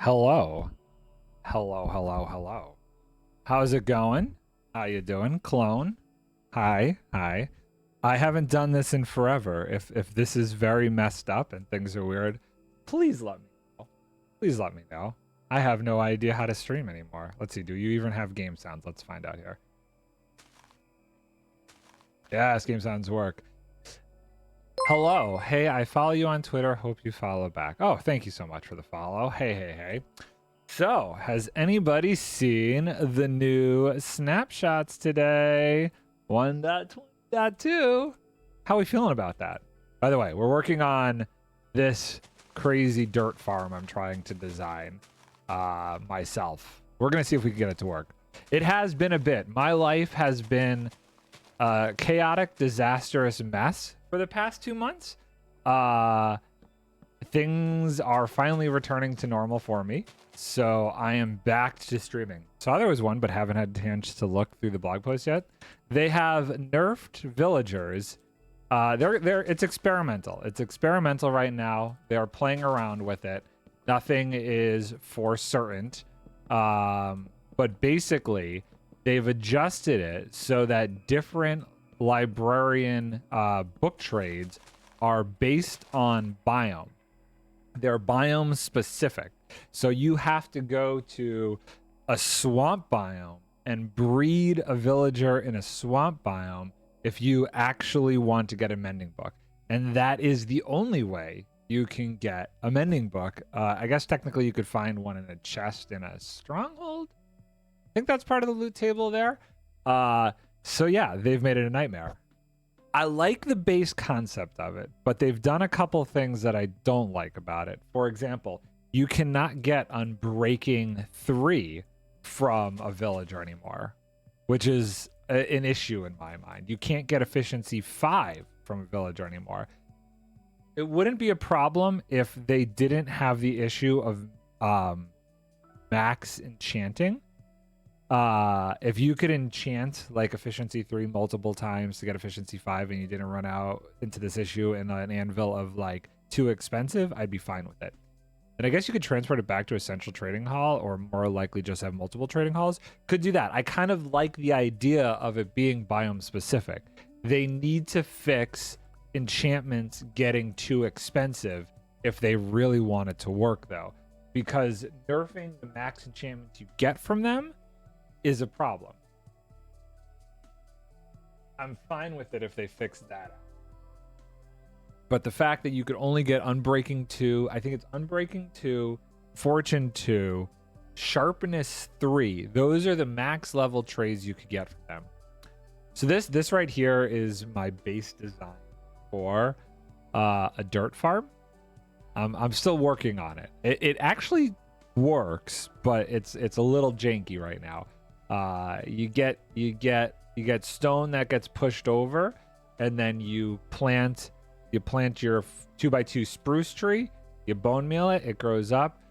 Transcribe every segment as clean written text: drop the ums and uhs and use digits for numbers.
Hello. Hello, hello, hello. How's it going? How you doing? Clone? Hi, hi. I haven't done this in forever. If this is very messed up and things are weird, please let me know. Please let me know. I have no idea how to stream anymore. Let's see, do you even have game sounds? Let's find out here. Yes, game sounds work. Hello. Hey, I follow you on Twitter. Hope you follow back. Oh, thank you so much for the follow. Hey, hey, hey. So, has anybody seen the new snapshots today? 1.20.2. How are we feeling about that? By the way, we're working on this crazy dirt farm I'm trying to design myself. We're going to see if we can get it to work. It has been a bit. My life has been a chaotic, disastrous mess for the past 2 months. Things are finally returning to normal for me. So I am back to streaming. Saw there was one, but haven't had a chance to look through the blog post yet. They have nerfed villagers. It's experimental. It's experimental right now. They are playing around with it. Nothing is for certain. But basically, they've adjusted it so that different librarian book trades are based on biome. They're biome specific. So you have to go to a swamp biome and breed a villager in a swamp biome if you actually want to get a mending book. And that is the only way you can get a mending book. I guess technically you could find one in a chest in a stronghold. I think that's part of the loot table there. So yeah, they've made it a nightmare. I like the base concept of it, but they've done a couple things that I don't like about it. For example, you cannot get Unbreaking 3 from a villager anymore, which is an issue in my mind. You can't get Efficiency 5 from a villager anymore. It wouldn't be a problem if they didn't have the issue of max enchanting. If you could enchant like Efficiency 3 multiple times to get Efficiency 5 and you didn't run out into this issue in an anvil of like too expensive, I'd be fine with it. And I guess you could transport it back to a central trading hall, or more likely just have multiple trading halls. Could do that. I kind of like the idea of it being biome specific. They need to fix enchantments getting too expensive if they really want it to work though, because nerfing the max enchantments you get from them is a problem. I'm fine with it if they fix that out. But the fact that you could only get Unbreaking 2, I think it's Unbreaking 2, Fortune 2, Sharpness 3. Those are the max level trades you could get from them. So this right here is my base design for a dirt farm. I'm still working on it. It actually works, but it's a little janky right now. You get stone that gets pushed over, and then you plant your 2x2 spruce tree, you bone meal it, it grows up.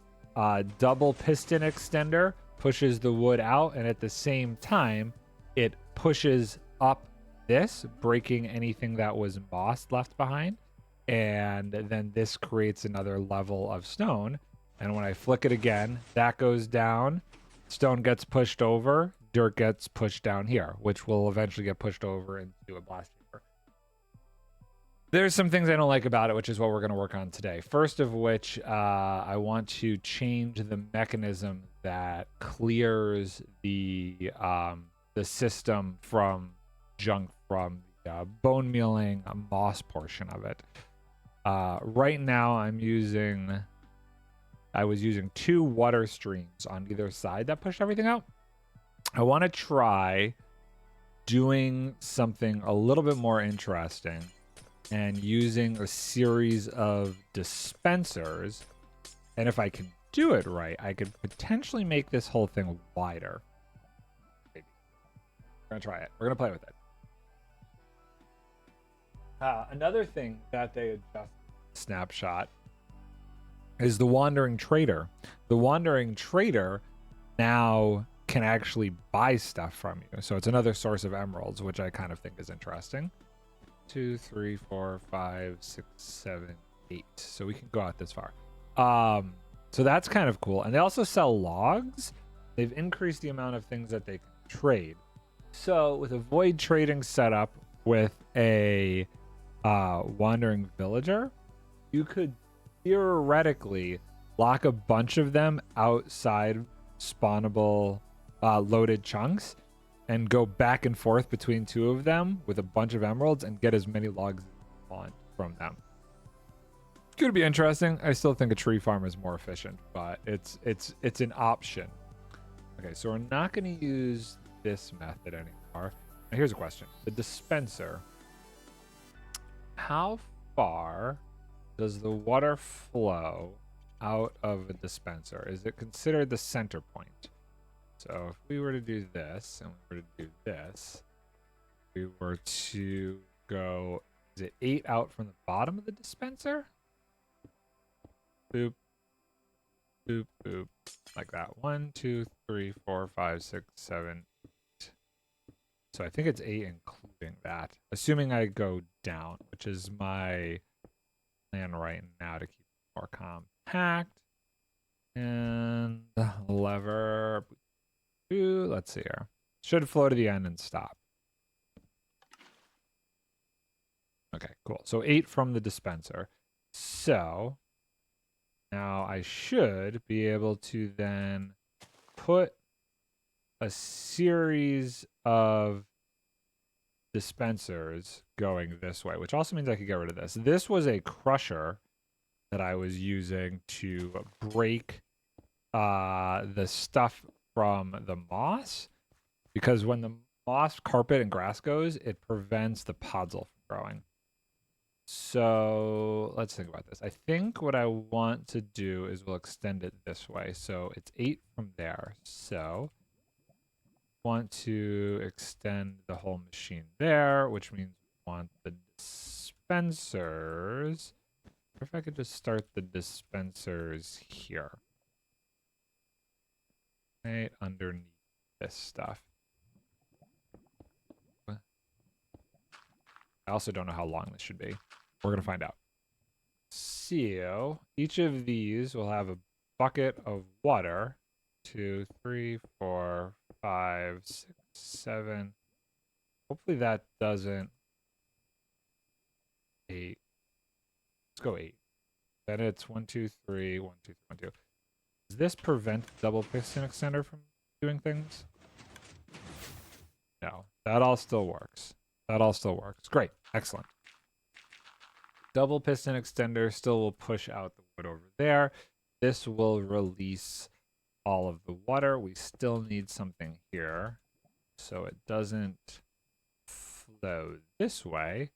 Double piston extender pushes the wood out, and at the same time it pushes up this, breaking anything that was moss left behind, and then this creates another level of stone. And when I flick it again, that goes down, stone gets pushed over, dirt gets pushed down here, which will eventually get pushed over into a blast chamber. There's some things I don't like about it, which is what we're going to work on today. First of which, I want to change the mechanism that clears the system from junk from the bone mealing moss portion of it. Right now, I was using 2 water streams on either side that pushed everything out. I want to try doing something a little bit more interesting and using a series of dispensers. And if I can do it right, I could potentially make this whole thing wider. Maybe. We're going to try it. We're going to play with it. Another thing that they adjusted snapshot is the Wandering Trader. The Wandering Trader now can actually buy stuff from you. So it's another source of emeralds, which I kind of think is interesting. 2, 3, 4, 5, 6, 7, 8. So we can go out this far. So that's kind of cool. And they also sell logs. They've increased the amount of things that they can trade. So with a void trading setup with a wandering villager, you could theoretically lock a bunch of them outside spawnable loaded chunks and go back and forth between two of them with a bunch of emeralds and get as many logs as you want from them. Could be interesting. I still think a tree farm is more efficient, but it's an option. Okay, so we're not going to use this method anymore. Now here's a question: the dispenser. How far does the water flow out of a dispenser? Is it considered the center point? So if we were to do this and we were to do this, we were to go, is it 8 out from the bottom of the dispenser? Boop, boop, boop, like that. 1, 2, 3, 4, 5, 6, 7, 8. So I think it's 8 including that, assuming I go down, which is my plan right now to keep it more compact. And lever, let's see here. Should flow to the end and stop. Okay, cool. So 8 from the dispenser. So now I should be able to then put a series of dispensers going this way, which also means I could get rid of this. This was a crusher that I was using to break the stuff from the moss, because when the moss, carpet, and grass goes, it prevents the podzol from growing. So let's think about this. I think what I want to do is we'll extend it this way. So it's 8 from there. So I want to extend the whole machine there, which means we want the dispensers. Or if I could just start the dispensers here. Right underneath this stuff. I also don't know how long this should be. We're going to find out. So each of these will have a bucket of water. 2, 3, 4, 5, 6, 7. Hopefully that doesn't. 8. Let's go 8. Then it's 1, 2, 3, 1, 2, 3, 1, 2. Does this prevent double piston extender from doing things? No, that all still works. That all still works. Great. Excellent. Double piston extender still will push out the wood over there. This will release all of the water. We still need something here so it doesn't flow this way.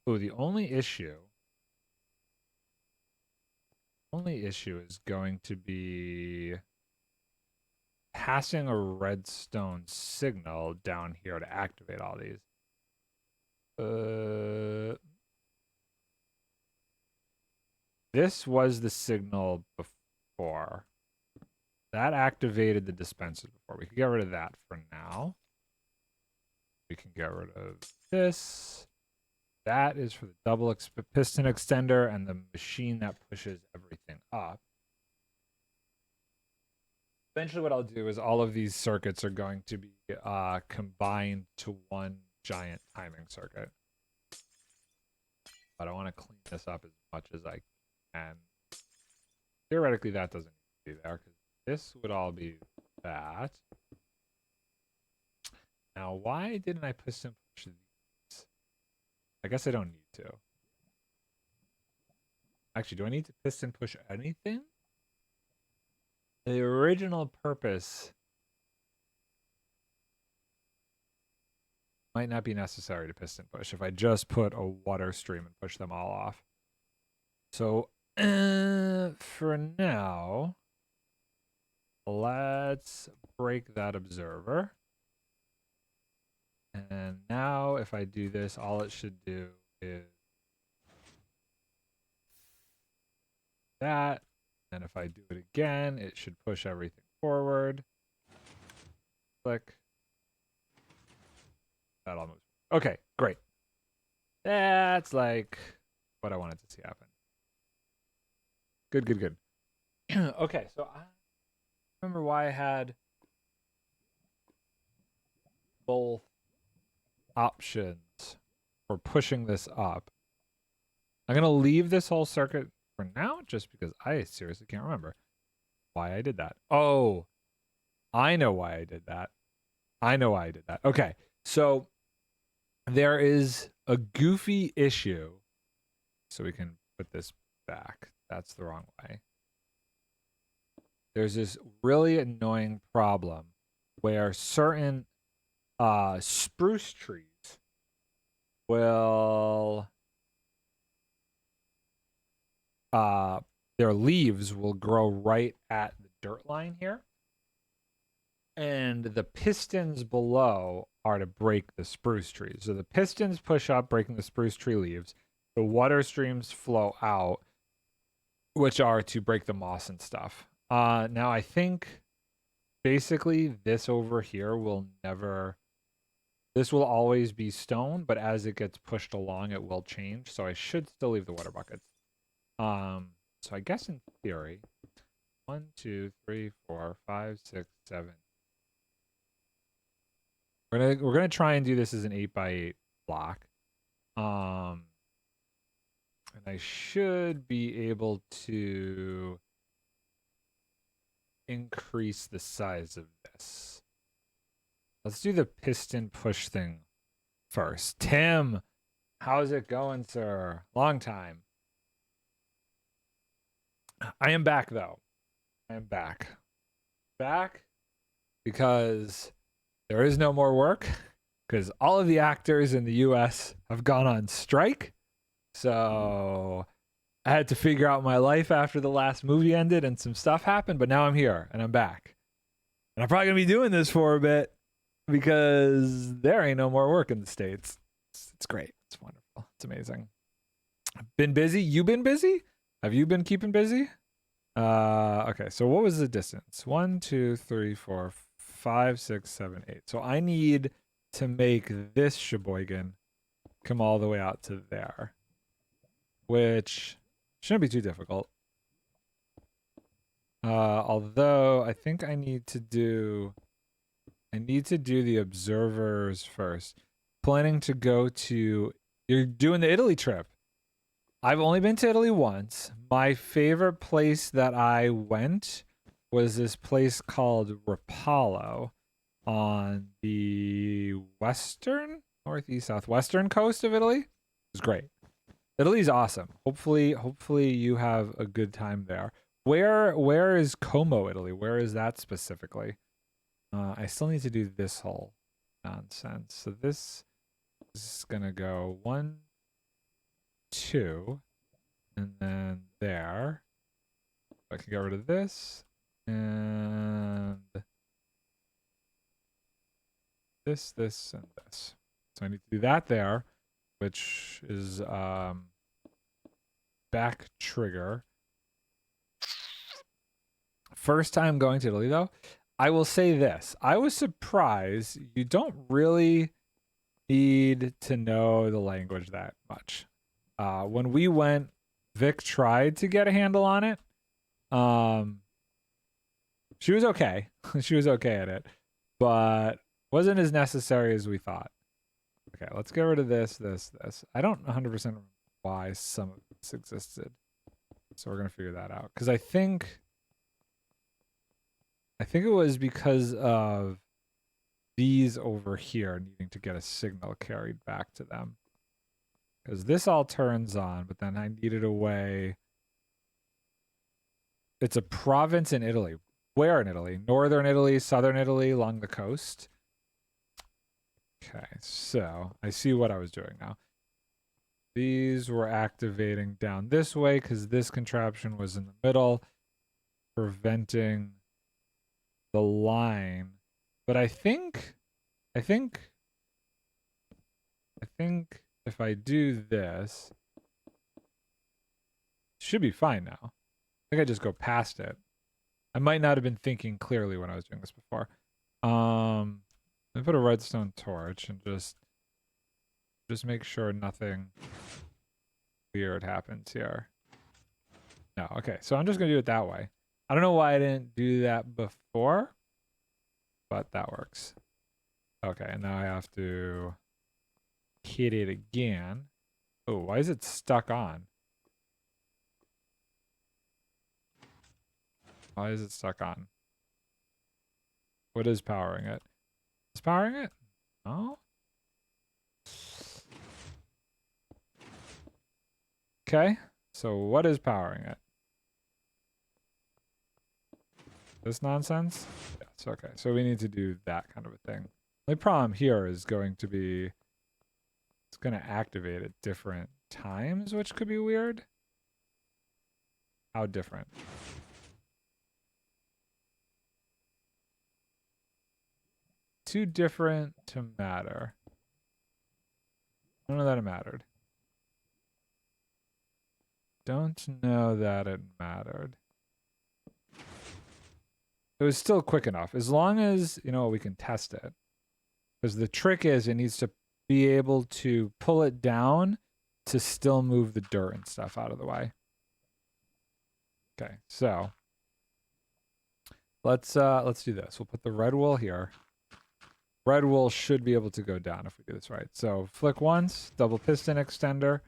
Oh, the only issue is going to be passing a redstone signal down here to activate all these. This was the signal before. That activated the dispenser before. We can get rid of that for now. We can get rid of this. That is for the double piston extender and the machine that pushes everything up. Eventually what I'll do is all of these circuits are going to be combined to one giant timing circuit. But I want to clean this up as much as I can. Theoretically, that doesn't need to be there, because this would all be that. Now, why didn't I piston push these? I guess I don't need to. Actually, do I need to piston push anything? The original purpose might not be necessary to piston push if I just put a water stream and push them all off. So for now, let's break that observer. And now if I do this, all it should do is that. And if I do it again, it should push everything forward. Click. That all moves. Okay, great. That's like what I wanted to see happen. Good, good, good. Okay, so I remember why I had both options for pushing this up. I'm going to leave this whole circuit for now just because I seriously can't remember why I did that. Oh, I know why I did that. I know why I did that. Okay, so there is a goofy issue. So we can put this back. That's the wrong way. There's this really annoying problem where certain spruce trees will their leaves will grow right at the dirt line here, and the pistons below are to break the spruce trees. So the pistons push up, breaking the spruce tree leaves. The water streams flow out, which are to break the moss and stuff. Now I think basically this over here will never. This will always be stone, but as it gets pushed along, it will change. So I should still leave the water buckets. So I guess in theory, 1, 2, 3, 4, 5, 6, 7. We're gonna try and do this as an 8x8 block. And I should be able to increase the size of this. Let's do the piston push thing first. Tim, how's it going, sir? Long time. I am back, though. I am back. Back because there is no more work, because all of the actors in the US have gone on strike. So I had to figure out my life after the last movie ended and some stuff happened, but now I'm here and I'm back. And I'm probably going to be doing this for a bit because there ain't no more work in the States. It's great. It's wonderful. It's amazing. Been busy? You been busy? Have you been keeping busy? Okay, so what was the distance? 1, 2, 3, 4, 5, 6, 7, 8. So I need to make this sheboygan come all the way out to there, which shouldn't be too difficult. Although I think I need to do the observers first. Planning to go to, you're doing the Italy trip. I've only been to Italy once. My favorite place that I went was this place called Rapallo on the northeast, southwestern coast of Italy. It was great. Italy's awesome. Hopefully you have a good time there. Where is Como, Italy? Where is that specifically? I still need to do this whole nonsense. So this is gonna go 1, 2, and then there. I can get rid of this and this, and this. So I need to do that there, which is back trigger. First time going to Italy though. I will say this. I was surprised you don't really need to know the language that much. When we went, Vic tried to get a handle on it. She was okay. She was okay at it, but wasn't as necessary as we thought. Okay, let's get rid of this. I don't 100% remember why some of this existed. So we're going to figure that out. Because I think it was because of these over here needing to get a signal carried back to them. Because this all turns on, but then I needed a way. It's a province in Italy. Where in Italy? Northern Italy, southern Italy, along the coast. Okay, so I see what I was doing now. These were activating down this way because this contraption was in the middle, preventing the line. But I think if I do this, it should be fine now. I think I just go past it. I might not have been thinking clearly when I was doing this before. Let me put a redstone torch and just make sure nothing weird happens here. No, okay. So I'm just gonna do it that way. I don't know why I didn't do that before, but that works. Okay, and now I have to hit it again. Oh, why is it stuck on? Why is it stuck on? What is powering it? Is powering it? No? Okay, so what is powering it? This nonsense? Yes, okay. So we need to do that kind of a thing. The problem here is going to be, it's going to activate at different times, which could be weird. How different? Too different to matter. I don't know that it mattered. Don't know that it mattered. It was still quick enough. As long as, you know, we can test it. Because the trick is it needs to be able to pull it down to still move the dirt and stuff out of the way. Okay, so let's do this. We'll put the red wool here. Red wool should be able to go down if we do this right. So flick once, double piston extender.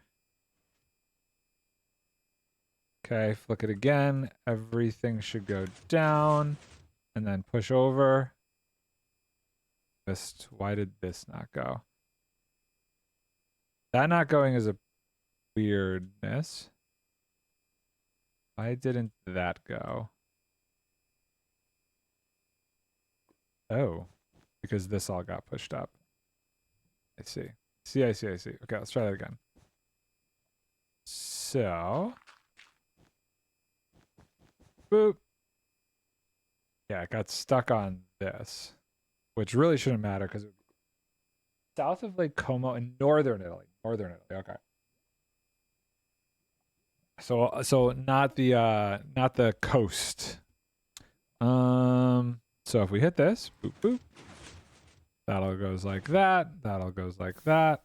Okay, flick it again. Everything should go down. And then push over. Why did this not go? That not going is a weirdness. Why didn't that go? Oh, because this all got pushed up. I see. I see. Okay, let's try that again. So, boop. Yeah, it got stuck on this, which really shouldn't matter because south of Lake Como in northern Italy. Northern Italy, okay. So not the coast. So if we hit this, boop boop, that'll goes like that. That'll goes like that.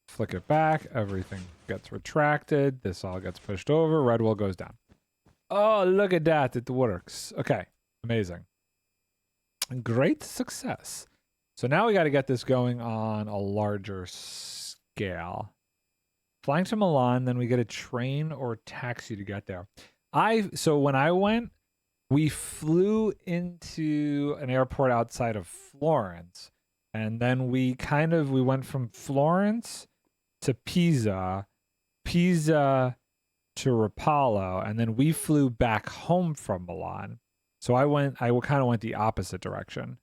Flick it back. Everything gets retracted. This all gets pushed over. Red wool goes down. Oh, look at that! It works. Okay, amazing. Great success. So now we got to get this going on a larger scale. Flying to Milan, then we get a train or taxi to get there. So when I went, we flew into an airport outside of Florence, and then we went from Florence to Pisa to Rapallo, and then we flew back home from Milan. So I kind of went the opposite direction.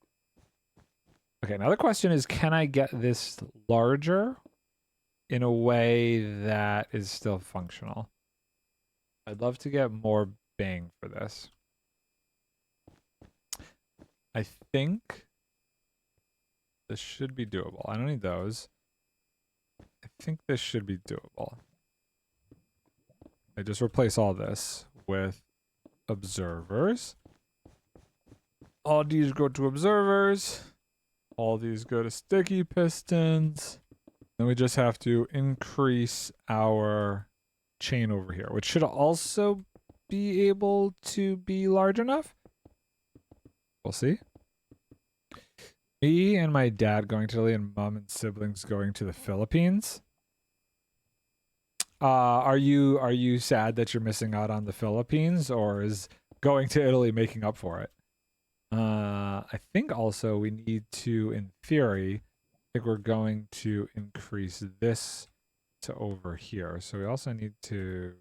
Okay, now the question is, can I get this larger in a way that is still functional? I'd love to get more bang for this. I think this should be doable. I don't need those. I think this should be doable. I just replace all this with observers. All these go to observers. All these go to sticky pistons. Then we just have to increase our chain over here, which should also be able to be large enough. We'll see. Me and my dad going to Italy and mom and siblings going to the Philippines. Are you sad that you're missing out on the Philippines, or is going to Italy making up for it? I think also we need to, in theory, I think we're going to increase this to over here. So we also need to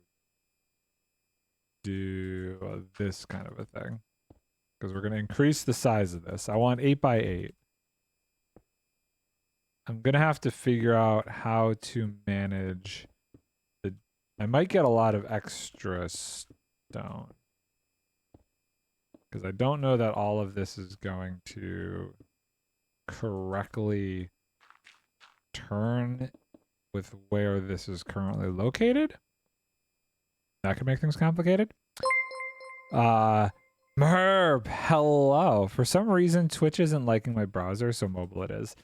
do this kind of a thing, because we're going to increase the size of this. I want 8 by 8. I'm going to have to figure out how to manage the... I might get a lot of extra stone, because I don't know that all of this is going to correctly turn with where this is currently located. That could make things complicated. Merb, hello. For some reason, Twitch isn't liking my browser, so mobile it is.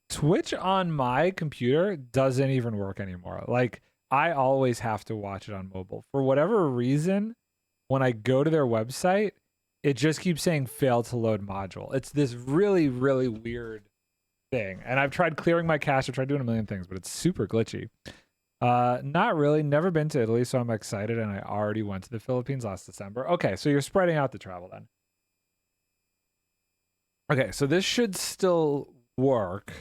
Twitch on my computer doesn't even work anymore. Like, I always have to watch it on mobile. For whatever reason, when I go to their website, it just keeps saying fail to load module. It's this really, really weird thing. And I've tried clearing my cache. I've tried doing a million things, but it's super glitchy. Not really. Never been to Italy, so I'm excited. And I already went to the Philippines last December. Okay, so you're spreading out the travel then. Okay, so this should still work,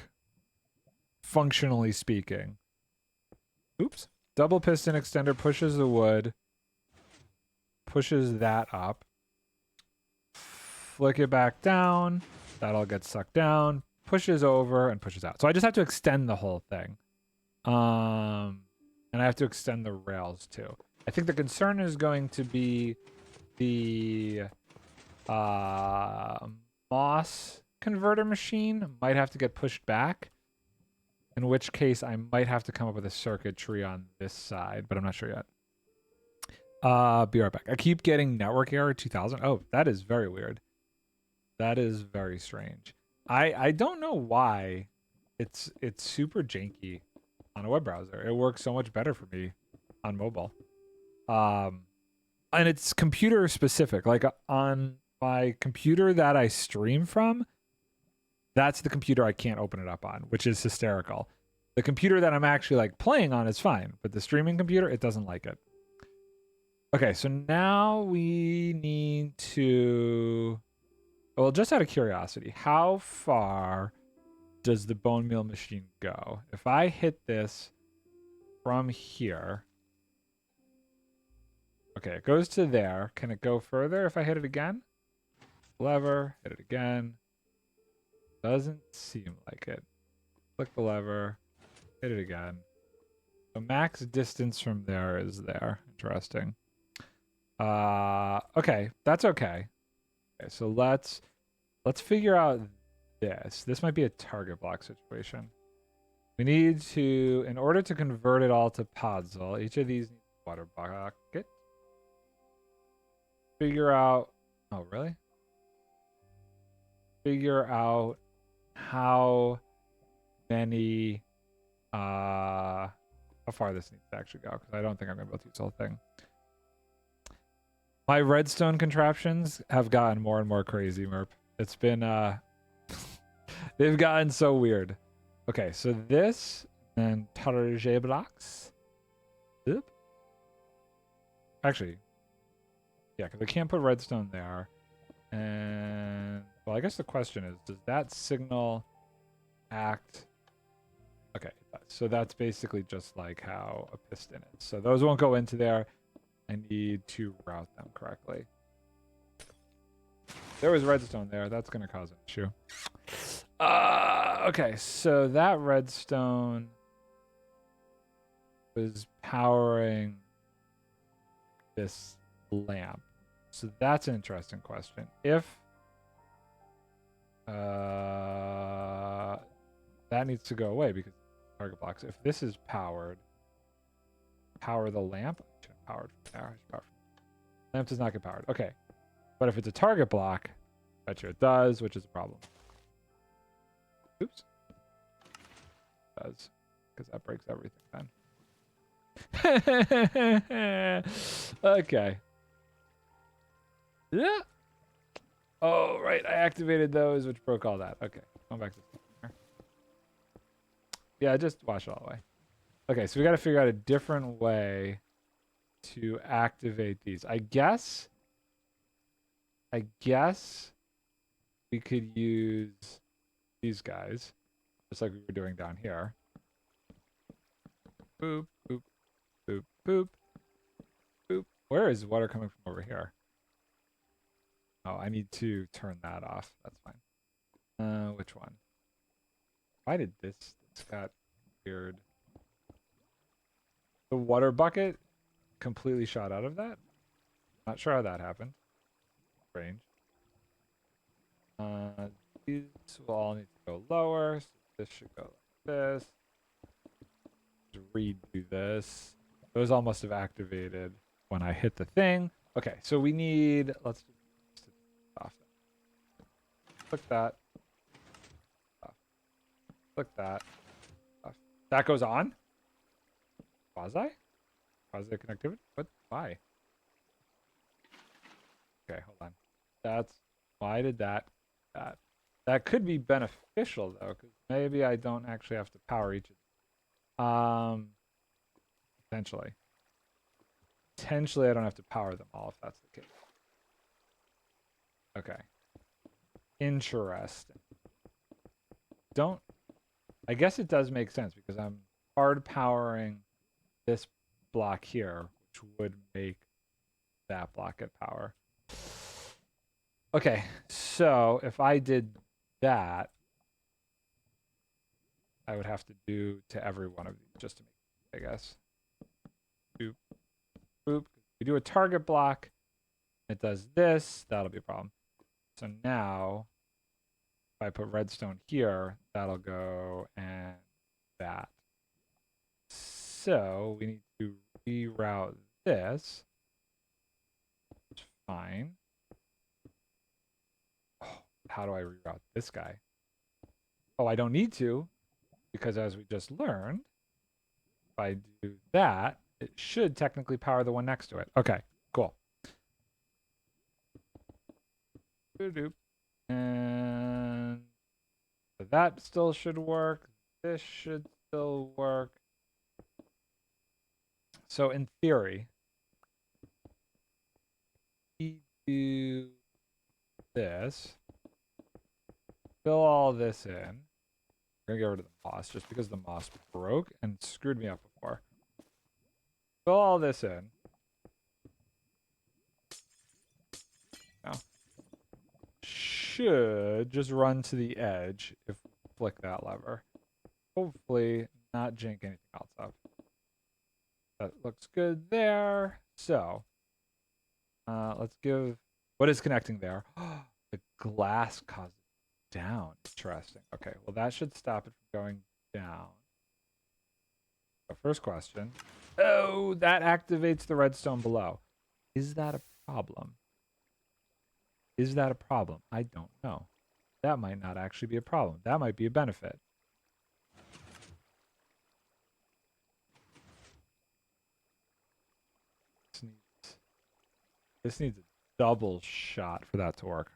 functionally speaking. Oops. Double piston extender pushes the wood, pushes that up. Flick it back down. That'll get sucked down, pushes over, and pushes out. So I just have to extend the whole thing. And I have to extend the rails too. I think the concern is going to be the moss converter machine might have to get pushed back. In which case, I might have to come up with a circuitry on this side, but I'm not sure yet. Be right back. I keep getting network error 2000. Oh, that is very weird. That is very strange. I don't know why it's super janky on a web browser. It works so much better for me on mobile. And it's computer specific. Like on my computer that I stream from, that's the computer I can't open it up on, which is hysterical. The computer that I'm actually like playing on is fine, but the streaming computer, it doesn't like it. Okay, so now we need to... Well, just out of curiosity, how far does the bone meal machine go? If I hit this from here... Okay, it goes to there. Can it go further if I hit it again? Lever, hit it again. Doesn't seem like it. Click the lever, hit it again. The max distance from there is there. Interesting. Okay, that's okay. Okay, so let's figure out this. This might be a target block situation. We need to, in order to convert it all to podzol, each of these needs a water bucket. Figure out, oh really? Figure out how many, how far this needs to actually go, because I don't think I'm gonna be able to use the whole thing. My redstone contraptions have gotten more and more crazy, Merp. It's been, they've gotten so weird. Okay, so this, and target blocks. Oop. Actually, yeah, because I can't put redstone there. And, well, I guess the question is, does that signal act? Okay, so that's basically just like how a piston is. So those won't go into there. I need to route them correctly. There was redstone there. That's going to cause an issue. Okay, so that redstone was powering this lamp. So that's an interesting question. If that needs to go away because target blocks. If this is powered, power the lamp. I should have powered from there. Lamp does not get powered. Okay, but if it's a target block, I bet you it does, which is a problem. Oops. It does, because that breaks everything then. Okay. Yeah. Oh, right. I activated those, which broke all that. Okay. Going back to here. Yeah, just wash it all away. Okay, so we got to figure out a different way to activate these. I guess we could use these guys, just like we were doing down here. Boop, boop, boop, boop, boop. Where is water coming from over here? Oh, I need to turn that off. That's fine. Which one? Why did this got weird? The water bucket completely shot out of that? Not sure how that happened. Strange. These will all need to go lower. So this should go like this. Just redo this. Those all must have activated when I hit the thing. Okay, so we need, let's do off. Click that. Off. Click that. Off. That goes on? Quasi? Quasi connectivity? What? Why? Okay, hold on. That's why did that could be beneficial though, because maybe I don't actually have to power each of them. Potentially. Potentially I don't have to power them all if that's the case. Okay. Interesting. I guess it does make sense because I'm hard powering this block here, which would make that block get power. Okay, so if I did that, I would have to do to every one of these just to make it, I guess. Boop, boop. We do a target block. It does this. That'll be a problem. So now, if I put redstone here, that'll go and that. So we need to reroute this. It's fine. Oh, how do I reroute this guy? Oh, I don't need to, because as we just learned, if I do that, it should technically power the one next to it. Okay, cool. And that still should work. This should still work. So in theory, we do this. Fill all this in. I'm gonna get rid of the moss just because the moss broke and screwed me up before. Fill all this in. Now, should just run to the edge if we flick that lever. Hopefully not jank anything else up. That looks good there. So, let's give... What is connecting there? The glass causes down. Interesting. Okay, well that should stop it from going down. So first question. Oh, that activates the redstone below. Is that a problem? Is that a problem? I don't know. That might not actually be a problem. That might be a benefit. This needs a double shot for that to work.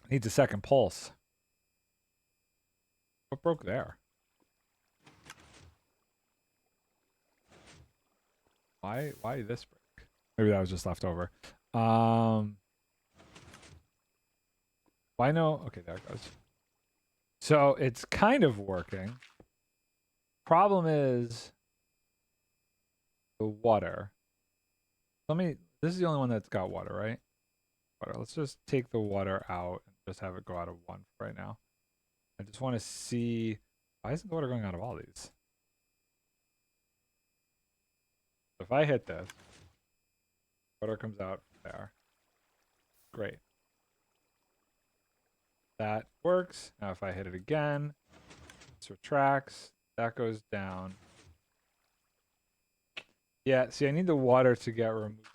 Needs a second pulse. What broke there? Why this break? Maybe that was just left over. Why no? Okay, there it goes. So it's kind of working. Problem is the water. This is the only one that's got water, right? Water. Let's just take the water out and just have it go out of one for right now. I just want to see, why isn't the water going out of all these? If I hit this, water comes out there. Great. That works. Now if I hit it again, this retracts. That goes down. Yeah, see, I need the water to get removed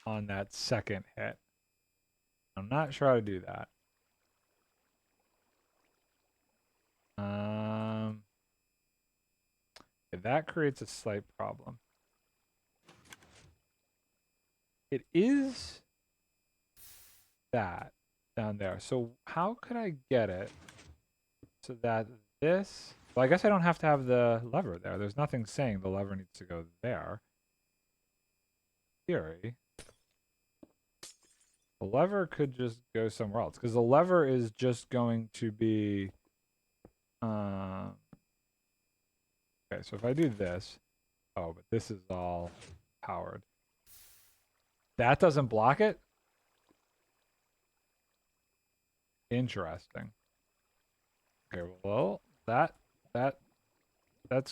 on that second hit. I'm not sure how to do that. That creates a slight problem. It is that down there. So how could I get it so that this... Well, I guess I don't have to have the lever there. There's nothing saying the lever needs to go there. In theory, the lever could just go somewhere else because the lever is just going to be... Okay, so if I do this... Oh, but this is all powered. That doesn't block it? Interesting. Okay, well, that's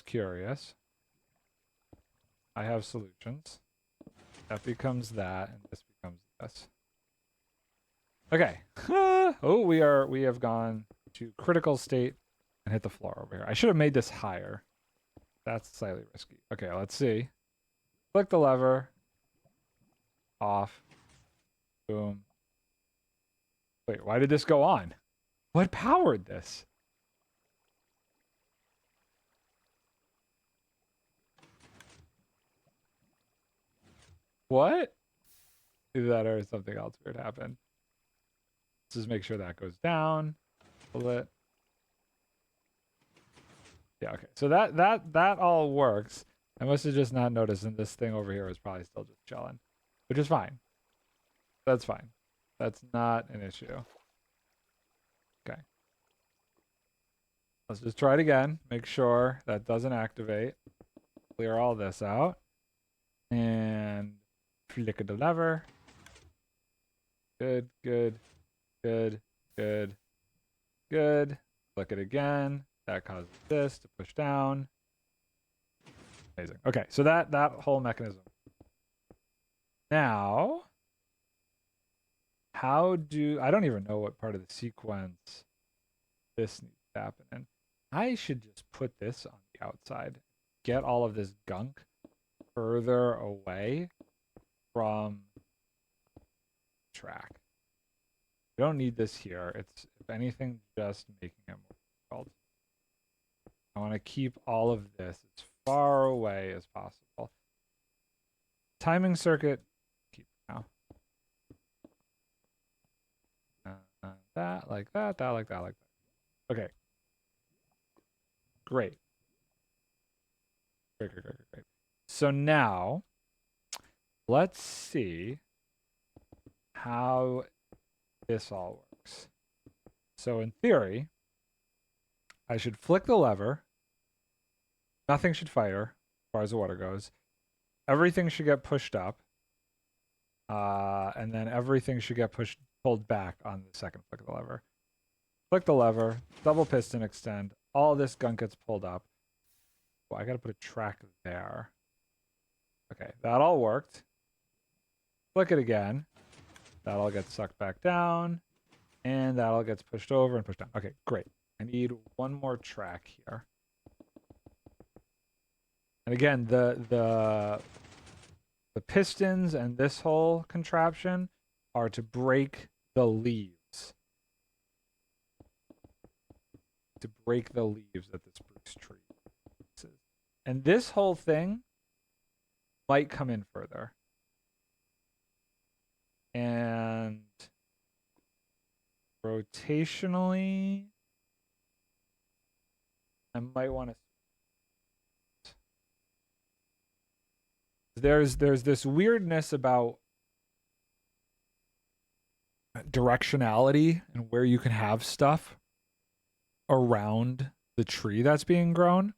curious. I have solutions. That becomes that, and this becomes this. Okay. Oh, we have gone to critical state and hit the floor over here. I should have made this higher. That's slightly risky. Okay, let's see. Click the lever. Off. Boom. Wait, why did this go on? What powered this? What? Either that or something else weird happened. Let's just make sure that goes down a little bit. Yeah, okay. So that all works. I must have just not noticed, and this thing over here was probably still just chilling, which is fine. That's fine. That's not an issue. Okay. Let's just try it again. Make sure that doesn't activate. Clear all this out. And flick the lever. Good, good, good, good, good. Click it again. That causes this to push down. Amazing. Okay, so that whole mechanism. Now, I don't even know what part of the sequence this needs to happen in. I should just put this on the outside. Get all of this gunk further away from the track. We don't need this here. It's, if anything, just making it more difficult. I want to keep all of this as far away as possible. Timing circuit, keep now. That, like that, like that, like that. Okay. Great. Great. So now, let's see how this all works. So in theory, I should flick the lever. Nothing should fire as far as the water goes. Everything should get pushed up. And then everything should get pulled back on the second flick of the lever. Flick the lever, double piston extend. All this gunk gets pulled up. Well, I gotta put a track there. Okay, that all worked. Flick it again. That all gets sucked back down. And that all gets pushed over and pushed down. Okay, great. I need one more track here. And again, the pistons and this whole contraption are to break the leaves. To break the leaves that the spruce tree is. And this whole thing might come in further. And rotationally, I might want to. There's this weirdness about directionality and where you can have stuff around the tree that's being grown.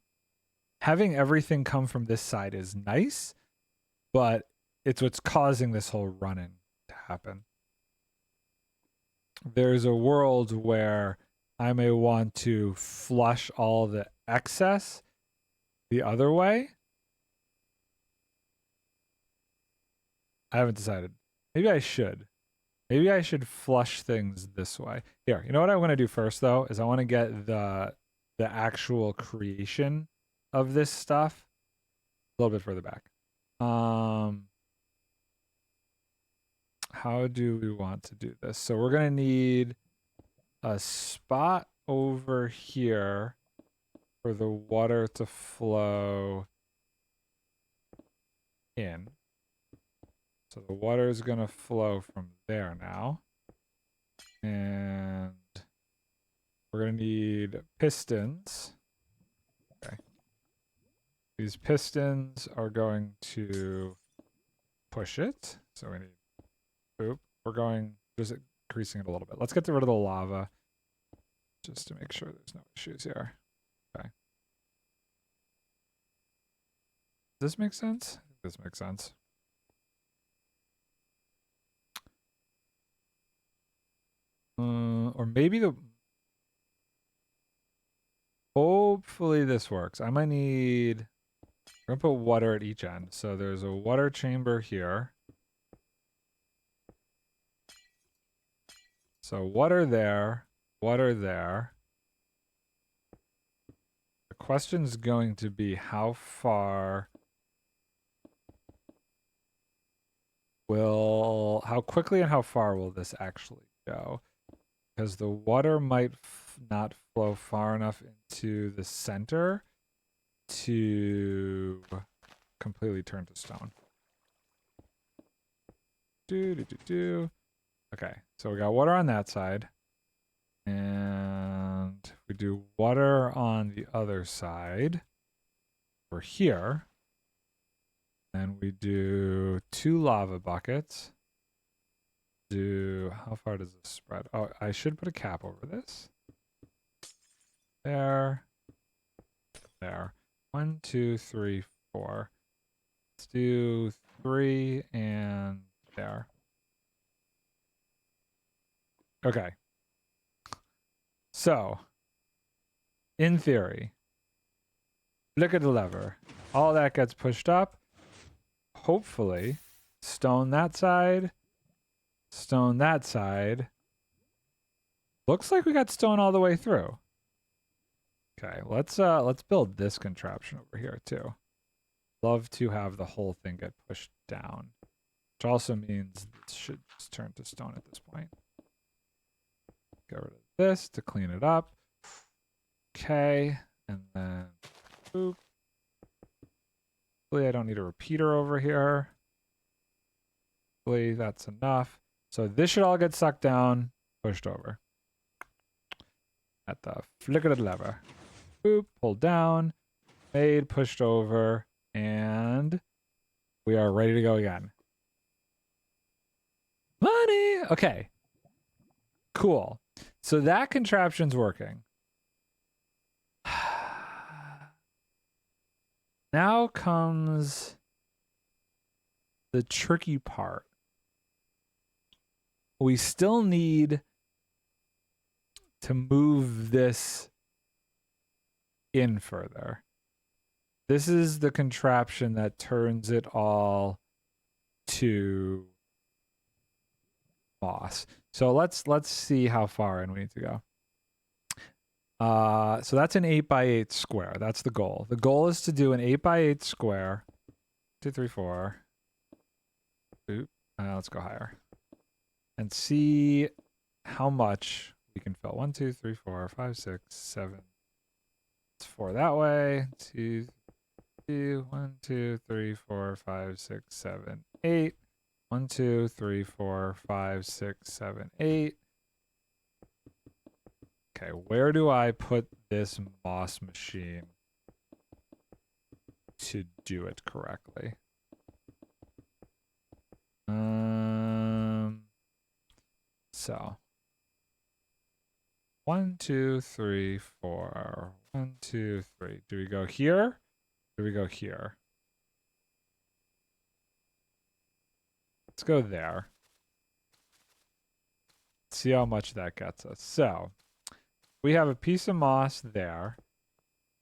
Having everything come from this side is nice, but it's what's causing this whole run-in to happen. There's a world where I may want to flush all the excess the other way. I haven't decided. Maybe I should. Maybe I should flush things this way. Here, you know what I want to do first, though, is I want to get the actual creation of this stuff a little bit further back. How do we want to do this? So we're going to need a spot over here for the water to flow in. So the water is going to flow from there now. And we're going to need pistons. Okay. These pistons are going to push it. So we need, oop, we're going, just increasing it a little bit. Let's get rid of the lava just to make sure there's no issues here. Okay. Does this make sense? I think this makes sense. Or maybe hopefully this works. I might need, we're gonna put water at each end. So there's a water chamber here. So water there, water there. The question's going to be how quickly and how far will this actually go? Because the water might not flow far enough into the center to completely turn to stone. Okay, so we got water on that side. And we do water on the other side. We're here. And we do 2 lava buckets. How far does this spread? Oh, I should put a cap over this. There. There. 1, 2, 3, 4. Let's do 3 and there. Okay. So, in theory, look at the lever. All that gets pushed up. Hopefully, stone that side. Stone that side. Looks like we got stone all the way through. Okay, let's build this contraption over here too. Love to have the whole thing get pushed down, which also means it should just turn to stone at this point. Get rid of this to clean it up. Okay, and then boop. Hopefully I don't need a repeater over here. Hopefully that's enough. So this should all get sucked down, pushed over. At the flick of the lever. Boop, pulled down, made, pushed over, and we are ready to go again. Money! Okay. Cool. So that contraption's working. Now comes the tricky part. We still need to move this in further. This is the contraption that turns it all to moss. So let's see how far in we need to go. So that's an 8x8 square. That's the goal. The goal is to do an 8x8 square. 2, 3, 4. Oop. Let's go higher. And see how much we can fill. 1, 2, 3, 4, 5, 6, 7. It's 4 that way. 2, 2, 1, 2, 3, 4, 5, 6, 7, 8. 1, 2, 3, 4, 5, 6, 7, 8. Okay, where do I put this moss machine to do it correctly? So 1, 2, 3, 4. 1, 2, 3. Do we go here? Do we go here? Let's go there. See how much that gets us. So we have a piece of moss there,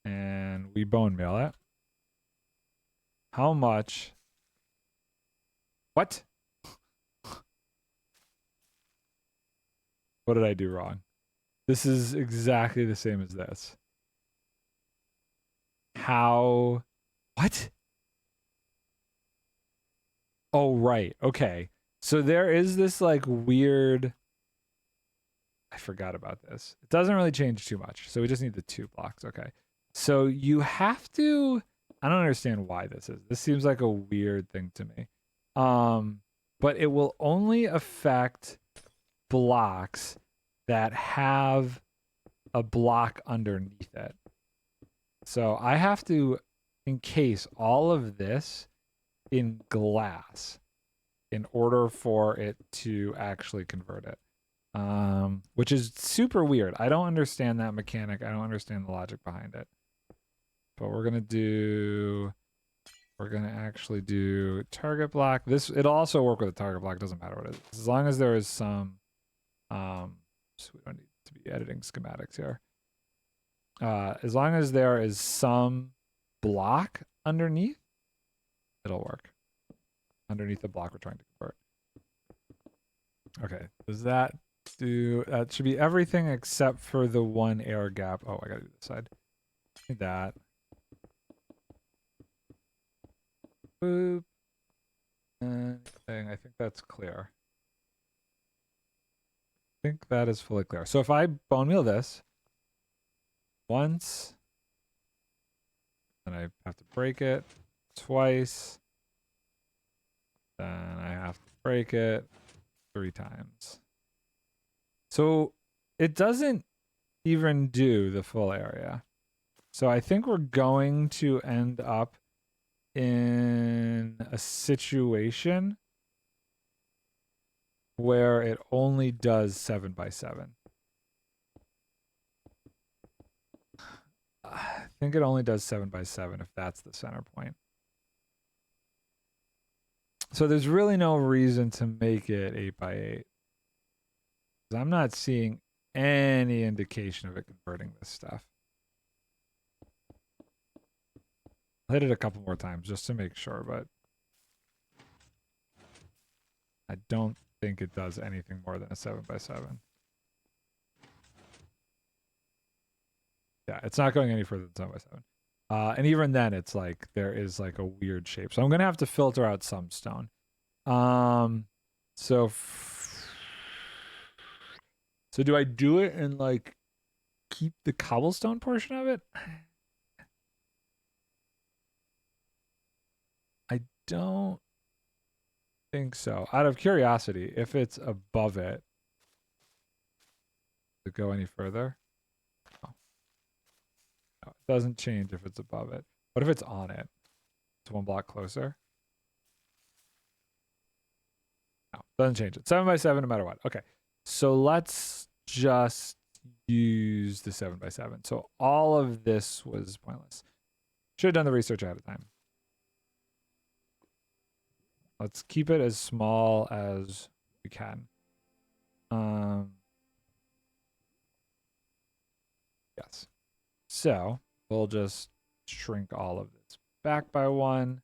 and we bone meal it. How much? What? What did I do wrong? This is exactly the same as this. How? What? Oh, right. Okay. So there is this like weird... I forgot about this. It doesn't really change too much. So we just need the 2 blocks. Okay. So you have to... I don't understand why this is. This seems like a weird thing to me. But it will only affect blocks that have a block underneath it. So I have to encase all of this in glass in order for it to actually convert it. Which is super weird. I don't understand that mechanic. I don't understand the logic behind it. But we're gonna actually do target block. It'll also work with a target block, doesn't matter what it is. As long as there is some so we don't need to be editing schematics here. As long as there is some block underneath, it'll work. Underneath the block we're trying to convert. Okay, does that do... That should be everything except for the 1 air gap. Oh, I gotta do this side. Need that. Boop. And I think that's clear. I think that is fully clear. So if I bone meal this once, then I have to break it twice, then I have to break it 3 times. So it doesn't even do the full area. So I think we're going to end up in a situation where it only does 7 by 7. I think it only does 7 by 7 if that's the center point. So there's really no reason to make it 8 by 8. I'm not seeing any indication of it converting this stuff. I'll hit it a couple more times just to make sure, but I don't think it does anything more than a 7 by 7. Yeah, it's not going any further than 7 by 7. And even then, it's like there is like a weird shape. So I'm gonna have to filter out some stone. So do I do it and like keep the cobblestone portion of it? I don't think so. Out of curiosity, if it's above it, does it go any further? No. No, it doesn't change if it's above it. What if it's on it? It's 1 block closer. No, doesn't change it. 7 by 7 no matter what. Okay. So let's just use the 7 by 7. So all of this was pointless. Should have done the research ahead of time. Let's keep it as small as we can. Yes. So we'll just shrink all of this back by 1.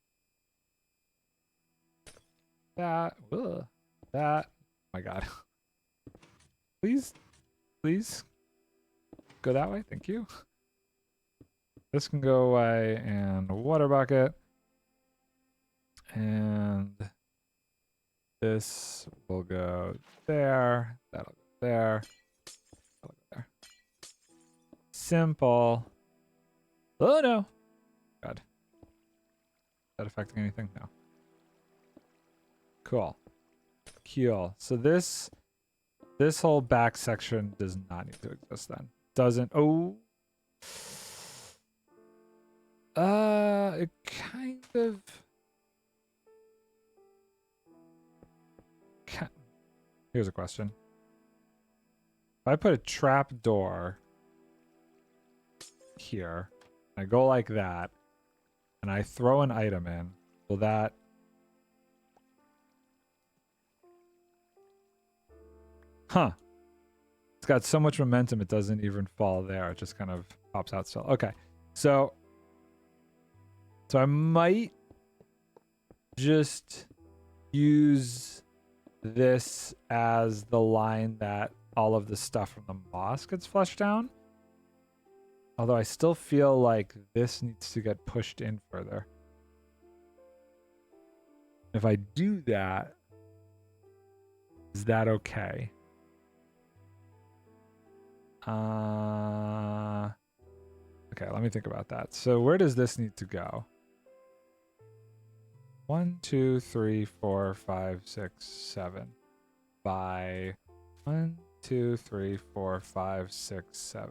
That, oh my God. Please go that way. Thank you. This can go away, and a water bucket. And this will go there. That'll go there. That'll go there. Simple. Oh no. God. Is that affecting anything? No. Cool. Cool. So this whole back section does not need to exist then. Doesn't. Oh. It kind of. Here's a question. If I put a trap door here, I go like that, and I throw an item in, will that... Huh. It's got so much momentum it doesn't even fall there. It just kind of pops out still. Okay. So I might just use this as the line that all of the stuff from the moss gets flushed down. Although I still feel like this needs to get pushed in further. If I do that, is that okay? Okay, let me think about that. So where does this need to go? 1, 2, 3, 4, 5, 6, 7. By 1, 2, 3, 4, 5, 6, 7.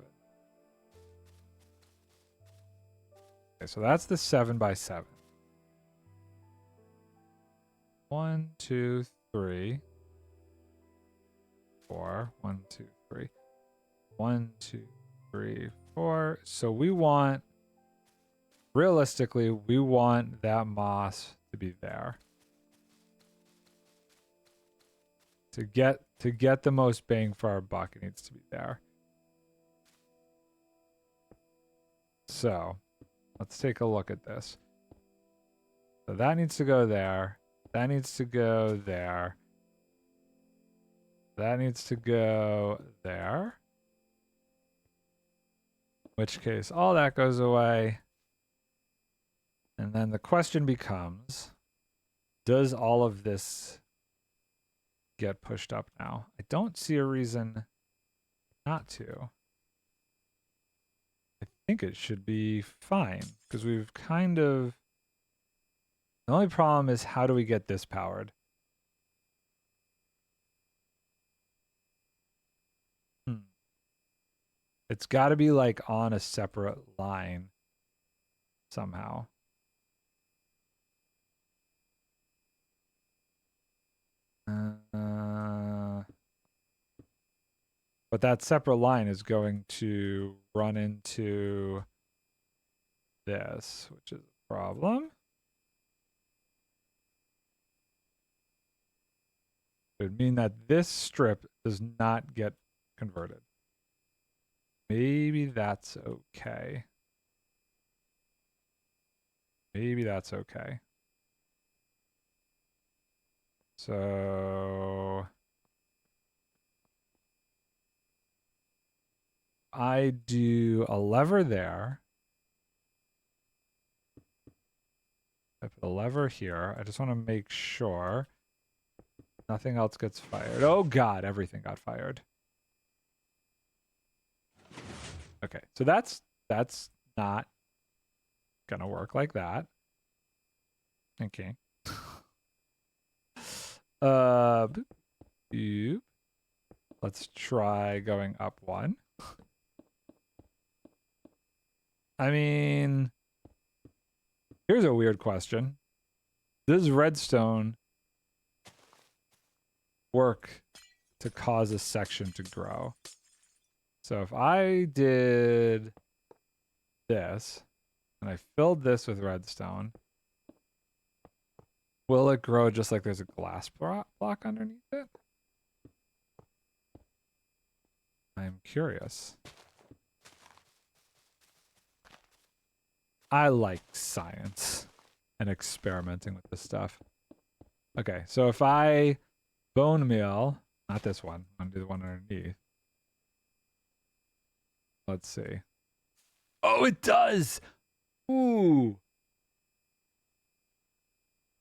Okay, so that's the 7 by 7. 1, 2, 3, 4. 1, 2, 3. 1, 2, 3, 4. So we want, realistically, we want that moss to be there. To get the most bang for our buck, it needs to be there. So let's take a look at this. So that needs to go there. That needs to go there. That needs to go there. In which case, all that goes away. And then the question becomes, does all of this get pushed up now? I don't see a reason not to. I think it should be fine because we've kind of... The only problem is how do we get this powered? It's got to be like on a separate line somehow. But that separate line is going to run into this, which is a problem. It would mean that this strip does not get converted. Maybe that's okay. Maybe that's okay. So I do a lever there. I put a lever here. I just want to make sure nothing else gets fired. Oh God, everything got fired. Okay, so that's not gonna work like that. Okay. Boop. Let's try going up one. I mean, here's a weird question. Does redstone work to cause a section to grow? So if I did this and I filled this with redstone, will it grow just like there's a glass block underneath it? I'm curious. I like science and experimenting with this stuff. Okay, so if I bone meal, not this one, I'm gonna do the one underneath. Let's see. Oh, it does! Ooh.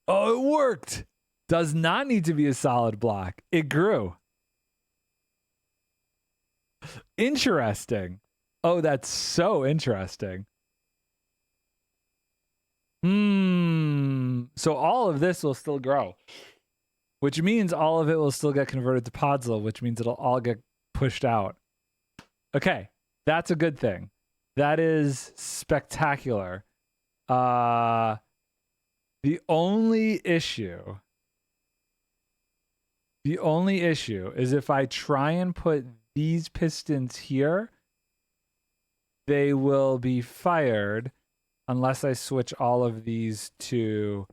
Oh, it worked! Does not need to be a solid block. It grew. Interesting. Oh, that's so interesting. So all of this will still grow, which means all of it will still get converted to podzol, which means it'll all get pushed out. Okay, that's a good thing. That is spectacular. The only issue is if I try and put these pistons here, they will be fired unless I switch all of these to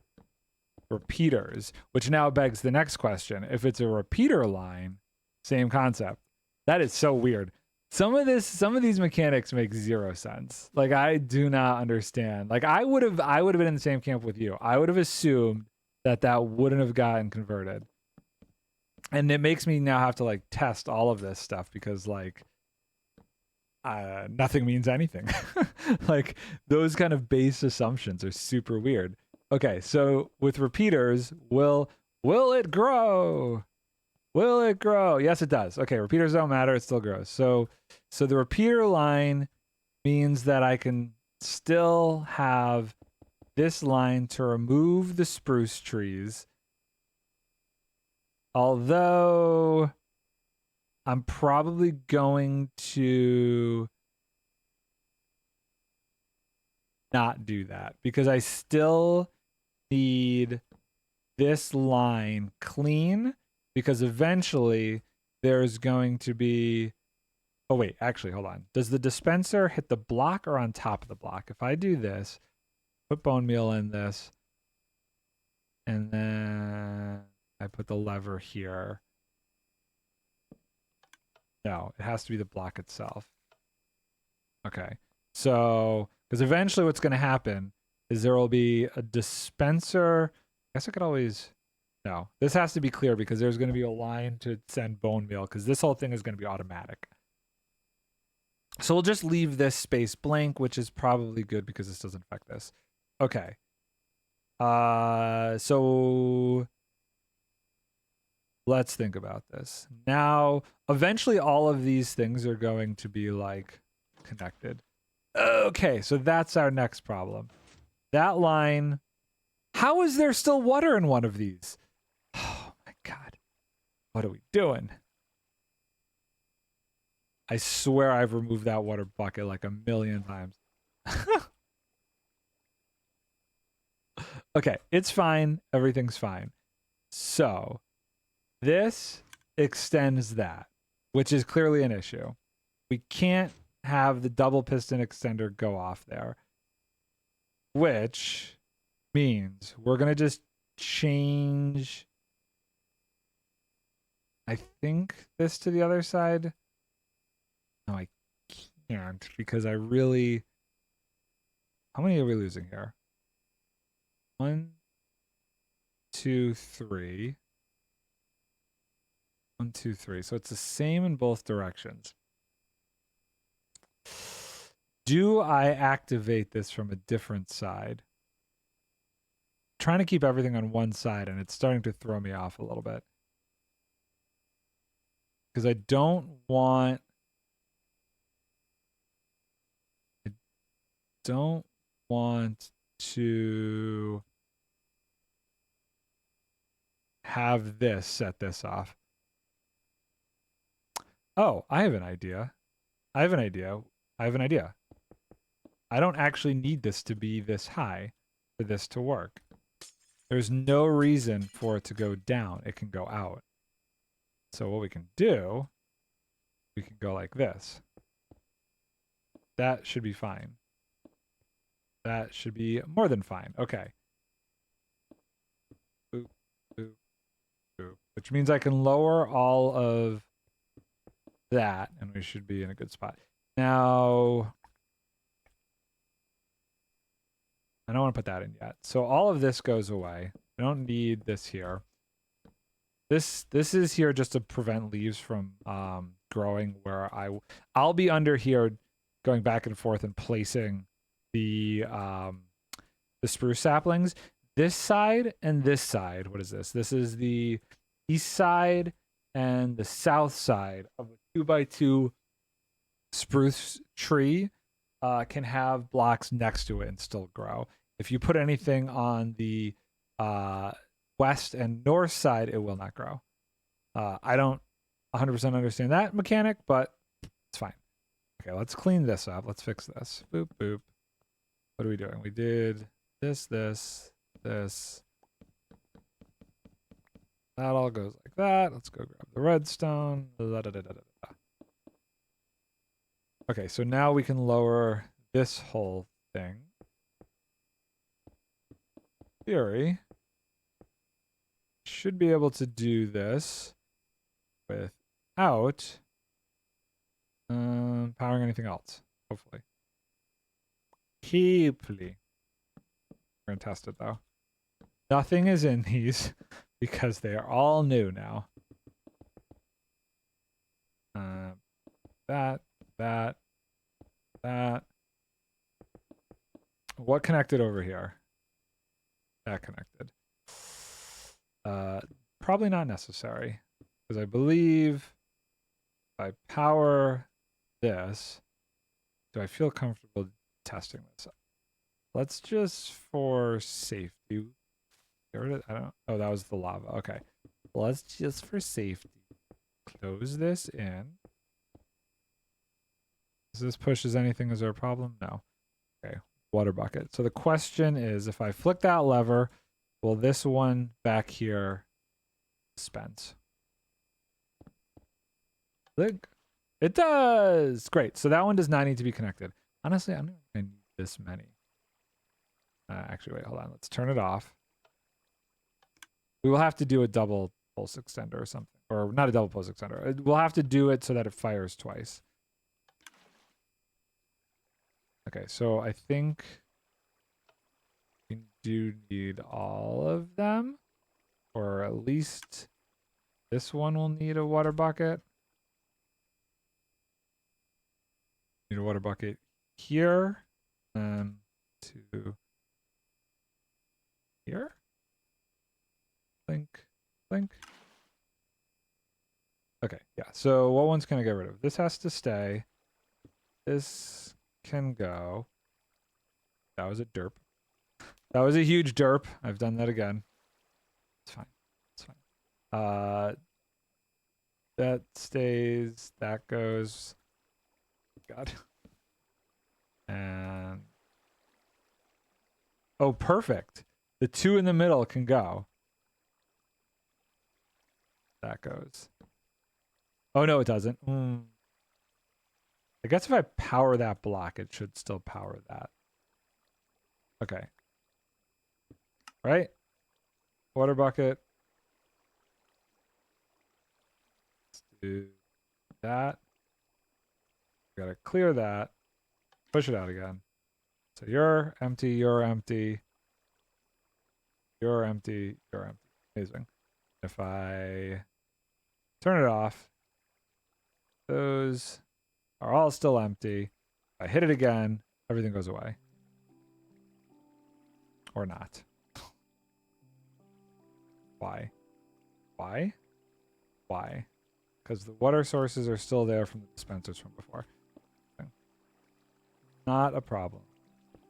repeaters, which now begs the next question. If it's a repeater line, same concept. That is so weird. Some of these mechanics make zero sense. Like, I do not understand. Like, I would have been in the same camp with you. I would have assumed that wouldn't have gotten converted. And it makes me now have to like test all of this stuff because like nothing means anything. Like, those kind of base assumptions are super weird. Okay, so with repeaters, will it grow? Will it grow? Yes, it does. Okay, repeaters don't matter. It still grows. So the repeater line means that I can still have this line to remove the spruce trees. Although I'm probably going to not do that because I still need this line clean, because eventually there's going to be... Oh, wait, actually, hold on. Does the dispenser hit the block or on top of the block? If I do this, put bone meal in this, and then I put the lever here. No, it has to be the block itself. Okay. So, because eventually what's going to happen is there will be a dispenser. I guess I could always... No, this has to be clear because there's going to be a line to send bone meal because this whole thing is going to be automatic. So we'll just leave this space blank, which is probably good because this doesn't affect this. Okay. So let's think about this. Now, eventually all of these things are going to be like connected. Okay, so that's our next problem. That line, how is there still water in one of these? Oh my God. What are we doing? I swear I've removed that water bucket like a million times. Okay, it's fine. Everything's fine. So this extends that, which is clearly an issue. We can't have the double piston extender go off there, which means we're going to just change, I think, this to the other side. No, I can't because I really... How many are we losing here? 1, 2, 3. 1, 2, 3. So it's the same in both directions. Do I activate this from a different side? I'm trying to keep everything on one side, and it's starting to throw me off a little bit. Because I don't want... to have this set this off. Oh, I have an idea. I don't actually need this to be this high for this to work. There's no reason for it to go down. It can go out. So what we can do, we can go like this. That should be fine. That should be more than fine. Okay. Boop, boop, boop. Which means I can lower all of that, and we should be in a good spot. Now, I don't want to put that in yet. So all of this goes away. I don't need this here. This is here just to prevent leaves from growing where I'll be under here going back and forth and placing the spruce saplings. This side and this side, what is this? This is the east side and the south side of a 2x2 spruce tree can have blocks next to it and still grow. If you put anything on the west and north side, it will not grow. I don't 100% understand that mechanic, but it's fine. Okay, let's clean this up. Let's fix this. Boop, boop. What are we doing? We did this. That all goes like that. Let's go grab the redstone. Okay, so now we can lower this whole thing. Theory. Should be able to do this without powering anything else, hopefully. We're gonna test it though. Nothing is in these because they are all new now. That. What connected over here? That connected. Probably not necessary because I believe if I power this, do I feel comfortable testing this? Let's just for safety. I don't. Oh, that was the lava. Okay. Let's just for safety close this in. Does this pushes anything? Is there a problem? No. Okay. Water bucket. So the question is, if I flick that lever, will this one back here dispense? Look. It does. Great. So that one does not need to be connected. Honestly, I don't even need this many. Actually, wait, hold on. Let's turn it off. We will have to do a double pulse extender or something. Or not a double pulse extender. We'll have to do it so that it fires twice. Okay, so I think we do need all of them. Or at least this one will need a water bucket. Need a water bucket here. And to here. Blink. Okay, yeah. So what one's can I get rid of? This has to stay. This can go. That was a derp. That was a huge derp. I've done that again. It's fine. It's fine. That stays. That goes. God. And oh, perfect. The 2 in the middle can go. That goes. Oh no, it doesn't. I guess if I power that block, it should still power that. Okay. Right? Water bucket. Let's do that. Gotta clear that. Push it out again. So you're empty, you're empty. You're empty, you're empty. Amazing. If I turn it off, those are all still empty. If I hit it again, everything goes away. Or not. Why? Why? Why? Because the water sources are still there from the dispensers from before. Okay. Not a problem.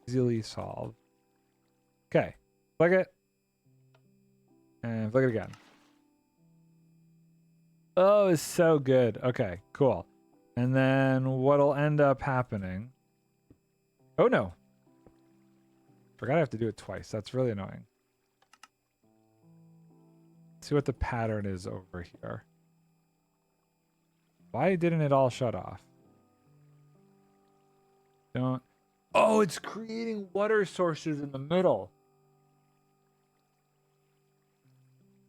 Easily solved. Okay. Flick it. And flick it again. Oh, it's so good. Okay, cool. And then what'll end up happening... Oh, no. Forgot I have to do it twice. That's really annoying. Let's see what the pattern is over here. Why didn't it all shut off? Don't... Oh, it's creating water sources in the middle.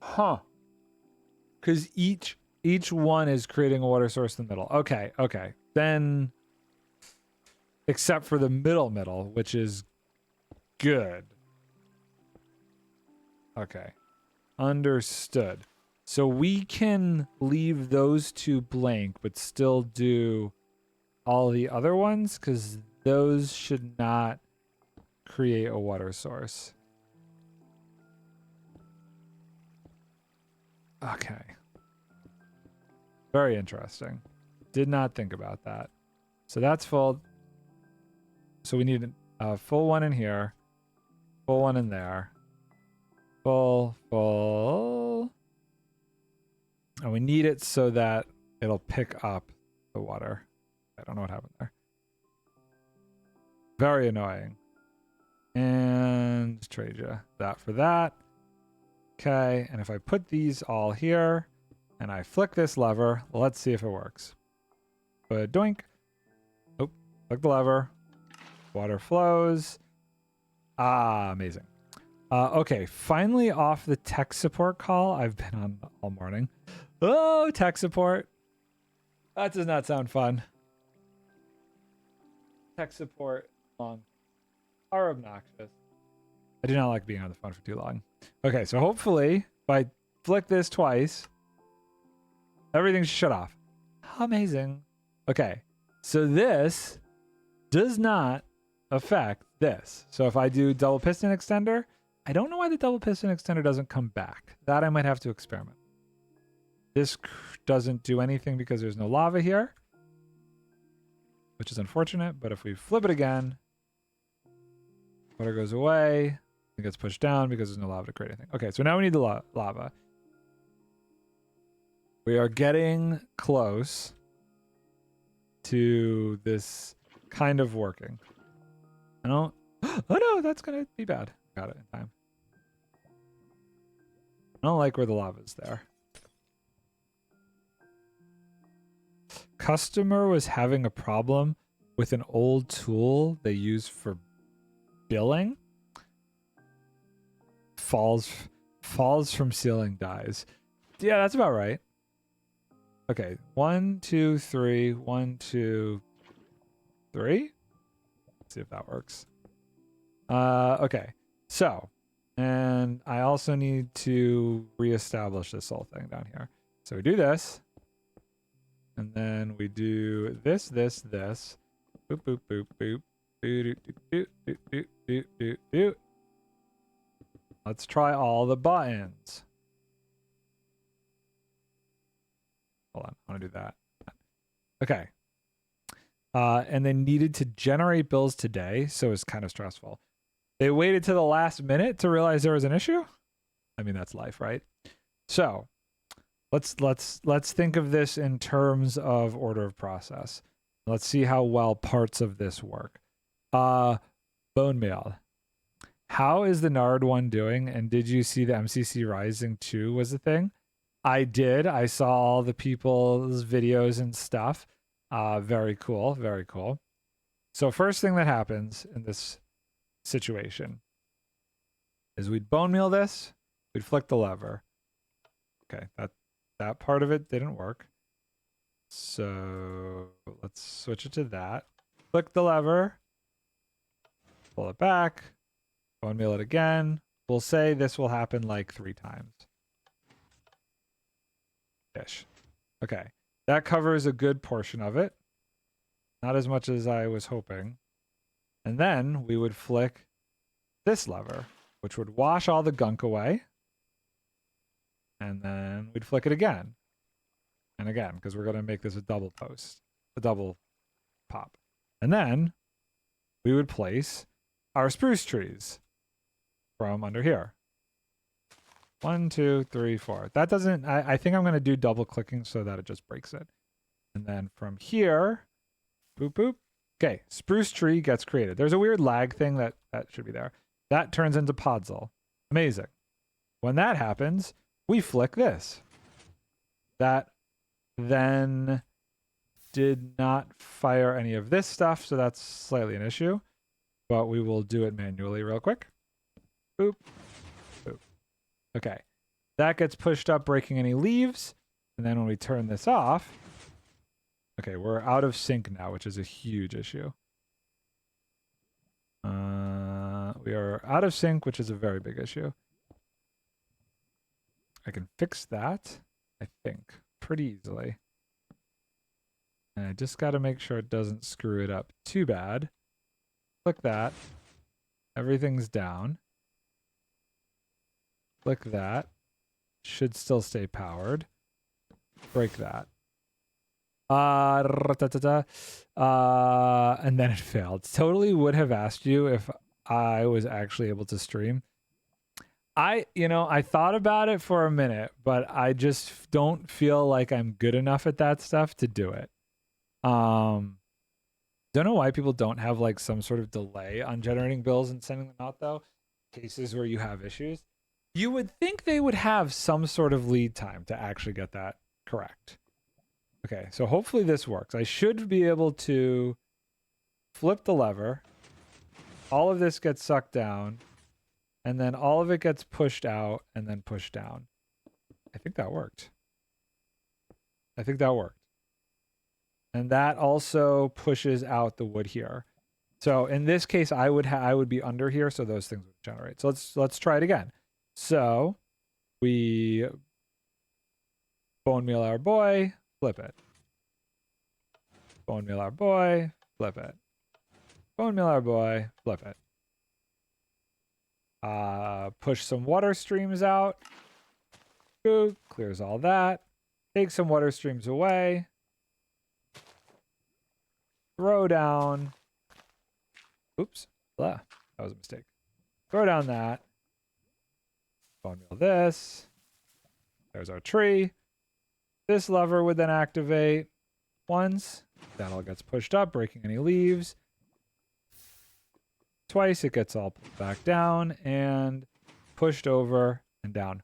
Huh. Because each one is creating a water source in the middle. Okay, okay. Then, except for the middle, which is good. Okay. Understood. So we can leave those 2 blank, but still do all the other ones, because those should not create a water source. Okay. Very interesting. Did not think about that. So that's full. So we need a full one in here. Full one in there. Full. And we need it so that it'll pick up the water. I don't know what happened there. Very annoying. And trade you that for that. Okay, and if I put these all here and I flick this lever, let's see if it works. But doink. Oh, flick the lever. Water flows. Ah, amazing. Okay, finally off the tech support call. I've been on all morning. Oh, tech support. That does not sound fun. Tech support long are obnoxious. I do not like being on the phone for too long. Okay, so hopefully if I flick this twice, everything's shut off. How amazing. Okay, so this does not affect this. So if I do double piston extender, I don't know why the double piston extender doesn't come back. That I might have to experiment. This doesn't do anything because there's no lava here, which is unfortunate. But if we flip it again, water goes away. It gets pushed down because there's no lava to create anything. Okay, so now we need the lava. We are getting close to this kind of working. I don't... Oh no, that's gonna be bad. Got it in time. I don't like where the lava's there. Customer was having a problem with an old tool they use for billing. Falls from ceiling, dies. Yeah, that's about right. Okay, 1, 2, 3. 1, 2, 3. Let's see if that works. Okay, so, and I also need to reestablish this whole thing down here. So we do this, and then we do this. Boop, boop, boop, boop. Doot, doot, doot, doot, doot, doot, doot. Let's try all the buttons. Hold on, I want to do that. Okay. And they needed to generate bills today, so it's kind of stressful. They waited to the last minute to realize there was an issue. I mean, that's life, right? So let's think of this in terms of order of process. Let's see how well parts of this work. Bone meal. How is the NardONE doing? And did you see the MCC Rising 2 was a thing? I did. I saw all the people's videos and stuff. Very cool. Very cool. So first thing that happens in this situation is we'd bone meal this. We'd flick the lever. Okay, that part of it didn't work. So let's switch it to that. Flick the lever. Pull it back. Bone meal it again. We'll say this will happen like 3 times. Ish. Okay. That covers a good portion of it. Not as much as I was hoping. And then we would flick this lever, which would wash all the gunk away. And then we'd flick it again. And again, because we're going to make this a double post. A double pop. And then we would place our spruce trees from under here. 1, 2, 3, 4. That doesn't... I think I'm going to do double clicking so that it just breaks it. And then from here... Boop, boop. Okay, spruce tree gets created. There's a weird lag thing that should be there. That turns into podzol. Amazing. When that happens, we flick this. That then did not fire any of this stuff, so that's slightly an issue. But we will do it manually real quick. Boop. Boop. Okay. That gets pushed up, breaking any leaves. And then when we turn this off... Okay, we're out of sync now, which is a huge issue. We are out of sync, which is a very big issue. I can fix that, I think, pretty easily. And I just got to make sure it doesn't screw it up too bad. Click that. Everything's down. Click that. Should still stay powered. Break that. And then it failed. Totally would have asked you if I was actually able to stream. I thought about it for a minute, but I just don't feel like I'm good enough at that stuff to do it. Don't know why people don't have like some sort of delay on generating bills and sending them out though. Cases where you have issues. You would think they would have some sort of lead time to actually get that correct. Okay, so hopefully this works. I should be able to flip the lever. All of this gets sucked down. And then all of it gets pushed out and then pushed down. I think that worked. And that also pushes out the wood here. So in this case, I would be under here, so those things would generate. So let's try it again. So we bone meal our boy. Flip it. Bone meal our boy, flip it. Bone meal our boy, flip it. Push some water streams out. Boop, clears all that. Take some water streams away. Throw down. Oops, that was a mistake. Throw down that. Bone meal this. There's our tree. This lever would then activate once. That all gets pushed up, breaking any leaves. Twice, it gets all pulled back down and pushed over and down.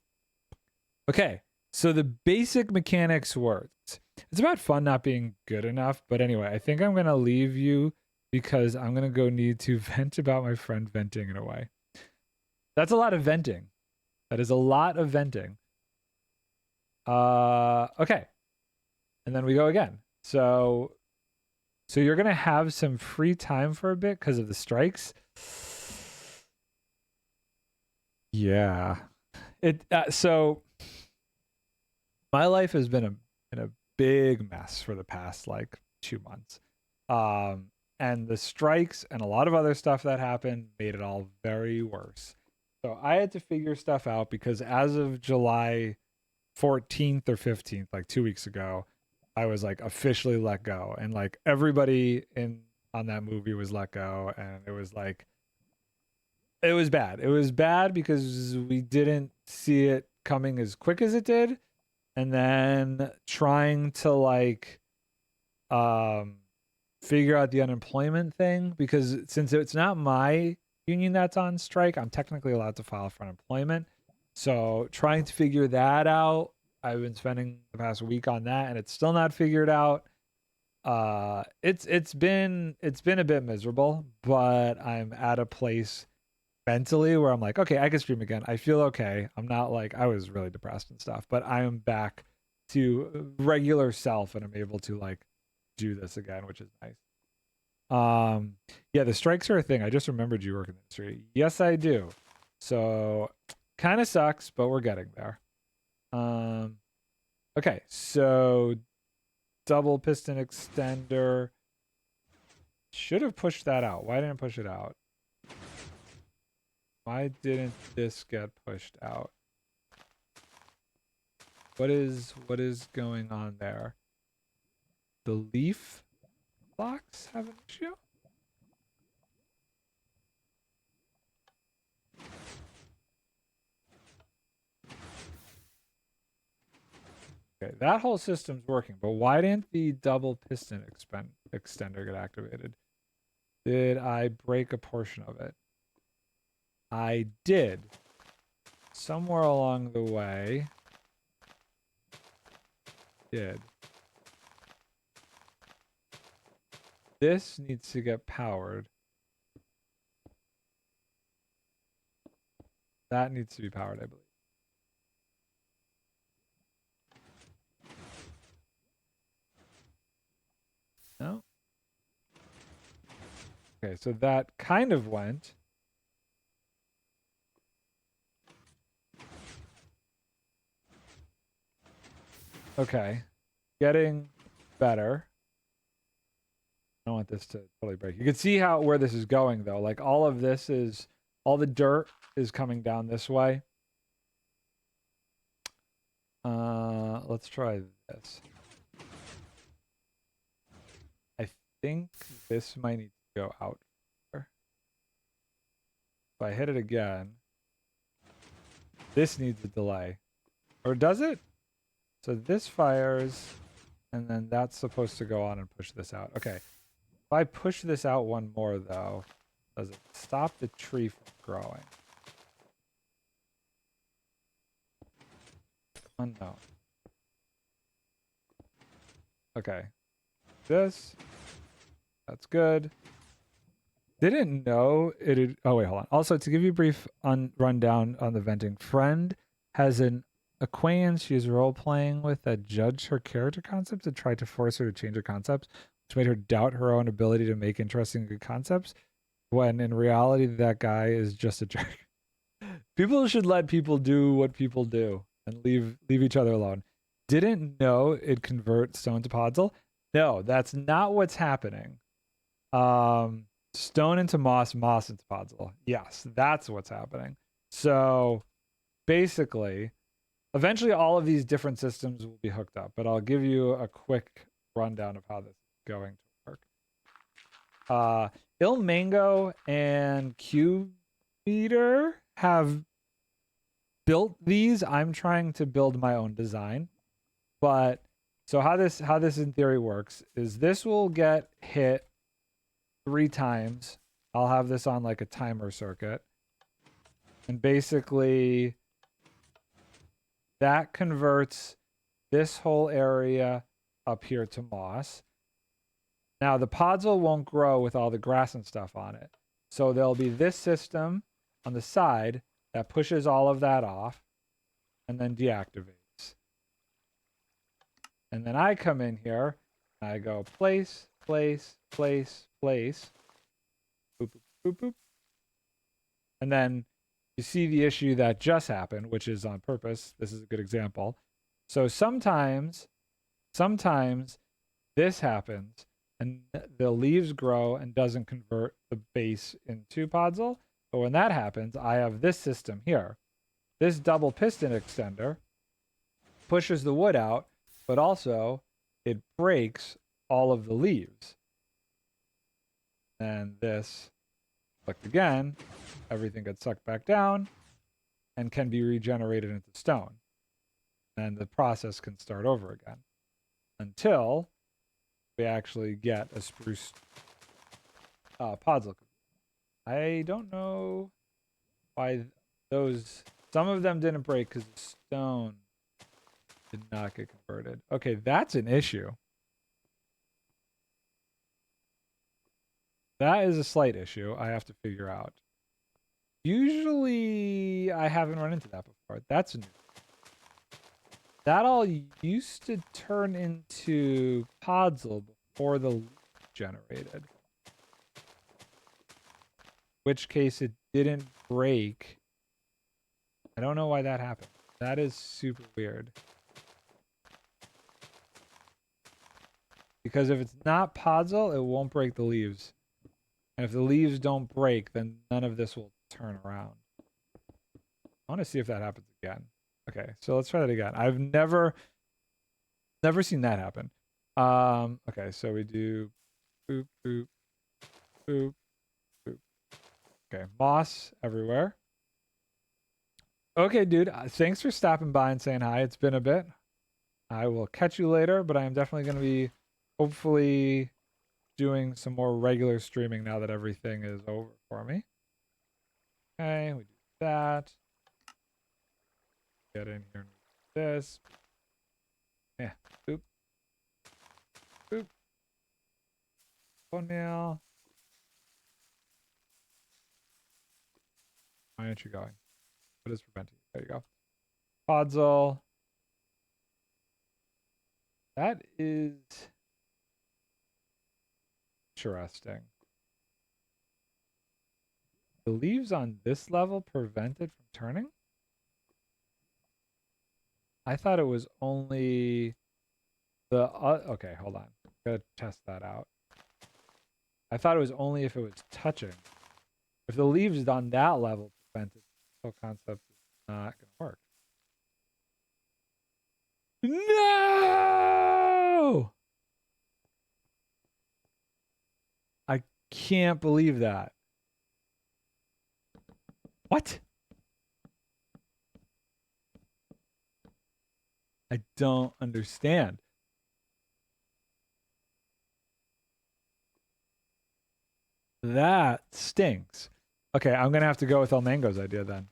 Okay, so the basic mechanics worked. It's about fun not being good enough, but anyway, I think I'm going to leave you because I'm going to go need to vent about my friend venting in a way. That's a lot of venting. That is a lot of venting. Okay. And then we go again. So you're going to have some free time for a bit because of the strikes. Yeah. So my life has been in a big mess for the past like 2 months. And the strikes and a lot of other stuff that happened made it all very worse. So I had to figure stuff out because as of July 14th or 15th, like 2 weeks ago, I was like officially let go, and like everybody on that movie was let go, and it was like, it was bad. It was bad because we didn't see it coming as quick as it did, and then trying to like figure out the unemployment thing, because since it's not my union that's on strike, I'm technically allowed to file for unemployment. So trying to figure that out, I've been spending the past week on that, and it's still not figured out. It's been a bit miserable, but I'm at a place mentally where I'm like, okay, I can stream again. I feel okay. I'm not like, I was really depressed and stuff, but I am back to regular self, and I'm able to like do this again, which is nice. Yeah, the strikes are a thing. I just remembered you work in the industry. Yes, I do. So kind of sucks, but we're getting there. Okay, so double piston extender. Should have pushed that out. Why didn't I push it out? Why didn't this get pushed out? What is going on there? The leaf blocks have an issue? Okay, that whole system's working, but why didn't the double piston extender get activated? Did I break a portion of it? I did. Somewhere along the way. Did. This needs to get powered. That needs to be powered, I believe. No? Okay, so that kind of went. Okay. Getting better. I don't want this to totally break. You can see where this is going though. Like all of this is, all the dirt is coming down this way. Let's try this. I think this might need to go out. If I hit it again, this needs a delay. Or does it? So this fires, and then that's supposed to go on and push this out. Okay. If I push this out one more, though, does it stop the tree from growing? Unknown. Okay. This. That's good. Didn't know it had, oh wait, hold on. Also, to give you a brief rundown on the venting, friend has an acquaintance she is role-playing with that judged her character concepts and tried to force her to change her concepts, which made her doubt her own ability to make interesting good concepts, when in reality that guy is just a jerk. People should let people do what people do and leave each other alone. Didn't know it'd convert stone to podzol. No, that's not what's happening. Stone into moss, moss into podzol. Yes, that's what's happening. So basically, eventually all of these different systems will be hooked up, but I'll give you a quick rundown of how this is going to work. Ilmango and Cubeater have built these. I'm trying to build my own design. But so how this in theory works is this will get hit 3 times. I'll have this on like a timer circuit. And basically that converts this whole area up here to moss. Now the podzol won't grow with all the grass and stuff on it. So there'll be this system on the side that pushes all of that off and then deactivates. And then I come in here and I go place, place, place, place. Boop, boop, boop, boop. And then you see the issue that just happened, which is on purpose. This is a good example. So sometimes this happens and the leaves grow and doesn't convert the base into podzol. But when that happens, I have this system here. This double piston extender pushes the wood out, but also it breaks all of the leaves. And this, clicked again, everything gets sucked back down and can be regenerated into stone. And the process can start over again until we actually get a spruce podzol. I don't know why those... Some of them didn't break because the stone did not get converted. Okay, that's an issue. That is a slight issue I have to figure out. Usually, I haven't run into that before. That's new. That all used to turn into podzol before the leaf generated. Which case it didn't break. I don't know why that happened. That is super weird. Because if it's not podzol, it won't break the leaves. And if the leaves don't break, then none of this will turn around. I want to see if that happens again. Okay, so let's try that again. I've never seen that happen. Okay, so we do boop, boop, boop, boop. Okay, moss everywhere. Okay, dude, thanks for stopping by and saying hi. It's been a bit. I will catch you later, but I am definitely going to be hopefully doing some more regular streaming now that everything is over for me. Okay, we do that. Get in here and do this. Yeah, boop. Boop. Nail. Why aren't you going? What is preventing you? There you go. Podzol. That is interesting. The leaves on this level prevent it from turning? I thought it was only the... okay, hold on. Gotta test that out. I thought it was only if it was touching. If the leaves on that level prevent it, the whole concept is not going to work. No! I can't believe that. What? I don't understand. That stinks. Okay, I'm going to have to go with El Mango's idea then.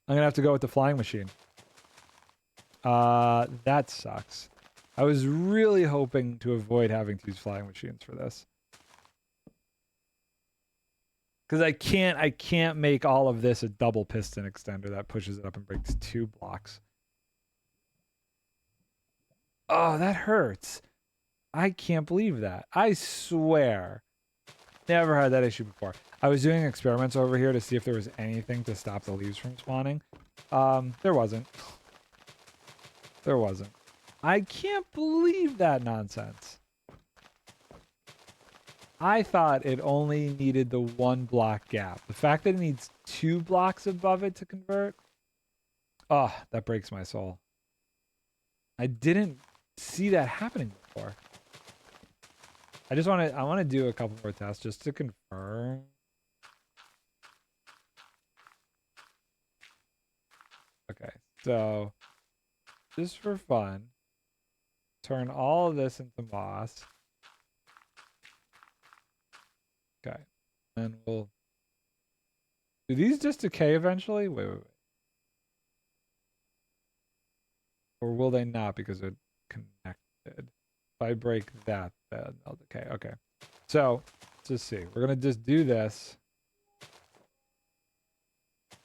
I'm going to have to go with the flying machine. That sucks. I was really hoping to avoid having to use flying machines for this. Because I can't make all of this a double piston extender that pushes it up and breaks 2 blocks. Oh, that hurts. I can't believe that. I swear. Never had that issue before. I was doing experiments over here to see if there was anything to stop the leaves from spawning. There wasn't. There wasn't. I can't believe that nonsense. I thought it only needed the 1 block gap. The fact that it needs 2 blocks above it to convert. Oh, that breaks my soul. I didn't see that happening before. I want to do a couple more tests just to confirm. Okay, so just for fun, turn all of this into moss. Okay, and we'll do these just decay eventually? Wait. Or will they not because they're connected? If I break that, then they'll decay. Okay. So, let's just see. We're going to just do this. I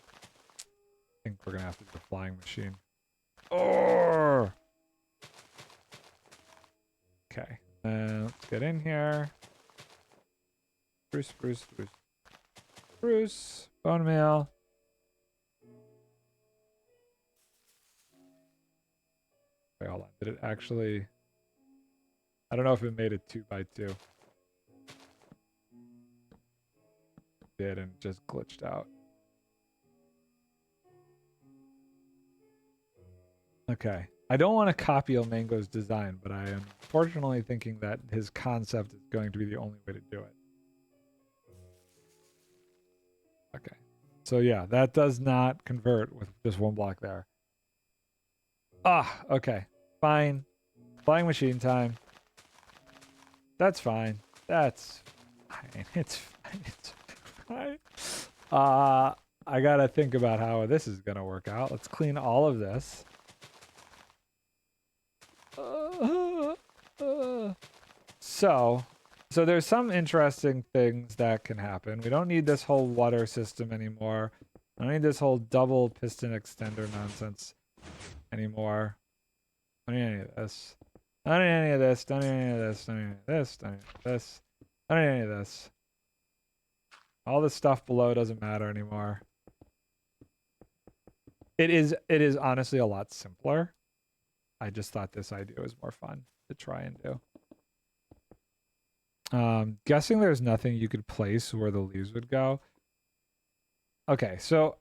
think we're going to have to do a flying machine. Oh! Okay. Let's get in here. Spruce. Bone meal. Wait, hold on. Did it actually... I don't know if it made it 2x2. It did, and just glitched out. Okay. I don't want to copy El Mango's design, but I am fortunately thinking that his concept is going to be the only way to do it. Okay. So yeah, that does not convert with just 1 block there. Ah, okay. Fine. Flying machine time. That's fine. That's fine. It's fine. It's fine. I gotta think about how this is gonna work out. Let's clean all of this. So there's some interesting things that can happen. We don't need this whole water system anymore. I don't need this whole double piston extender nonsense anymore. I don't need any of this. I don't need any of this. Don't need any of this. Don't need any of this. Don't need this. I don't need any of this. All the stuff below doesn't matter anymore. It is honestly a lot simpler. I just thought this idea was more fun to try and do. Guessing there's nothing you could place where the leaves would go. Okay, so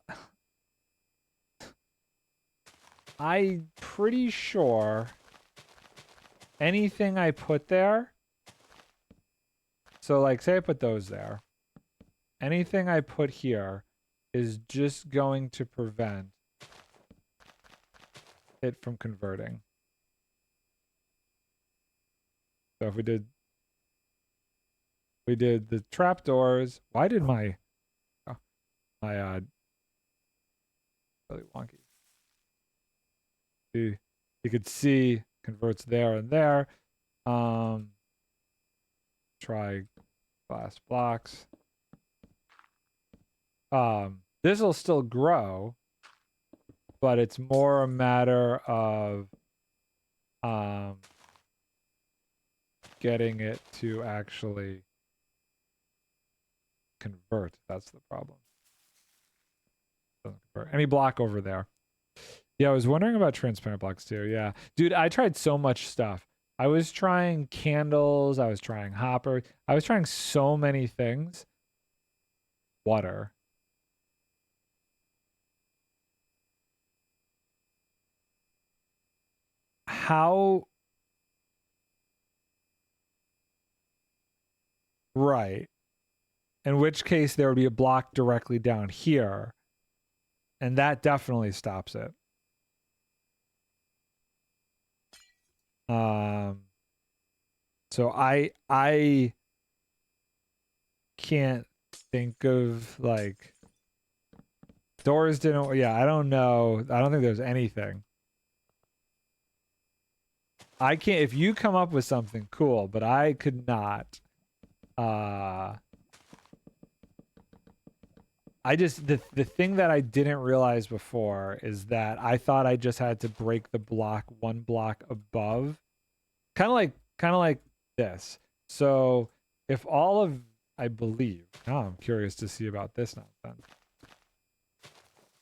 I'm pretty sure anything I put there, so like say I put those there, anything I put here is just going to prevent it from converting. So if we did the trapdoors, why did my really wonky. You could see converts there and there. Try glass blocks. This will still grow, but it's more a matter of getting it to actually convert. That's the problem. Doesn't convert. Any block over there. Yeah, I was wondering about transparent blocks too. Yeah. Dude, I tried so much stuff. I was trying candles. I was trying hoppers. I was trying so many things. Water. How? Right. In which case there would be a block directly down here. And that definitely stops it. So I can't think of like doors didn't, yeah, I don't know. I don't think there's anything. I can't, if you come up with something cool, but I could not. I just the thing that I didn't realize before is that I thought I just had to break the block one block above. Kind of like this. So if all of, I believe, now I'm curious to see about this now then.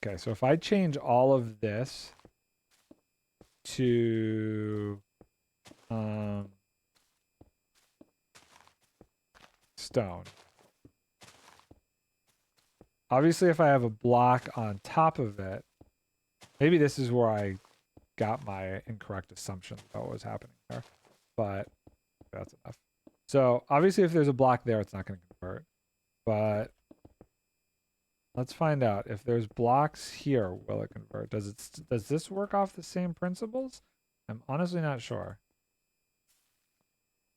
Okay, so if I change all of this to stone. Obviously, if I have a block on top of it, maybe this is where I got my incorrect assumption about what was happening there, but that's enough. So obviously, if there's a block there, it's not going to convert, but let's find out. If there's blocks here, will it convert? Does this work off the same principles? I'm honestly not sure.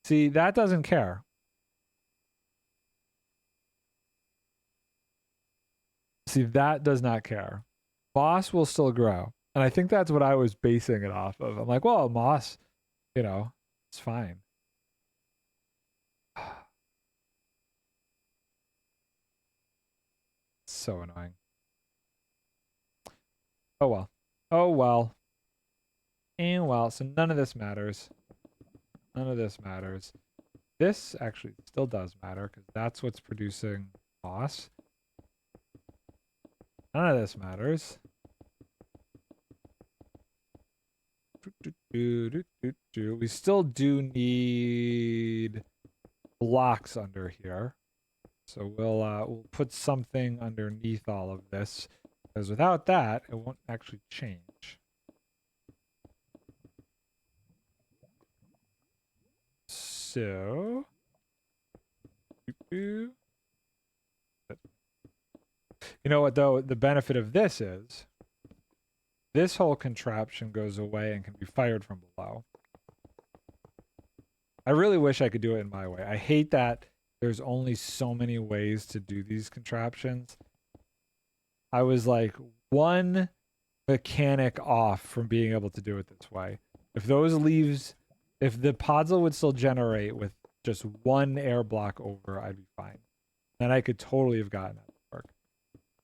See, that doesn't care. See, that does not care. Moss will still grow. And I think that's what I was basing it off of. I'm like, well, moss, you know, it's fine. So annoying. Oh well. Oh well. And well, so none of this matters. None of this matters. This actually still does matter because that's what's producing moss. None of this matters. We still do need blocks under here. So we'll put something underneath all of this, because without that, it won't actually change. So, you know what though? The benefit of this is this whole contraption goes away and can be fired from below. I really wish I could do it in my way. I hate that there's only so many ways to do these contraptions. I was like one mechanic off from being able to do it this way. If those leaves, if the podzol would still generate with just one air block over, I'd be fine. Then I could totally have gotten that to work.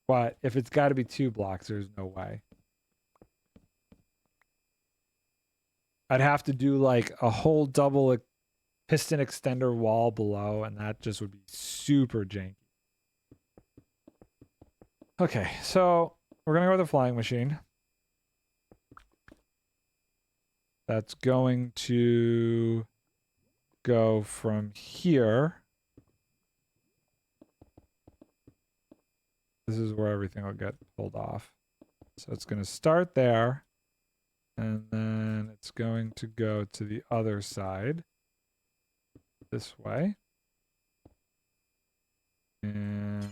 But if it's got to be 2 blocks, there's no way. I'd have to do like a whole double piston extender wall below, and that just would be super janky. Okay, so we're gonna go with the flying machine. That's going to go from here. This is where everything will get pulled off. So it's going to start there. And then it's going to go to the other side. This way. And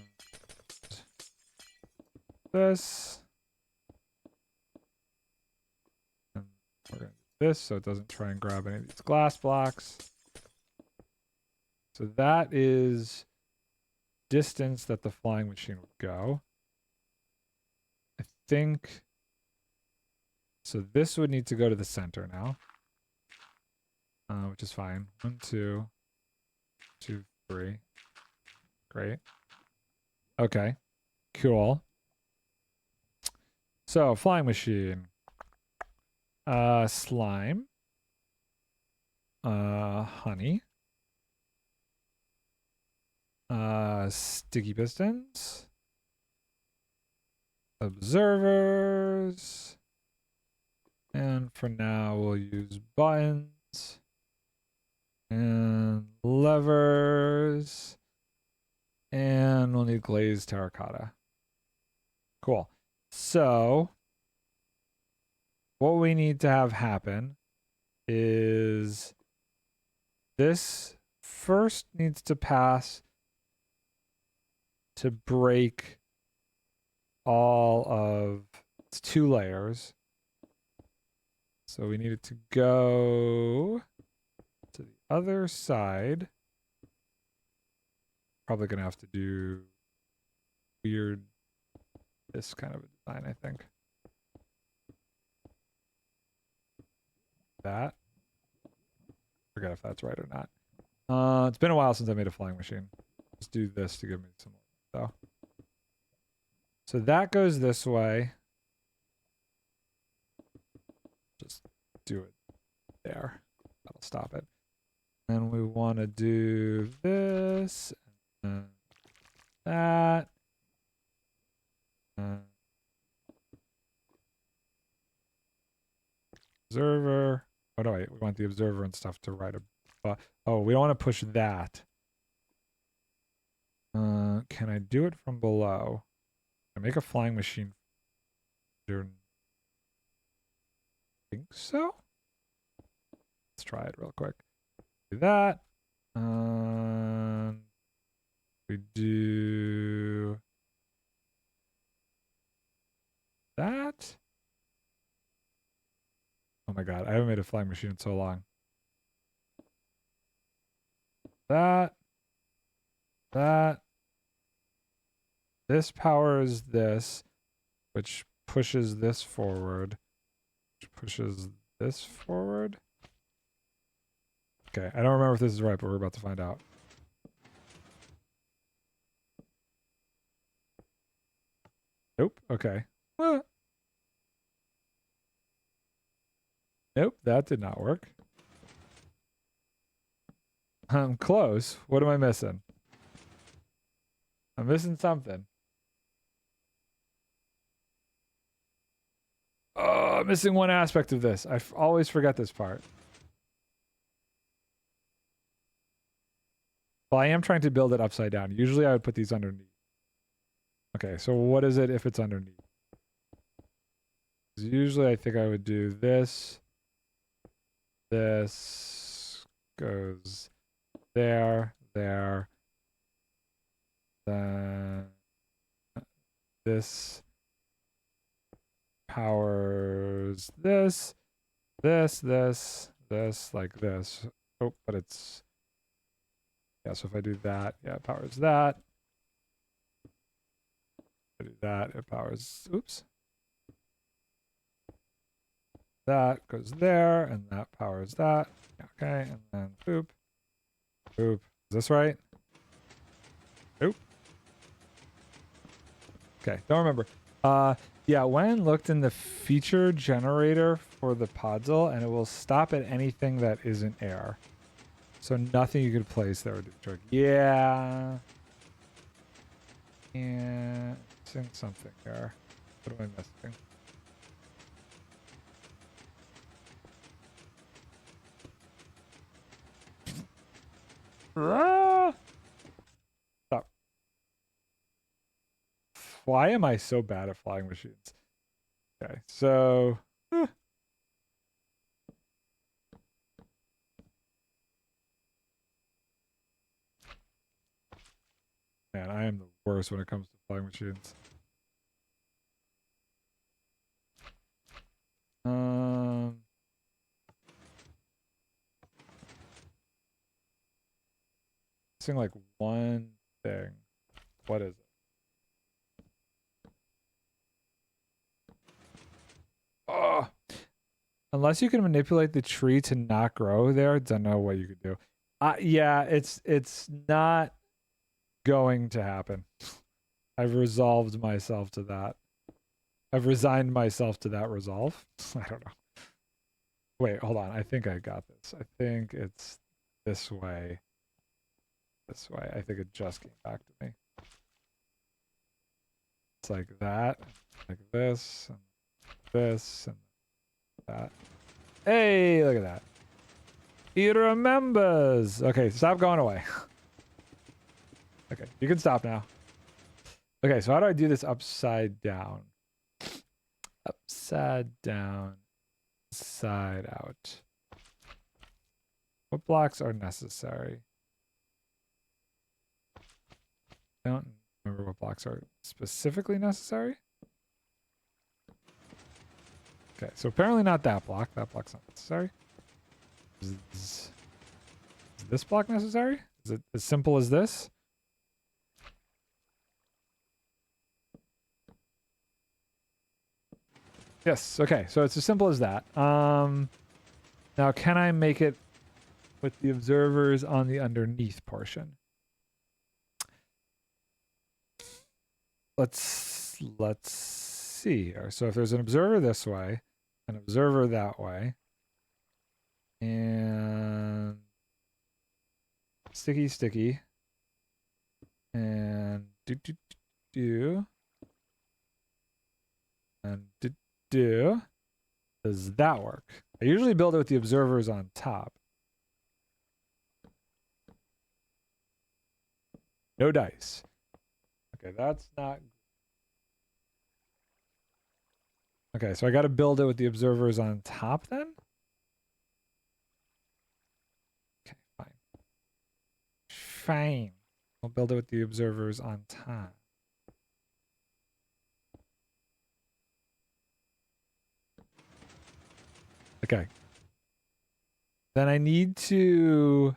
this. And we're going to do this so it doesn't try and grab any of these glass blocks. So that is distance that the flying machine would go. I think so. This would need to go to the center now, which is fine. 1, 2, 2, 3. Great. Okay, cool. So flying machine, slime, honey. Sticky pistons, observers, and for now we'll use buttons and levers, and we'll need glazed terracotta. Cool. So what we need to have happen is this first needs to pass to break all of its 2 layers. So we need it to go to the other side. Probably gonna have to do weird this kind of a design, I think. That. Forget if that's right or not. It's been a while since I made a flying machine. Let's do this to give me some more. So that goes this way. Just do it there. That'll stop it. And we want to do this and that. Observer. Oh no, wait. We want the observer and stuff to write a. Oh, we don't want to push that. Can I do it from below? Can I make a flying machine? I think so. Let's try it real quick. Do that. We do that. Oh my god, I haven't made a flying machine in so long. That. This powers this, which pushes this forward, which pushes this forward. Okay, I don't remember if this is right, but we're about to find out. Nope, okay. Nope, that did not work. I'm close. What am I missing? I'm missing something. Oh, I'm missing one aspect of this. I always forget this part. Well, I am trying to build it upside down. Usually I would put these underneath. Okay, so what is it if it's underneath? Usually I think I would do this. This goes there, there. Then this powers this, like this. Oh, but it's, yeah, so if I do that, yeah, it powers that. If I do that, it powers, oops. That goes there, and that powers that. Okay, and then boop. Boop. Is this right? Oop. Okay, don't remember. Yeah, Wen looked in the feature generator for the Podzol, and it will stop at anything that isn't air. So nothing you could place there would do the trick. Yeah. Yeah. Missing something here. What am I missing? Ah! Stop. Why am I so bad at flying machines? Okay, so man, I am the worst when it comes to flying machines. Missing like one thing. What is it? Oh, unless you can manipulate the tree to not grow there, don't know what you could do. Yeah, it's not going to happen. I've resolved myself to that. I've resigned myself to that resolve. I don't know. Wait, hold on. I think I got this. I think it's this way. This way. I think it just came back to me. It's like that, like this, and this, and that. Hey, look at that. He remembers. Okay, stop going away. Okay, you can stop now. Okay, so how do I do this upside down? Upside down, side out. What blocks are necessary? I don't remember what blocks are specifically necessary. Okay, so apparently not that block. That block's not necessary. Is this block necessary? Is it as simple as this? Yes, okay, so it's as simple as that. Now can I make it with the observers on the underneath portion? Let's see here. So if there's an observer this way, an observer that way, and sticky, and do, and do. Does that work? I usually build it with the observers on top. No dice. Okay, that's not. Okay, so I got to build it with the observers on top then? Okay, fine. Fine. I'll build it with the observers on top. Okay. Then I need to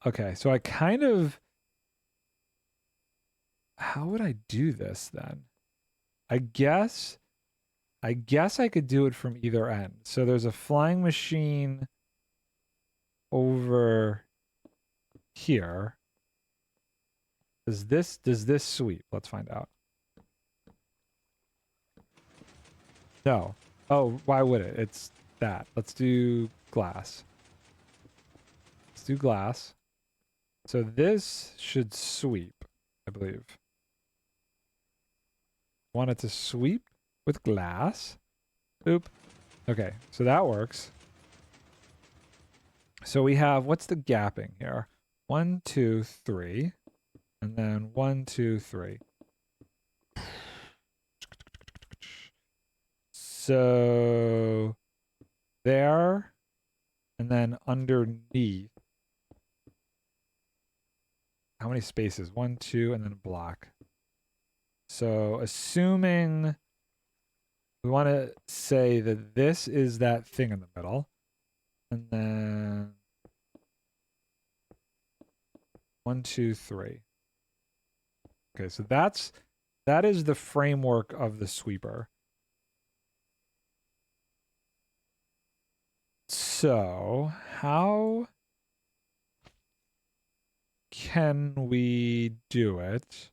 okay, so I kind of, how would I do this then? I guess I could do it from either end. So there's a flying machine over here. Does this sweep? Let's find out. No. Oh, why would it? It's that. Let's do glass. Let's do glass. So this should sweep, I believe. Want it to sweep with glass. Oop. Okay, so that works. So we have, what's the gapping here? 1, 2, 3. And then 1, 2, 3. So there, and then underneath. how many spaces? 1, 2, and then a block. So assuming we want to say that this is that thing in the middle, and then 1, 2, 3. Okay, so that is the framework of the sweeper. So how can we do it?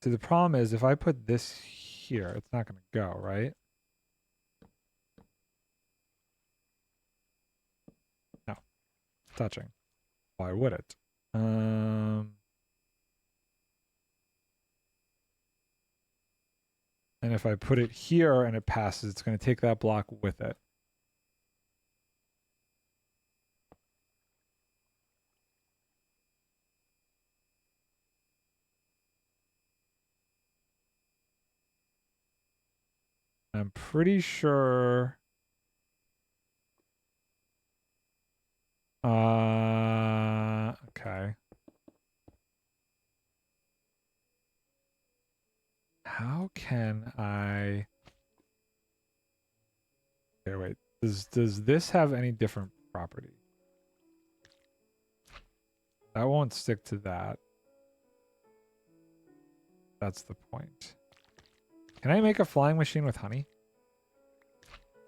So the problem is if I put this here, it's not going to go, right? No, touching. Why would it? And if I put it here and it passes, it's going to take that block with it. I'm pretty sure. Okay. How can I? Okay, wait. Does this have any different property? That won't stick to that. That's the point. Can I make a flying machine with honey?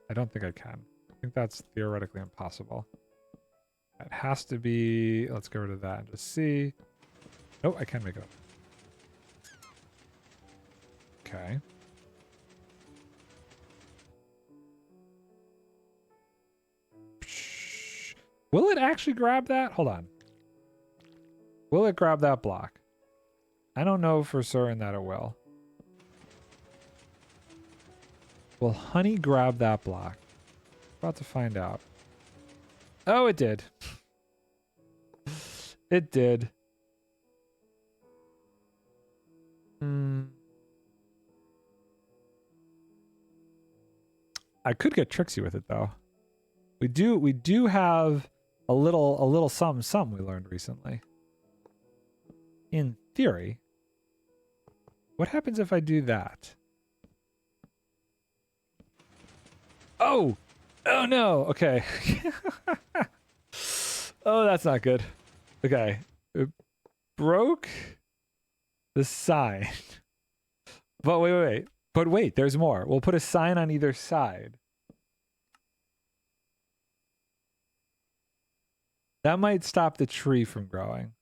I don't think I can. I think that's theoretically impossible. It has to be... Let's get rid of that and just see. Oh, I can make it up. Okay. Will it actually grab that? Hold on. Will it grab that block? I don't know for certain that it will. Will honey grab that block? About to find out. Oh, it did. It did. I could get tricksy with it though. We do have a little something we learned recently. In theory, what happens if I do that? Oh! Oh no! Okay. Oh, that's not good. Okay. It broke the sign. But wait. But wait, there's more. We'll put a sign on either side. That might stop the tree from growing.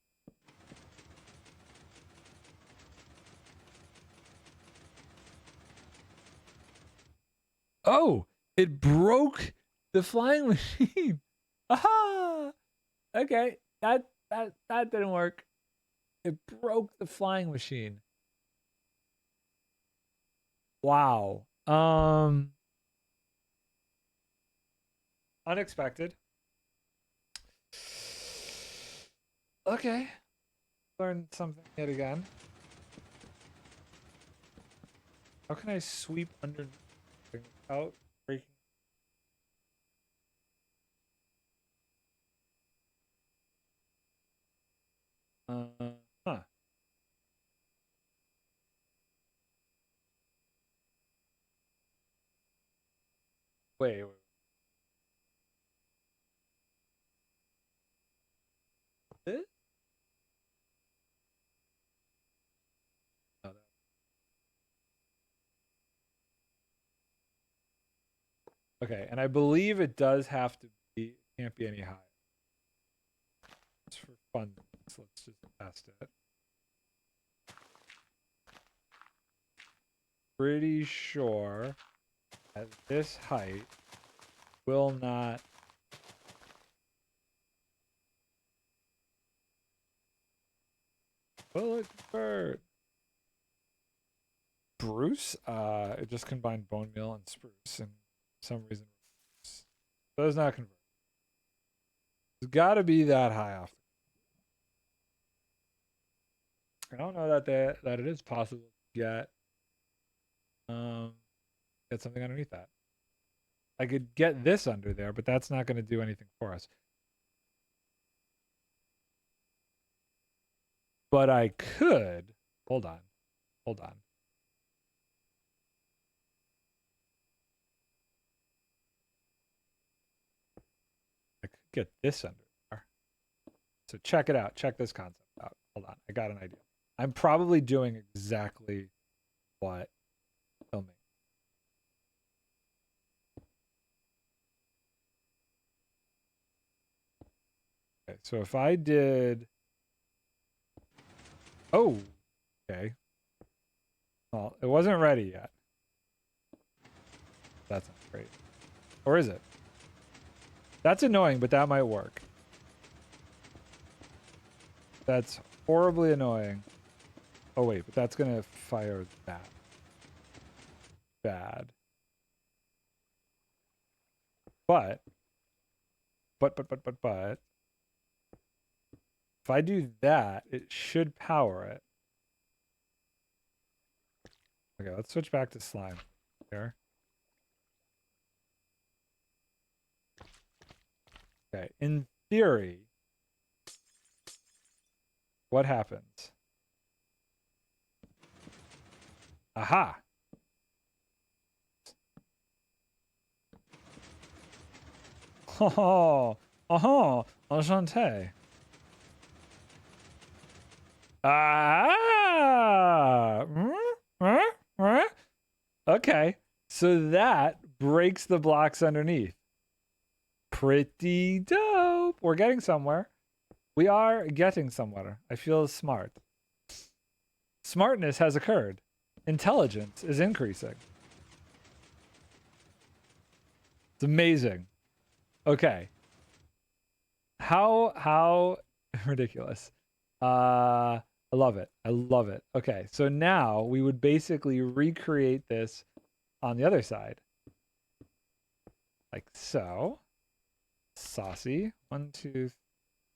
Oh, it broke the flying machine. Aha! Okay, that didn't work. It broke the flying machine. Wow. Unexpected. Okay. Learned something yet again. How can I sweep under without breaking? Huh. Wait. This? No, okay, and I believe it does have to be, it can't be any higher. It's for fun. So let's just test it. Pretty sure at this height will not will it convert. Spruce? It just combined bone meal and spruce, and for some reason does not convert. It's got to be that high off. I don't know that it is possible to get something underneath that. I could get this under there, but that's not going to do anything for us. But I could, hold on. I could get this under there. So check it out. Check this concept out. Hold on. I got an idea. I'm probably doing exactly what filming. Okay, so if I did, oh, okay. Well, it wasn't ready yet. That's not great. Or is it? That's annoying, but that might work. That's horribly annoying. Oh wait, but that's gonna fire that. Bad. But if I do that, it should power it. Okay, let's switch back to slime here. Okay, in theory, what happens? Aha! Oh, enchanté. Ah! Okay, so that breaks the blocks underneath. Pretty dope. We're getting somewhere. We are getting somewhere. I feel smart. Smartness has occurred. Intelligence is increasing. It's amazing. Okay. How ridiculous. I love it. I love it. Okay, so now we would basically recreate this on the other side. Like so. Saucy. 1, 2. Is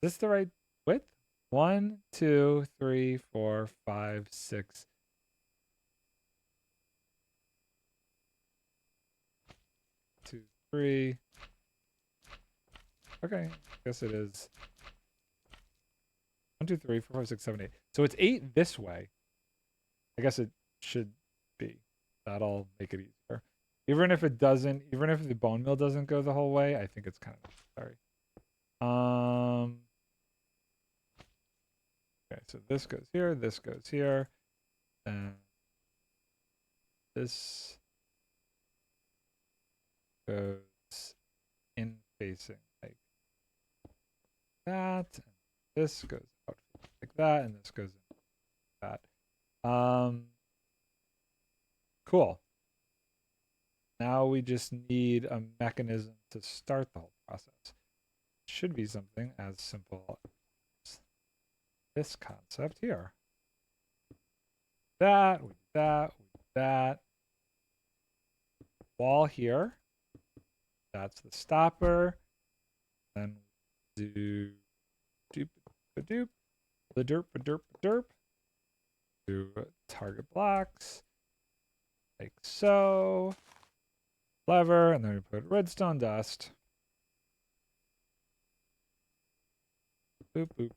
this the right width? 1, 2, 3, 4, 5, 6. 2, 3. Okay, I guess it is 1, 2, 3, 4, 5, 6, 7, 8. So it's 8 this way. I guess it should be. That'll make it easier. Even if it doesn't, even if the bone meal doesn't go the whole way, I think it's kind of necessary. Okay, so this goes here, and this goes in facing like that, and this goes out like that, and this goes in like that. Cool. Now we just need a mechanism to start the whole process. It should be something as simple as this concept here. That, we do that, we do that. Wall here. That's the stopper. Then do doop a doop, the derp a derp a derp. Do target blocks like so. Lever, and then we put redstone dust. Boop boop.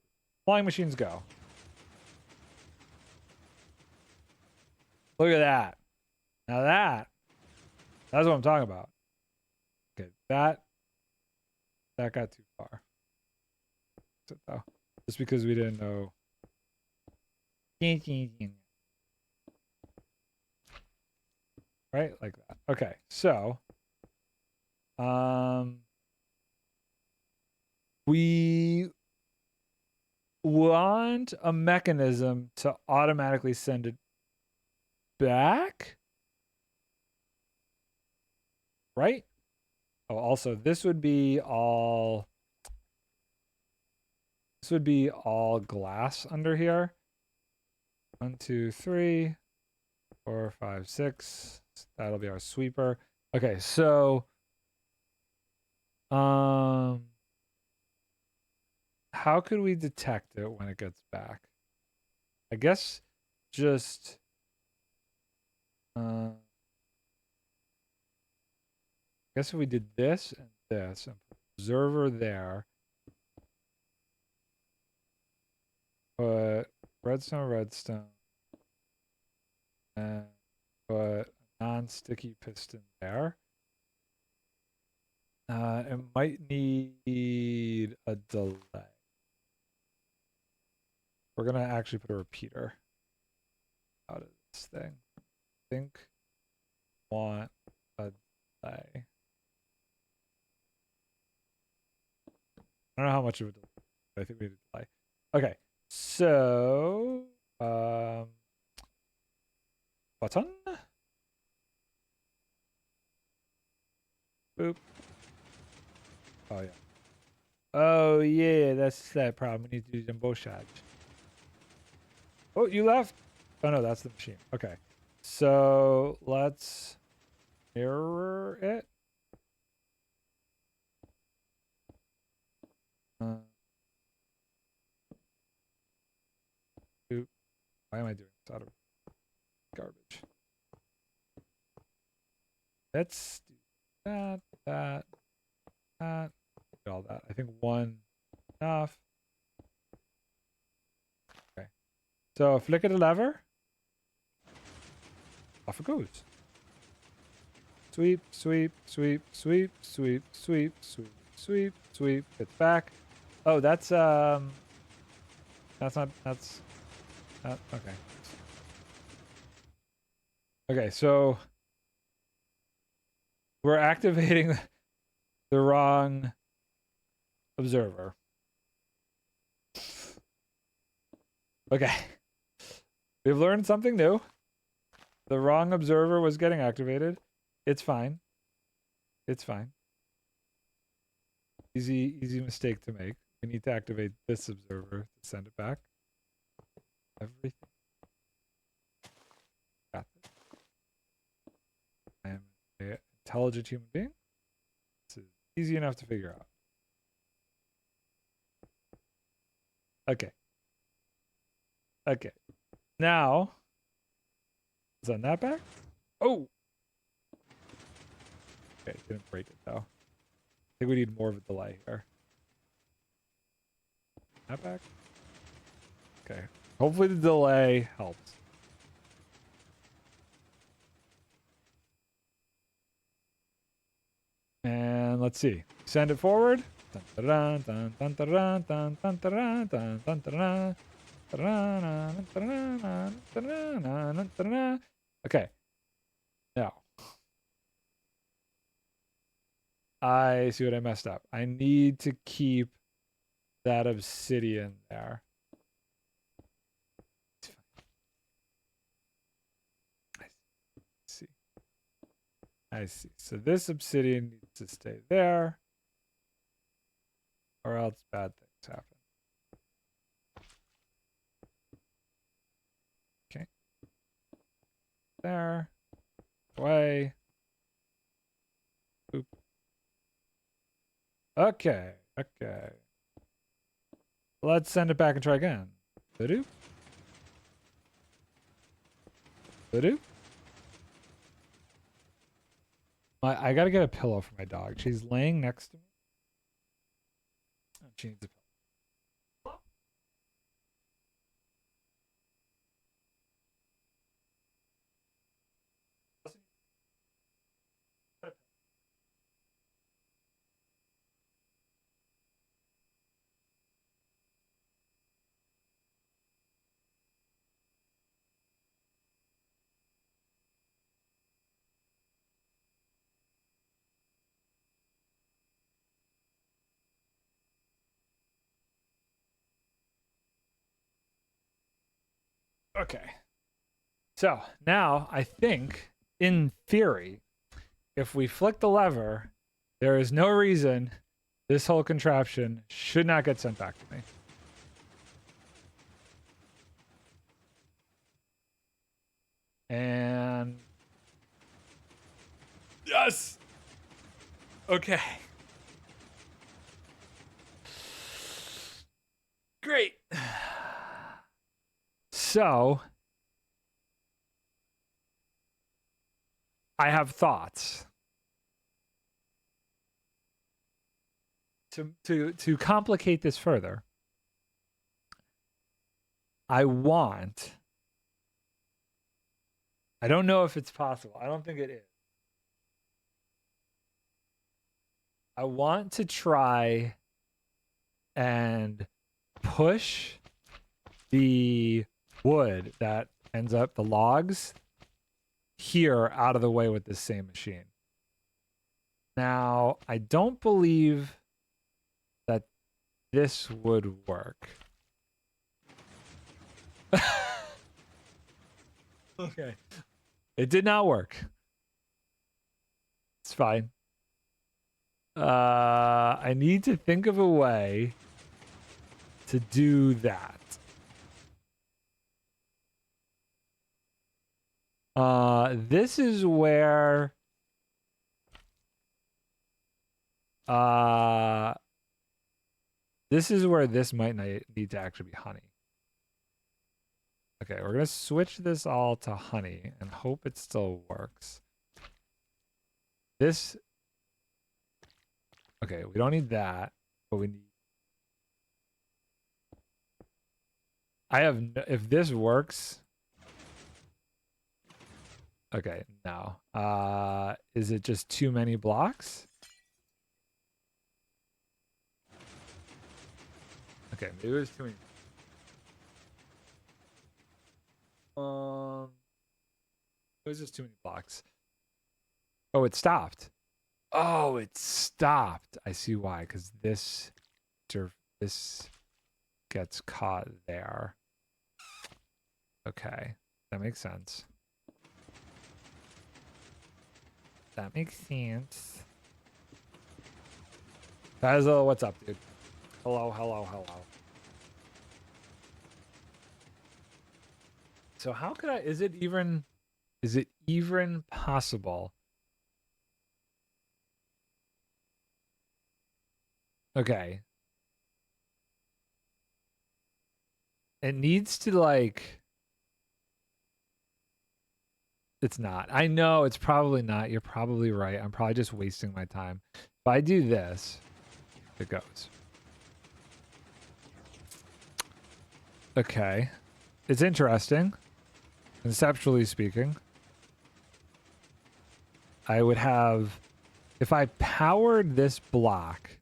Flying machines go. Look at that. Now that's what I'm talking about. Okay, that got too far. Though. Just because we didn't know. Right? Like that. Okay, so we want a mechanism to automatically send it back. Right? Oh, also this would be all glass under here. 1, 2, 3, 4, 5, 6. That'll be our sweeper. Okay, so how could we detect it when it gets back? I guess just I guess if we did this and this and put observer there, put redstone, and put a non-sticky piston there. It might need a delay. We're gonna actually put a repeater out of this thing. I think want a delay. I don't know how much of a delay, but I think we need a delay. Okay, so button. Boop. Oh yeah. Oh yeah, that's that problem. We need to do them both shots. Oh, you left? Oh no, that's the machine. Okay. So let's mirror it. Oop. Why am I doing this out of garbage? Let's do that, that, all that. I think one enough. Okay. So flick of the lever. Off it goes. Sweep, sweep, sweep, sweep, sweep, sweep, sweep, sweep, sweep. It's back. Oh, that's not okay. Okay, so we're activating the wrong observer. Okay. We've learned something new. The wrong observer was getting activated. It's fine. It's fine. Easy mistake to make. We need to activate this observer to send it back. Everything. Got this. I am an intelligent human being. This is easy enough to figure out. Okay. Okay. Now, send that back. Oh! Okay, didn't break it though. I think we need more of a delay here. That back. Okay. Hopefully the delay helps. And let's see. Send it forward. Okay. Now. I see what I messed up. I need to keep that obsidian there. I see. So this obsidian needs to stay there, or else bad things happen. Okay. There. Away. Oop. Okay. Okay. Let's send it back and try again. Voodoo? Voodoo? I gotta get a pillow for my dog. She's laying next to me. She needs a pillow. Okay. So now I think, in theory, if we flick the lever, there is no reason this whole contraption should not get sent back to me. And yes. Okay. Great. So I have thoughts to complicate this further. I want. I don't know if it's possible. I don't think it is. I want to try and push the wood that ends up the logs here out of the way with this same machine. Now, I don't believe that this would work. Okay. It did not work. It's fine. I need to think of a way to do that. This is where this might need to actually be honey. Okay, we're gonna switch this all to honey and hope it still works. This. Okay, we don't need that, but we need. If this works. Okay, no. Is it just too many blocks? Okay, maybe it was too many. It was just too many blocks. Oh, it stopped. Oh, it stopped. I see why, because this gets caught there. Okay, that makes sense. That makes sense. Basil, what's up, dude? Hello, hello, hello. So how could I, is it even possible? Okay. It needs to like, it's not. I know it's probably not. You're probably right. I'm probably just wasting my time. If I do this, it goes. Okay. It's interesting. Conceptually speaking. I would have, if I powered this block.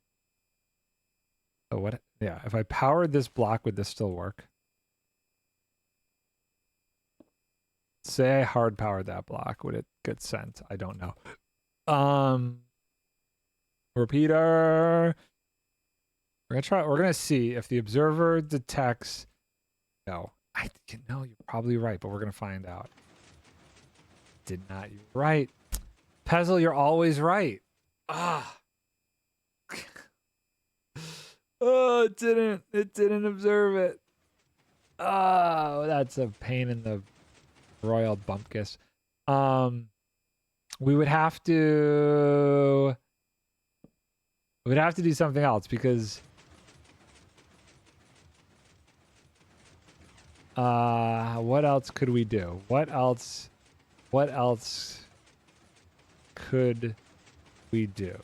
Oh, what? Yeah, if I powered this block, would this still work? Say I hard powered that block, would it get sent? I don't know. Repeater. We're gonna see if the observer detects. No, no, you're probably right, but we're gonna find out. Did not. You're right. Pezzle, you're always right. Ah. Oh, it didn't. It didn't observe it. Oh, that's a pain in the royal bumpkiss. We would have to do something else because what else could we do? What else could we do?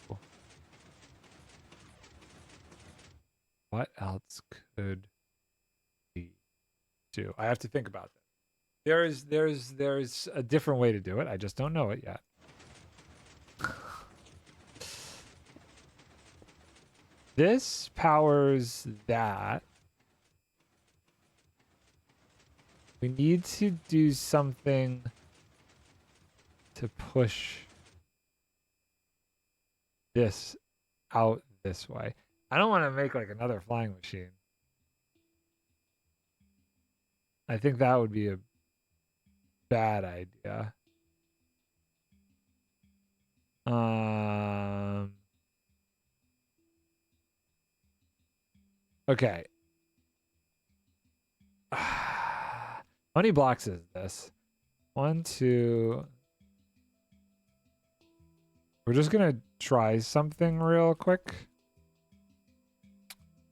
What else could we do? I have to think about that. There's a different way to do it. I just don't know it yet. This powers that. We need to do something to push this out this way. I don't want to make like another flying machine. I think that would be a bad idea. Okay. How many blocks is this? 1, 2. We're just gonna try something real quick.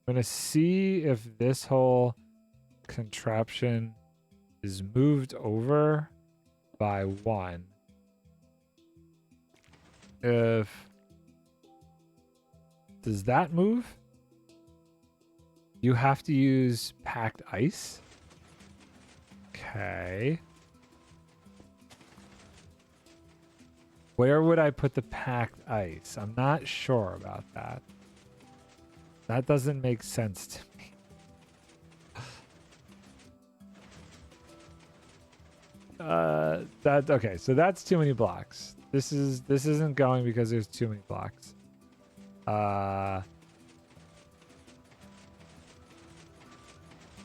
I'm gonna see if this whole contraption is moved over by 1. Does that move? You have to use packed ice? Okay. Where would I put the packed ice? I'm not sure about that. That doesn't make sense to me. Okay, so that's too many blocks. This isn't going because there's too many blocks.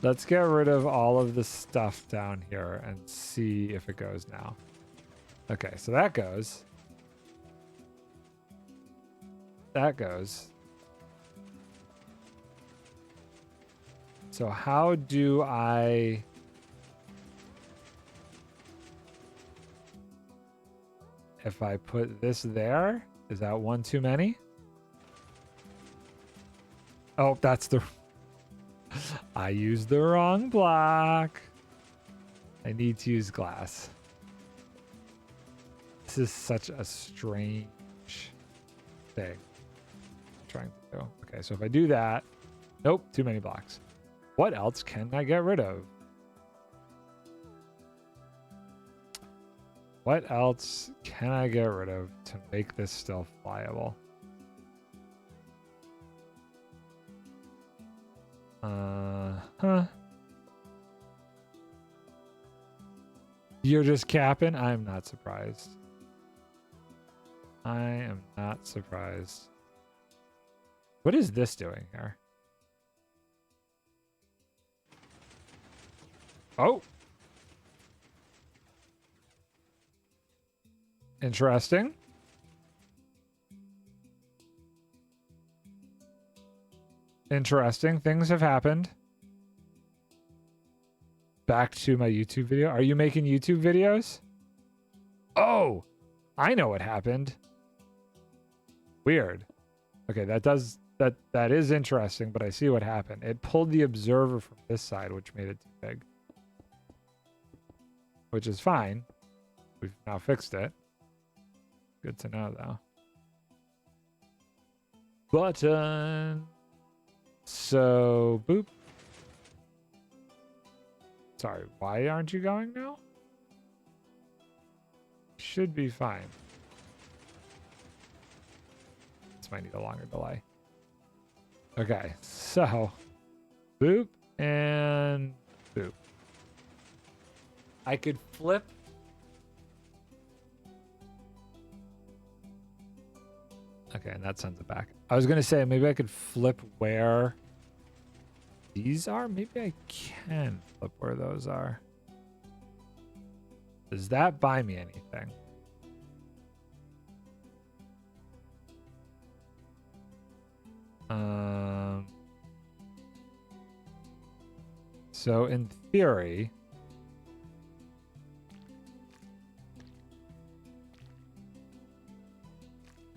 Let's get rid of all of the stuff down here and see if it goes now. Okay, so that goes. That goes. So how do I... If I put this there, is that one too many? Oh, that's the... I used the wrong block. I need to use glass. This is such a strange thing I'm trying to do. Okay, so if I do that... Nope, too many blocks. What else can I get rid of? What else can I get rid of to make this still flyable? You're just capping? I'm not surprised. I am not surprised. What is this doing here? Oh! Interesting. Interesting. Things have happened. Back to my YouTube video. Are you making YouTube videos? Oh! I know what happened. Weird. Okay, that is interesting, but I see what happened. It pulled the observer from this side, which made it too big. Which is fine. We've now fixed it. Good to know, though. Button. So, boop. Sorry, why aren't you going now? Should be fine. This might need a longer delay. Okay, so boop and boop. I could flip. Okay, and that sends it back. I was gonna say maybe I could flip where these are. Maybe I can flip where those are. Does that buy me anything? So in theory,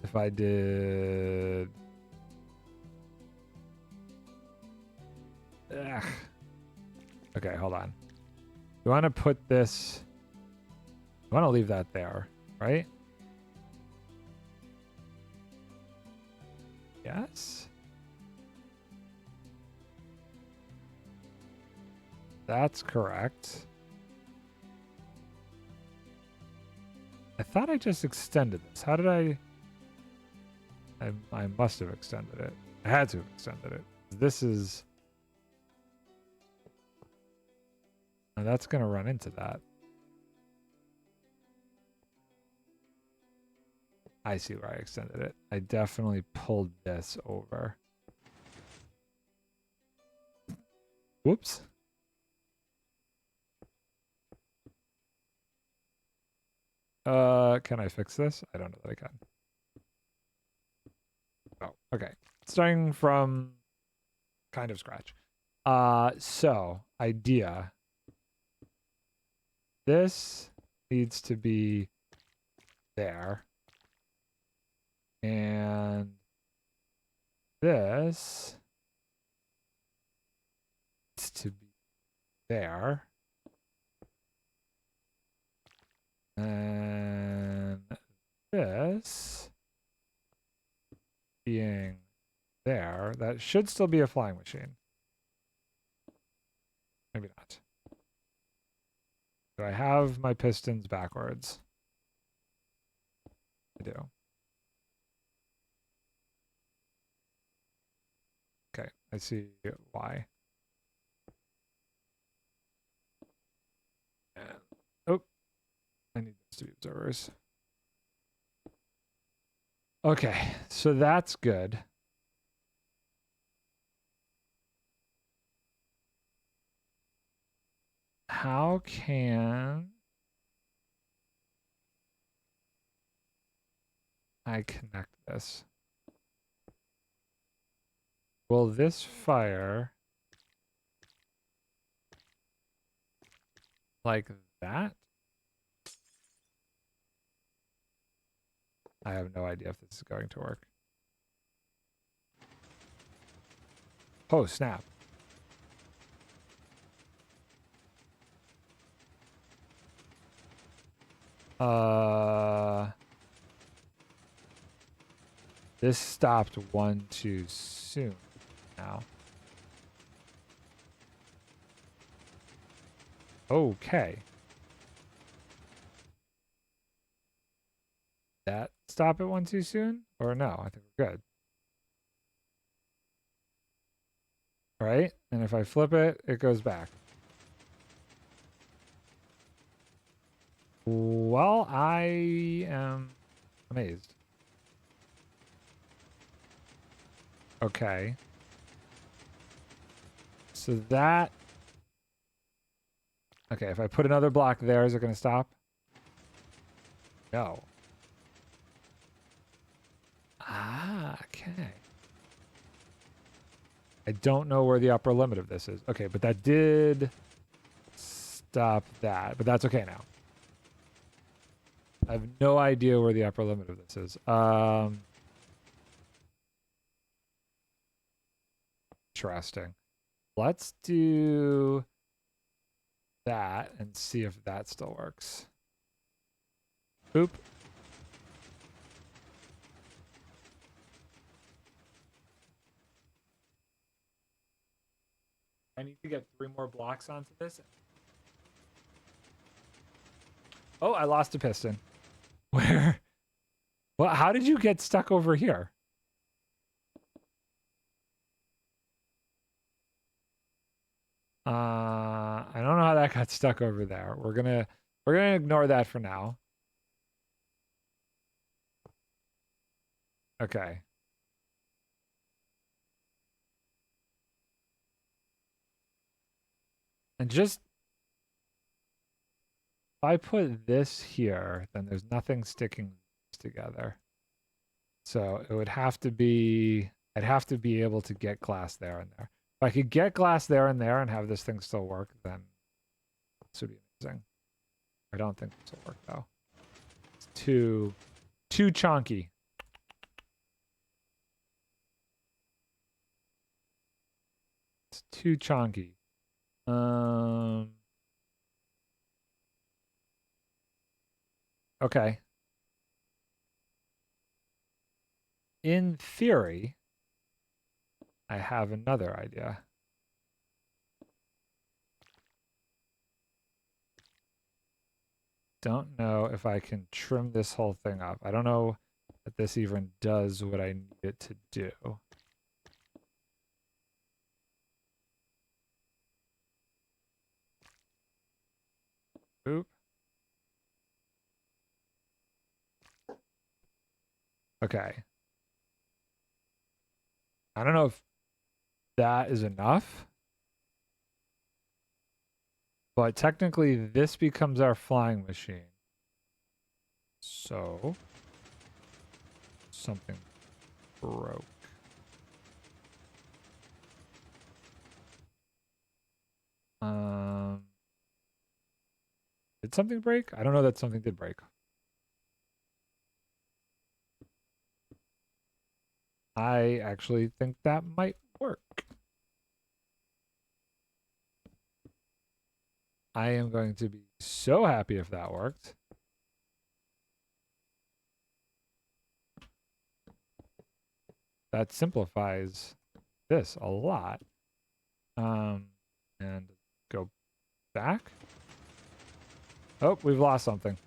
if I did... Ugh. Okay, hold on. You want to put this... I want to leave that there, right? Yes. That's correct. I thought I just extended this. How did I must have extended it. I had to have extended it. This is... Now that's going to run into that. I see where I extended it. I definitely pulled this over. Whoops. Can I fix this? I don't know that I can. Oh, okay. Starting from kind of scratch. So idea. This needs to be there. And this needs to be there. And this being there. That should still be a flying machine. Maybe not. Do I have my pistons backwards? I do. Okay, I see why. Oh, I need those to be observers. Okay, so that's good. How can I connect this? Will this fire like that? I have no idea if this is going to work. Oh, snap. This stopped one too soon now. Okay. That stop it one too soon? Or no, I think we're good. Right? And if I flip it, it goes back. Well, I am amazed. Okay. So that... Okay, if I put another block there, is it going to stop? No. Ah, okay. I don't know where the upper limit of this is. Okay, but that did stop that, but that's okay now. I have no idea where the upper limit of this is. Interesting. Let's do that and see if that still works. Boop. I need to get 3 more blocks onto this. Oh, I lost a piston. Where? Well, how did you get stuck over here? I don't know how that got stuck over there. We're gonna ignore that for now. Okay. And just if I put this here, then there's nothing sticking together. So it would have to be, I'd have to be able to get glass there and there. If I could get glass there and there and have this thing still work, then this would be amazing. I don't think this will work though. It's too chunky. It's too chunky. Okay. In theory, I have another idea. Don't know if I can trim this whole thing up. I don't know that this even does what I need it to do. Oop. Okay. I don't know if that is enough. But technically, this becomes our flying machine. So, something broke. Did something break? I don't know that something did break. I actually think that might work. I am going to be so happy if that worked. That simplifies this a lot. And go back. Oh, we've lost something.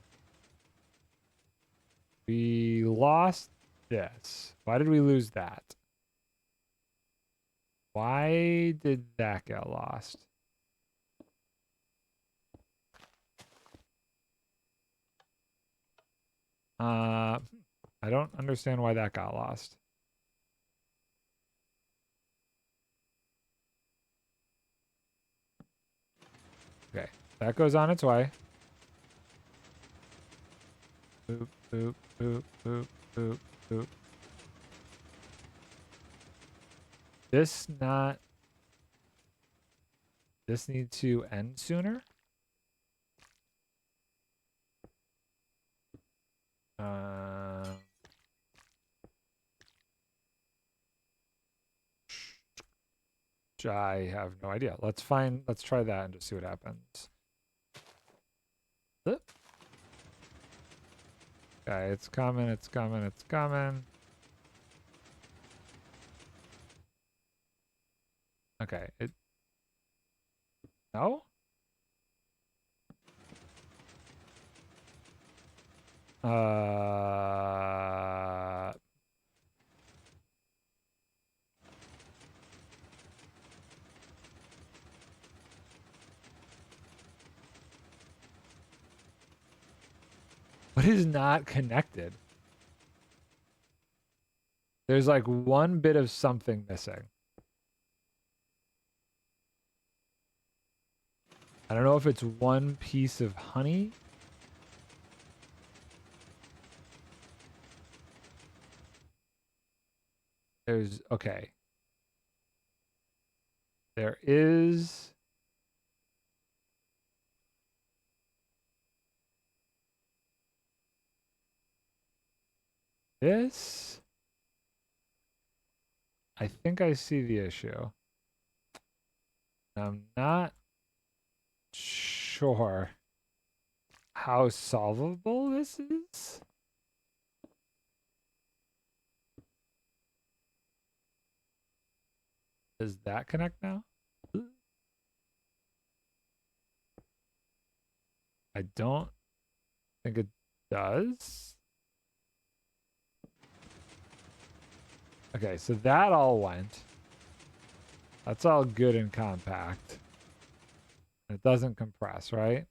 We lost this. Why did we lose that? Why did that get lost? I don't understand why that got lost. Okay, that goes on its way. Boop, boop, boop, boop, boop, boop. This needs to end sooner. I have no idea. Let's try that and just see what happens. Okay, it's coming, it's coming, it's coming. Okay, no? What is not connected? There's like one bit of something missing. I don't know if it's one piece of honey. Okay. There is this. I think I see the issue. I'm not sure how solvable this is. Does that connect now? I don't think it does. Okay, so that all went. That's all good and compact. It doesn't compress, right?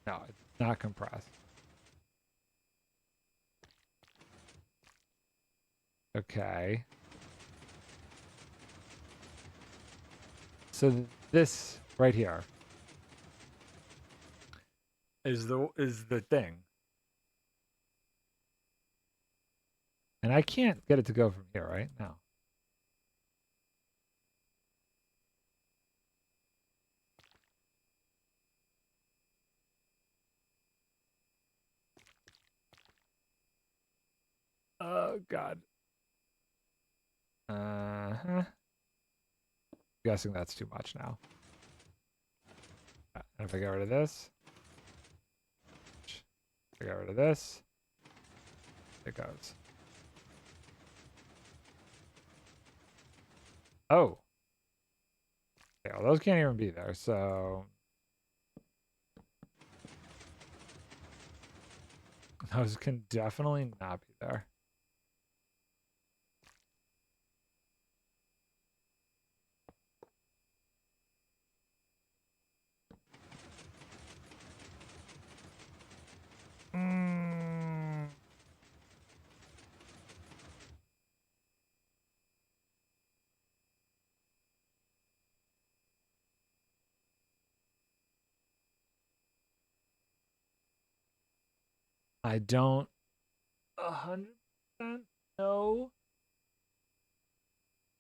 No, it's not compressed. Okay. So this right here is the thing. And I can't get it to go from here, right? No. Oh God. Guessing that's too much now. And if I get rid of this, if I get rid of this, it goes. Oh. Yeah, well, those can't even be there, so those can definitely not be there. I don't 100% know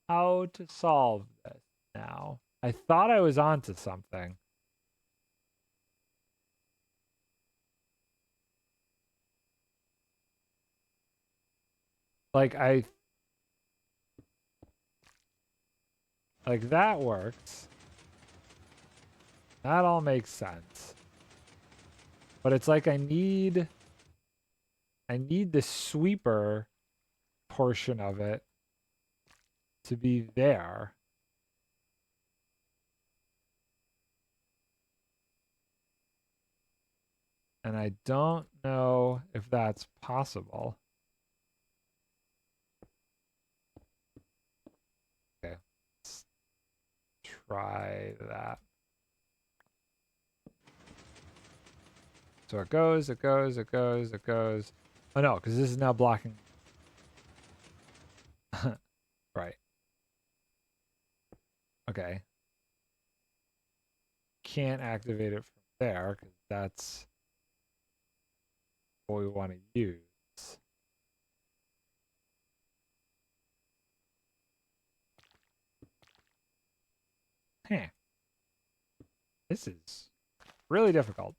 how to solve this now. I thought I was onto something. Like that works. That all makes sense. But it's like I need the sweeper portion of it to be there. And I don't know if that's possible. Okay, let's try that. So it goes, it goes, it goes, it goes. Oh no, because this is now blocking. Right. Okay. Can't activate it from there because that's what we want to use. Huh. This is really difficult.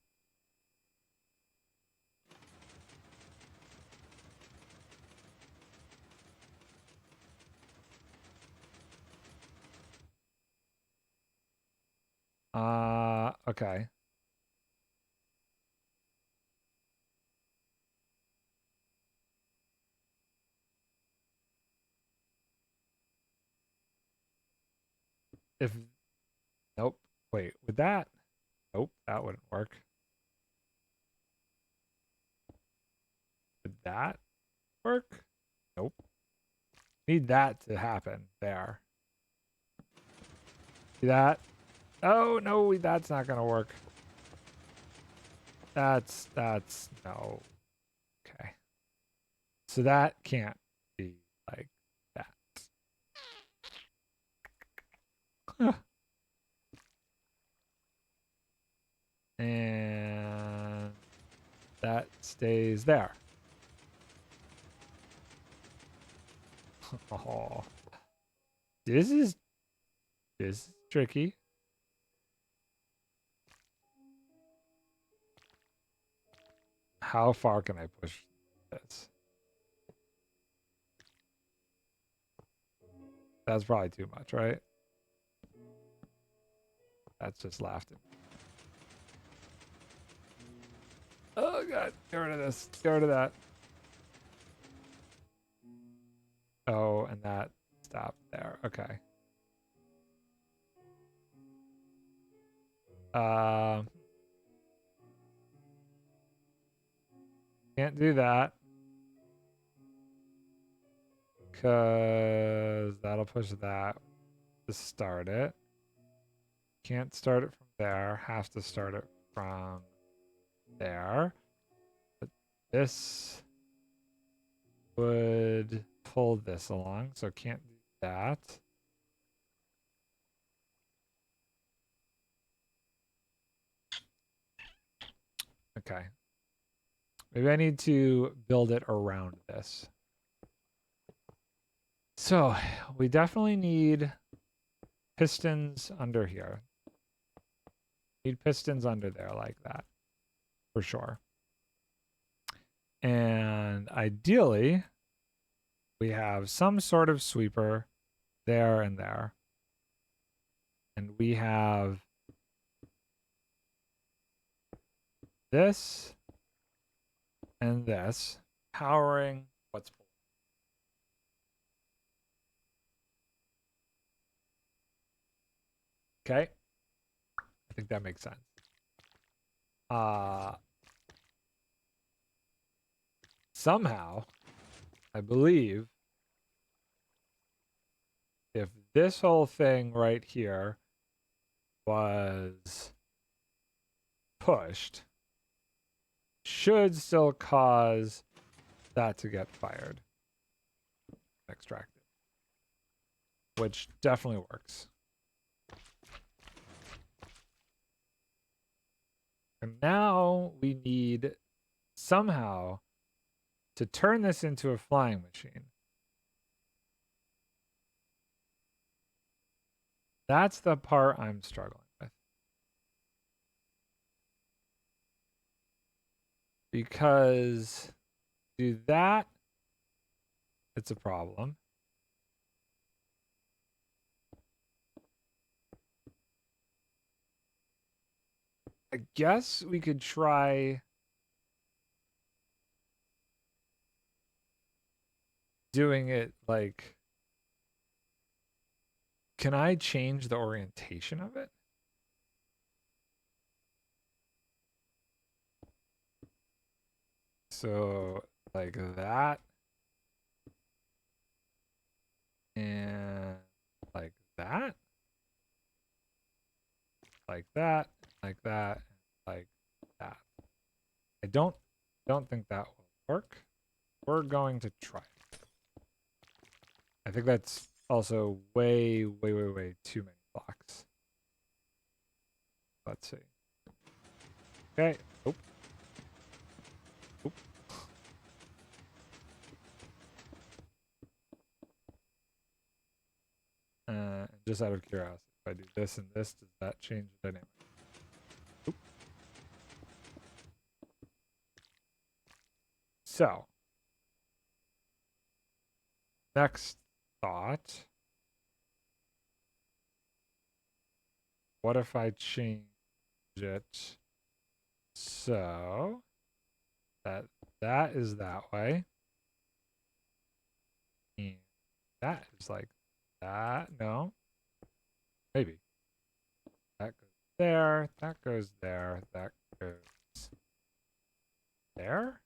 Okay. If nope. Wait, would that? Nope, that wouldn't work. Would that work? Nope. Need that to happen there. See that? Oh no, that's not gonna work. That's no. Okay. So that can't be like that. And that stays there. Oh, this is tricky. How far can I push this? That's probably too much, right? That's just laughter. Oh god, get rid of this. Get rid of that. Oh, and that stopped there. Okay. Can't do that. Because that'll push that to start it. Can't start it from there. Have to start it from there. But this would pull this along, so can't do that. Okay. Maybe I need to build it around this. So we definitely need pistons under here. Need pistons under there like that, for sure. And ideally, we have some sort of sweeper there and there. And we have this and this powering what's below. Okay. I think that makes sense. Somehow, I believe if this whole thing right here was pushed, should still cause that to get fired, extracted, which definitely works. And now we need somehow to turn this into a flying machine. That's the part I'm struggling with. Because do that, it's a problem. I guess we could try doing it like Can I change the orientation of it? So like that. And like that. Like that. Like that. Like that. I don't think that will work. We're going to try it. I think that's also way too many blocks. Let's see. Okay. Oop. Oop. Just out of curiosity, if I do this and this, does that change the dynamic? Oop. So, next thought. What if I change it so that is that way, and that is like that? No, maybe that goes there, that goes there, that goes there.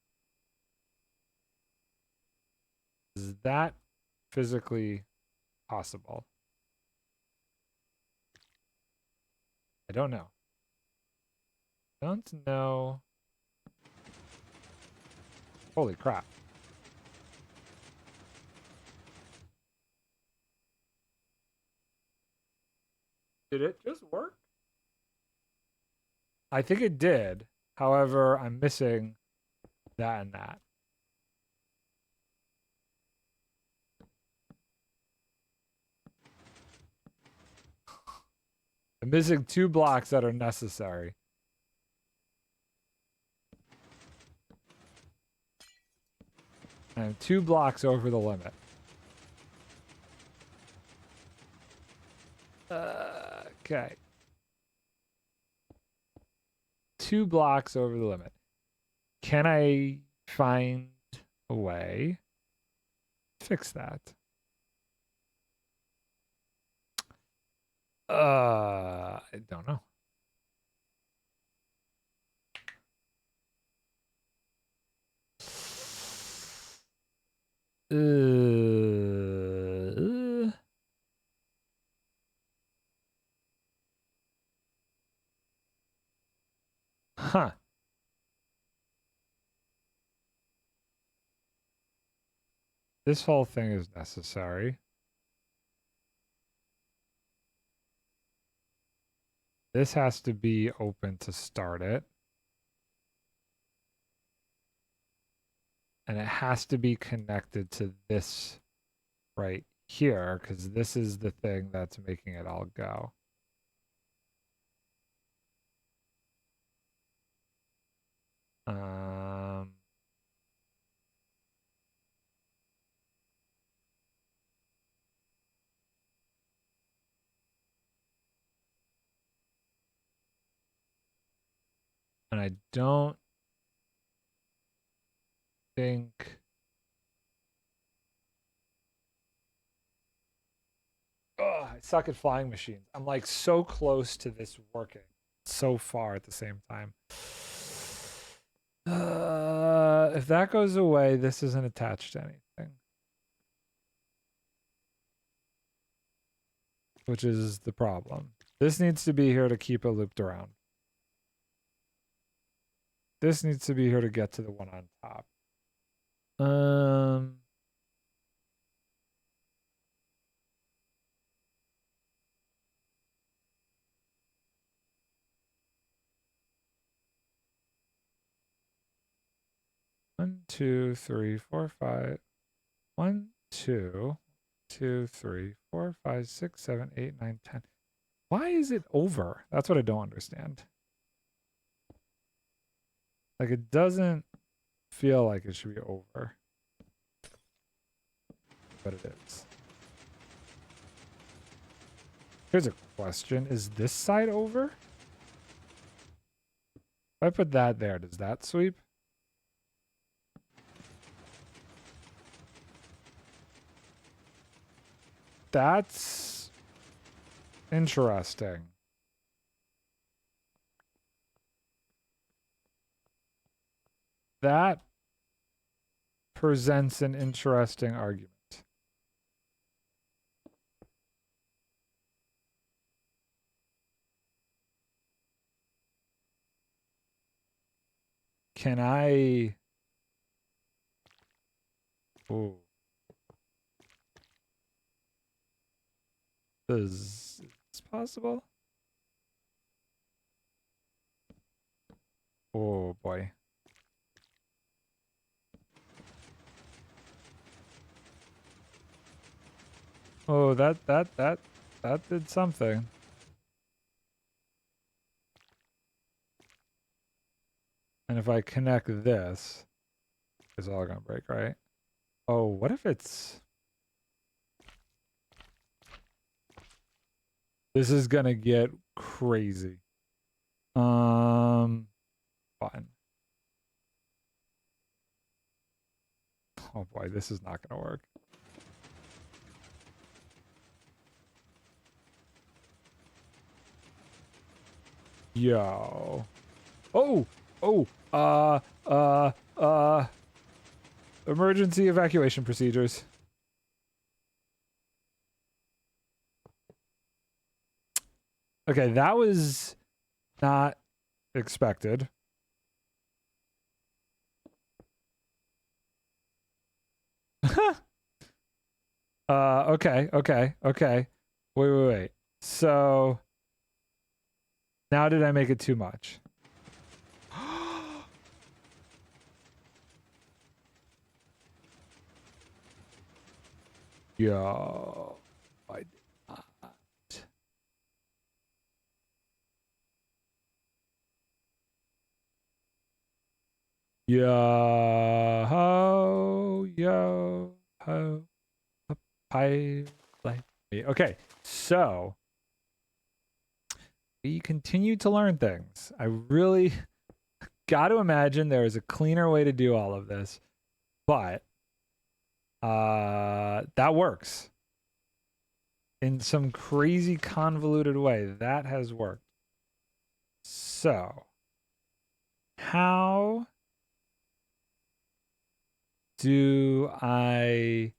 Is that physically possible? I don't know. Don't know. Holy crap. Did it just work? I think it did. However, I'm missing that and that. I'm missing 2 blocks that are necessary. I'm 2 blocks over the limit. Okay. 2 blocks over the limit. Can I find a way to fix that? I don't know. Huh. This whole thing is necessary. This has to be open to start it. And it has to be connected to this right here, because this is the thing that's making it all go. And I don't think I suck at flying machines. I'm like so close to this working, so far at the same time. If that goes away, this isn't attached to anything, which is the problem. This needs to be here to keep it looped around. This needs to be here to get to the one on top. 1, 2, 3, 4, 5. 1, 2, 2, 3, 4, 5, 6, 7, 8, 9, 10. Why is it over? That's what I don't understand. Like, it doesn't feel like it should be over. But it is. Here's a question. Is this side over? If I put that there, does that sweep? That's Interesting. That presents an interesting argument. Can I... Oh. Is this possible? Oh boy. Oh, that did something. And if I connect this, it's all gonna break, right? Oh, what if it's... This is gonna get crazy. Fine. Oh boy, this is not gonna work. Yo. Oh, emergency evacuation procedures. Okay, that was not expected. Okay. Wait. So now did I make it too much? Yo, I did not. Yo ho, I like me. Okay, so we continue to learn things. I really got to imagine there is a cleaner way to do all of this, but that works in some crazy convoluted way. That has worked. So how do I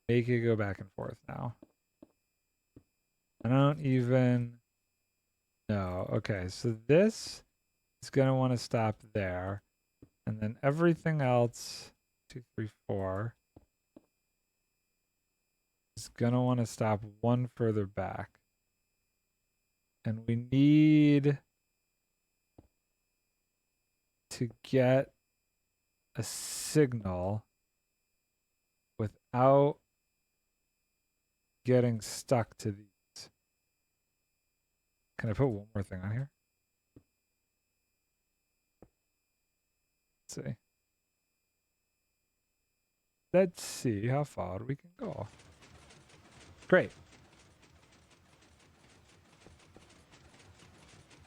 make it go back and forth now? I don't even know. Okay, so this is going to want to stop there. And then everything else, 2, 3, 4, is going to want to stop one further back. And we need to get a signal without getting stuck to these. Can I put one more thing on here? Let's see. Let's see how far we can go. Great.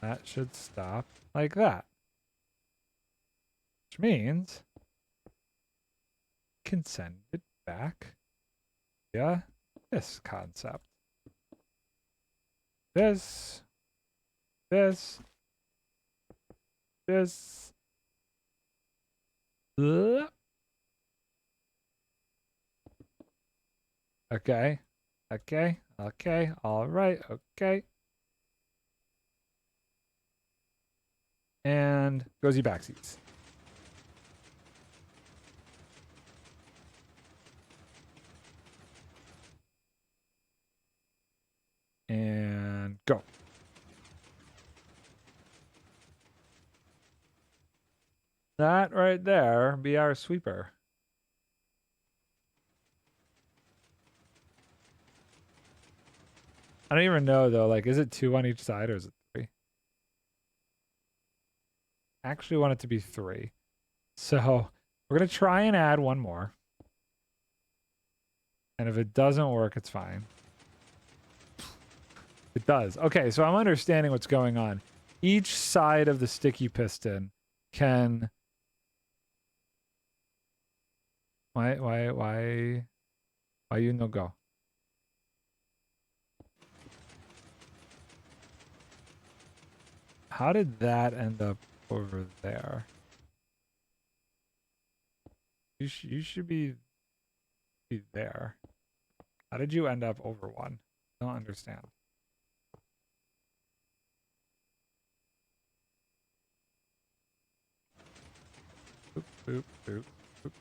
That should stop like that. Which means we can send it back via this concept. This. Okay. All right. Okay. And goes backsies. And go. That right there be our sweeper. I don't even know though, like, is it 2 on each side or is it 3? Actually want it to be 3. So we're going to try and add one more. And if it doesn't work, it's fine. It does. Okay, so I'm understanding what's going on. Each side of the sticky piston can... Why you no go? How did that end up over there? You should be there. How did you end up over one? I don't understand. Boop, boop, boop, boop.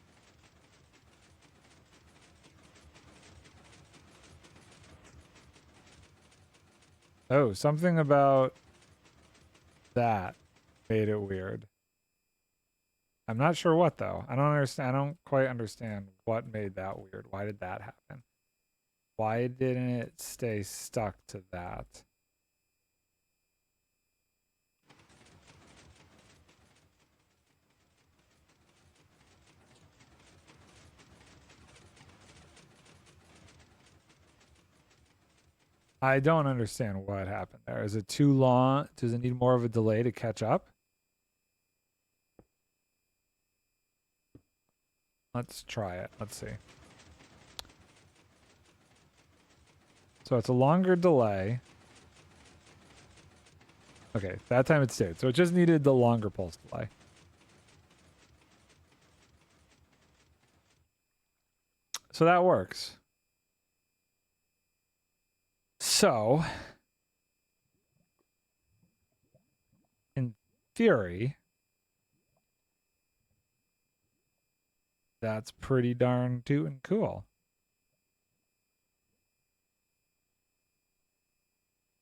Oh, something about that made it weird. I'm not sure what though. I don't understand. I don't quite understand what made that weird. Why did that happen? Why didn't it stay stuck to that? I don't understand what happened there. Is it too long? Does it need more of a delay to catch up? Let's try it. Let's see. So it's a longer delay. Okay, that time it stayed. So it just needed the longer pulse delay. So that works. So, in theory, that's pretty darn tootin' cool.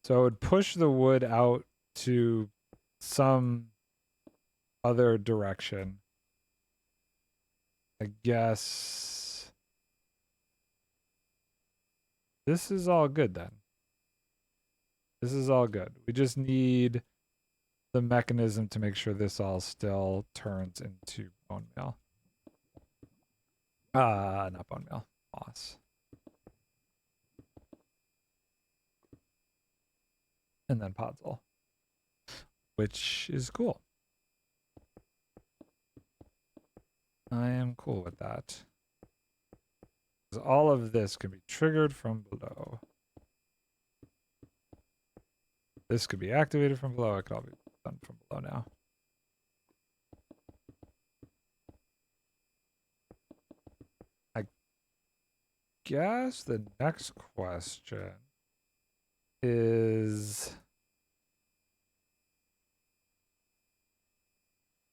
So it would push the wood out to some other direction. I guess this is all good then. This is all good. We just need the mechanism to make sure this all still turns into bone meal. Not bone meal, moss. And then podzol, which is cool. I am cool with that. Because all of this can be triggered from below. This could be activated from below. It could all be done from below now. I guess the next question is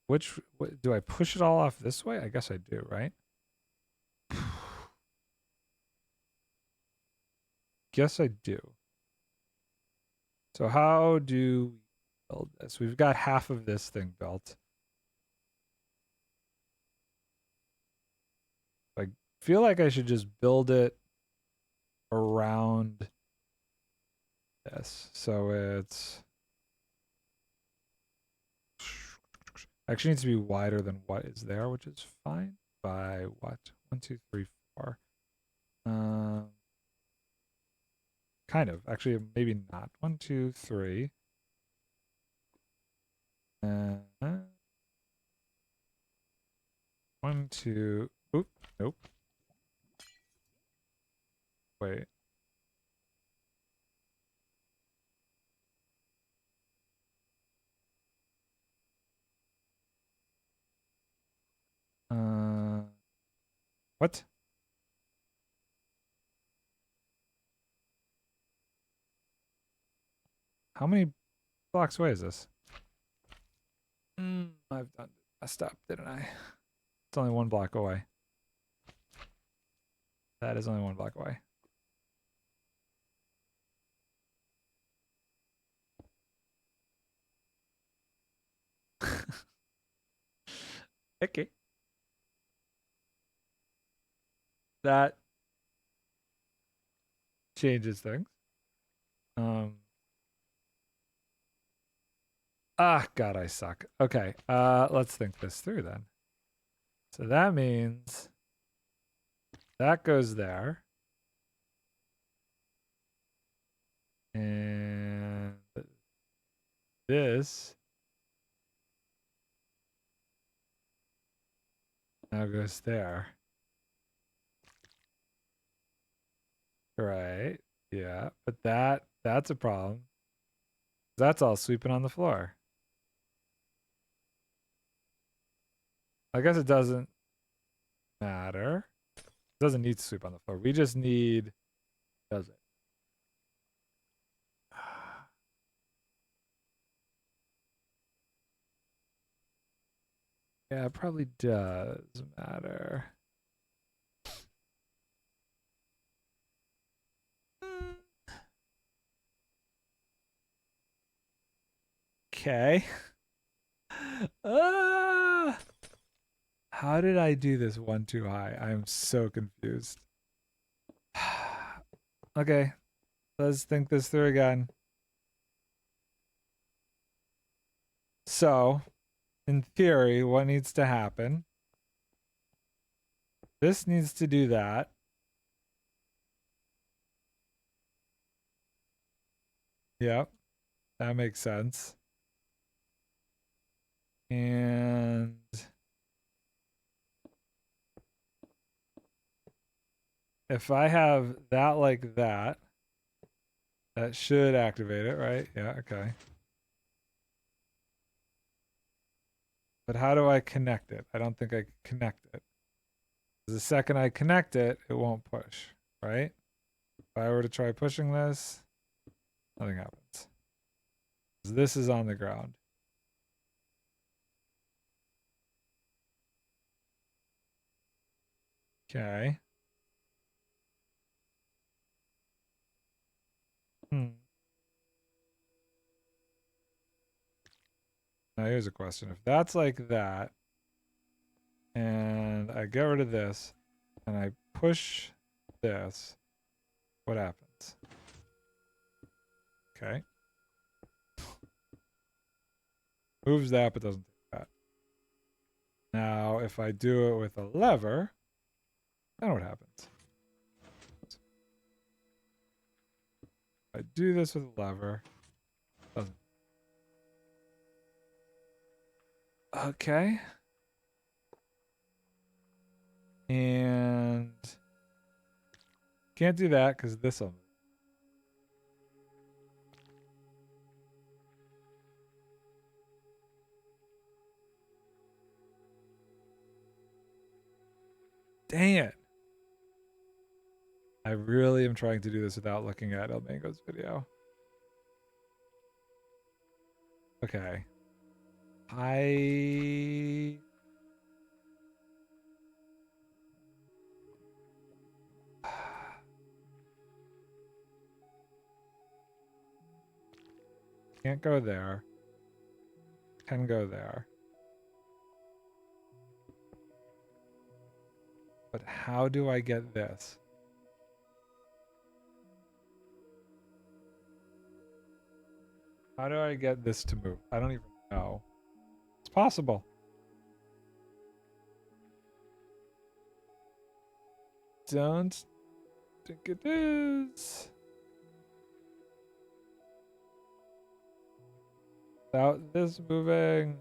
do I push it all off this way? I guess I do, right? Guess I do. So how do we build this? We've got half of this thing built. I feel like I should just build it around this. So it's actually needs to be wider than what is there, which is fine. By what? 1, 2, 3, 4. Kind of. Actually, maybe not. 1, 2, 3. 1, 2. Oop. Nope. Wait. What? How many blocks away is this? I've done messed up, didn't I? It's only 1 block away. That is only 1 block away. Okay. That changes things. God, I suck. Okay, let's think this through then. So that means that goes there. And this now goes there. Right. Yeah, but that's a problem. That's all sweeping on the floor. I guess it doesn't matter. It doesn't need to sweep on the floor. We just need, does it? Yeah, it probably does matter. Okay. How did I do this one too high? I'm so confused. Okay, let's think this through again. So, in theory, what needs to happen? This needs to do that. Yep, that makes sense. And if I have that like that, that should activate it, right? Yeah, okay. But how do I connect it? I don't think I can connect it. The second I connect it, it won't push, right? If I were to try pushing this, nothing happens. This is on the ground. Okay. Now here's a question. If that's like that, and I get rid of this, and I push this, what happens? Okay. Moves that, but doesn't take that. Now, if I do it with a lever, then what happens? If I do this with a lever, doesn't. Okay. And can't do that because this will move. Dang it. I really am trying to do this without looking at El Mango's video. Okay. I can't go there. Can go there. But how do I get this? How do I get this to move? I don't even know. It's possible. Don't think it is. Without this moving.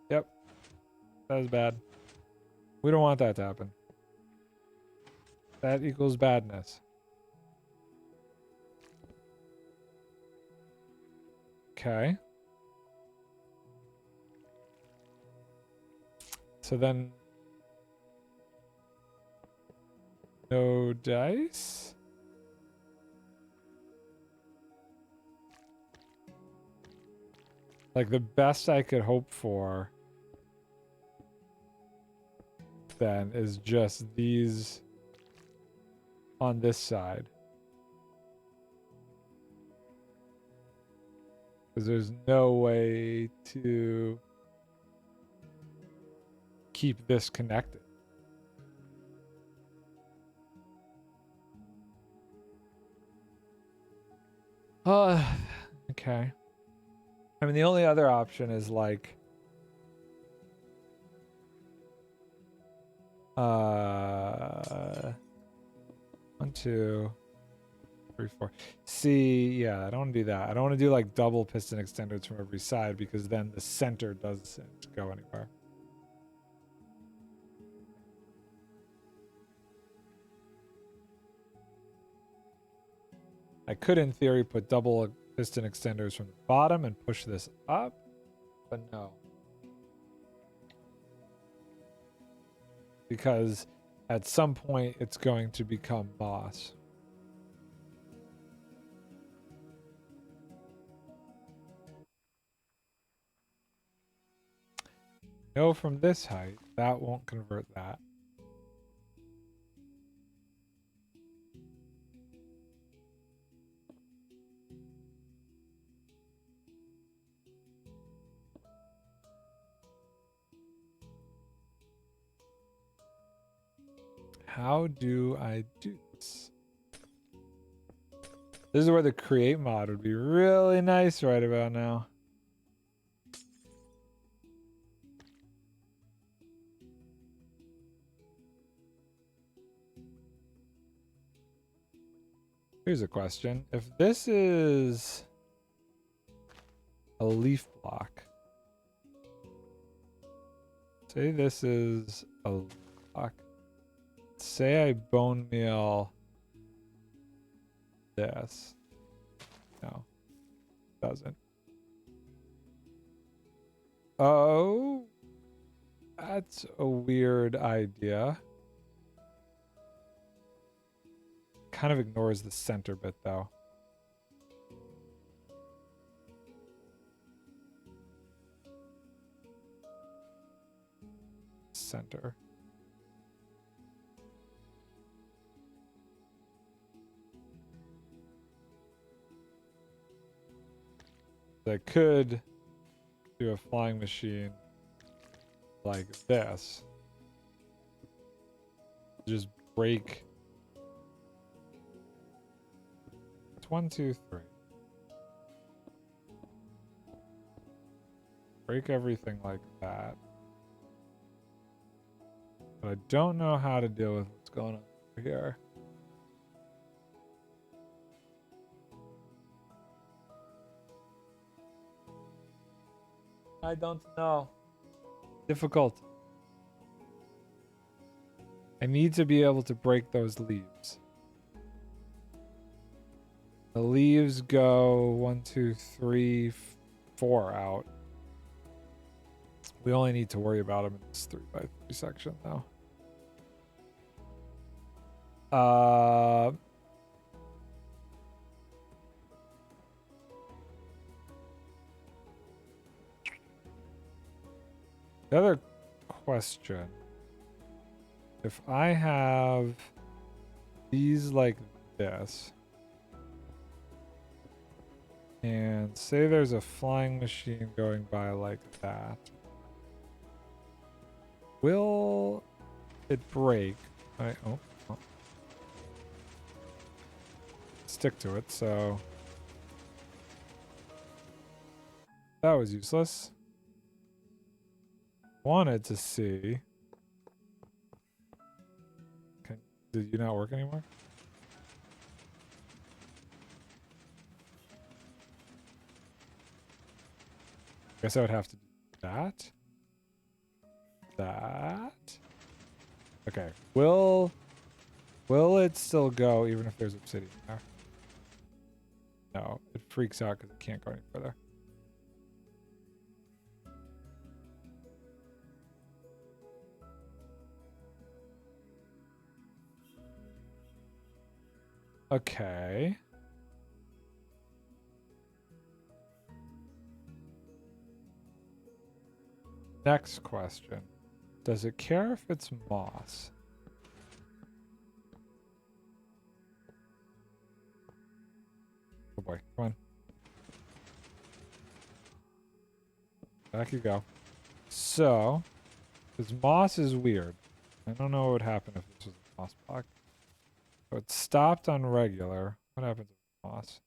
Yep. That was bad. We don't want that to happen. That equals badness. Okay. So then no dice. Like the best I could hope for then is just these on this side. Because there's no way to keep this connected. Okay. I mean, the only other option is like, 1, 2, 3, 4. See, yeah, I don't want to do that. I don't want to do like double piston extenders from every side because then the center doesn't go anywhere. I could, in theory, put double piston extenders from the bottom and push this up, but no. Because at some point, it's going to become moss. No, from this height, that won't convert that. How do I do this? This is where the create mod would be really nice right about now. Here's a question. If this is a leaf block, say this is a leaf block, say I bone meal this. No, doesn't. Oh, that's a weird idea. Kind of ignores the center bit though. Center. I could do a flying machine like this. Just break. It's 1, 2, 3. Break everything like that. But I don't know how to deal with what's going on over here. I don't know. Difficult. I need to be able to break those leaves. The leaves go 1, 2, 3, 4 out. We only need to worry about them in this 3x3 section though. The other question, if I have these like this, and say there's a flying machine going by like that, will it break? Oh. Stick to it, so that was useless. Wanted to see. Did you not work anymore? Guess I would have to do that. That. Okay. Will it still go even if there's obsidian there? No, it freaks out because it can't go any further. Okay. Next question. Does it care if it's moss? Oh boy, come on. Back you go. So, this moss is weird. I don't know what would happen if this was a moss block. So it stopped on regular. What happens with moss?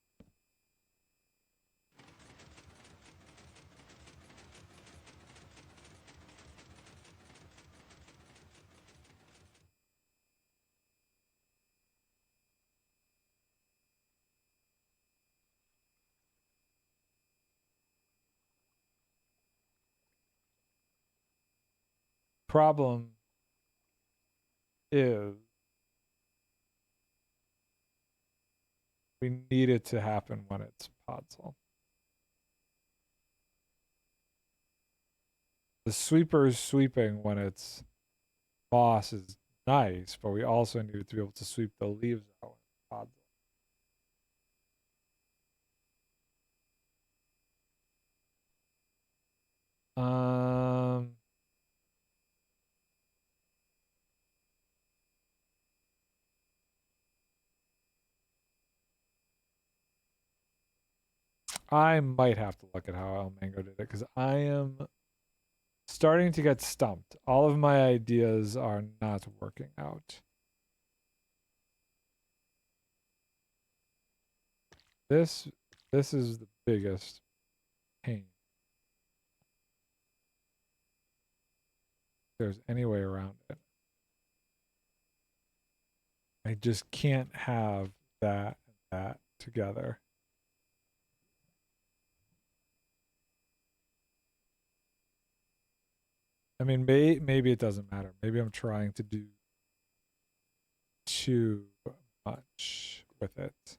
Problem is We need it to happen when it's podzol. The sweeper is sweeping when it's moss is nice, but we also need it to be able to sweep the leaves out when it's podzol. I might have to look at how El Mango did it because I am starting to get stumped. All of my ideas are not working out. This is the biggest pain. If there's any way around it. I just can't have that and that together. I mean, maybe it doesn't matter. Maybe I'm trying to do too much with it.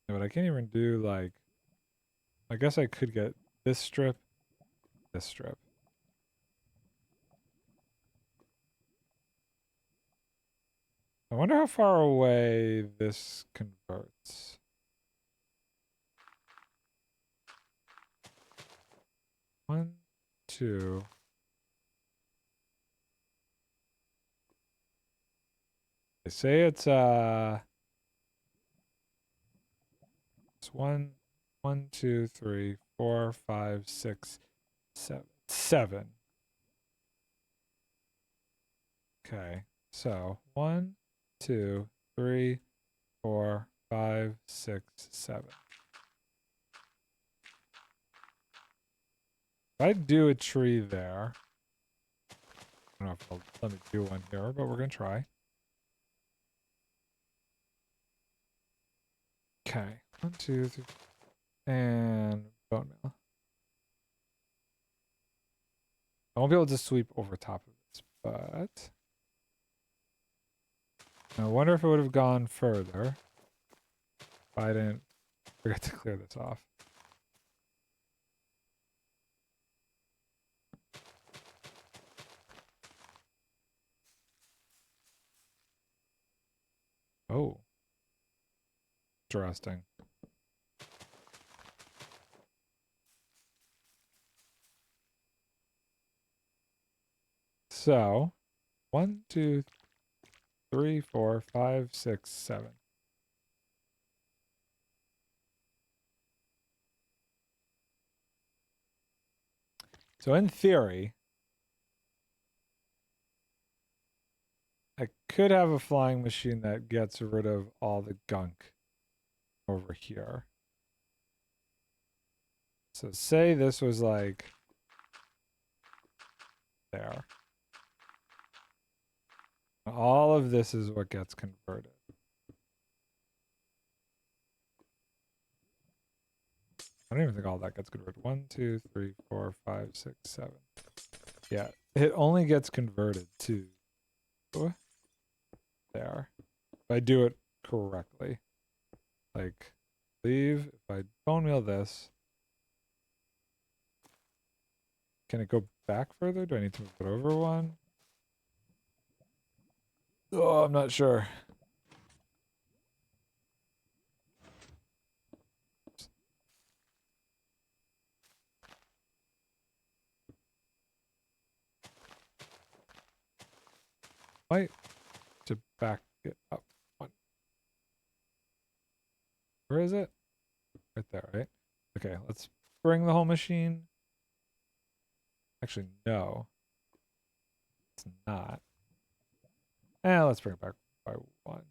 But I can't even do like, I guess I could get this strip, this strip. I wonder how far away this converts. One, two. They say it's one, 2, 3, 4, 5, 6, 7. 7. Okay, so 1, 2, 3, 4, 5, 6, 7. If I do a tree there, I don't know if they'll let me do one here, but we're gonna try. Okay, 1, 2, 3, and bone meal. I won't be able to sweep over top of this, but I wonder if it would have gone further if I didn't forget to clear this off. Oh. Interesting. So, 1, 2, 3, 4, 5, 6, 7. So in theory, I could have a flying machine that gets rid of all the gunk over here. So say this was like there. All of this is what gets converted. I don't even think all that gets converted. 1, 2, 3, 4, 5, 6, 7. Yeah, it only gets converted to there. If I do it correctly. Like, leave. If I bone meal this, can it go back further? Do I need to move it over one? Oh, I'm not sure. Wait, to back it up one. Where is it? Right there, right? Okay, let's bring the whole machine. Actually, no. It's not. Let's bring it back by one.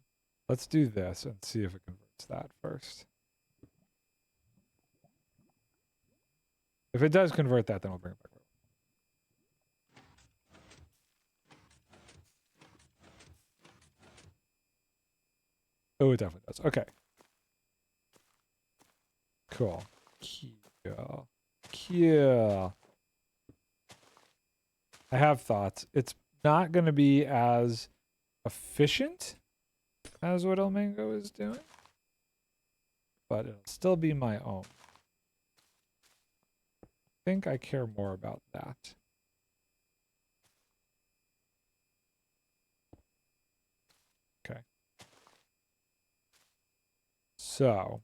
Let's do this and see if it converts that first. If it does convert that, then I'll bring it back. Oh, it definitely does. Okay. Cool. Cool. Cool. I have thoughts. It's not going to be as efficient as what Elmango is doing, but it'll still be my own. I think I care more about that. Okay. So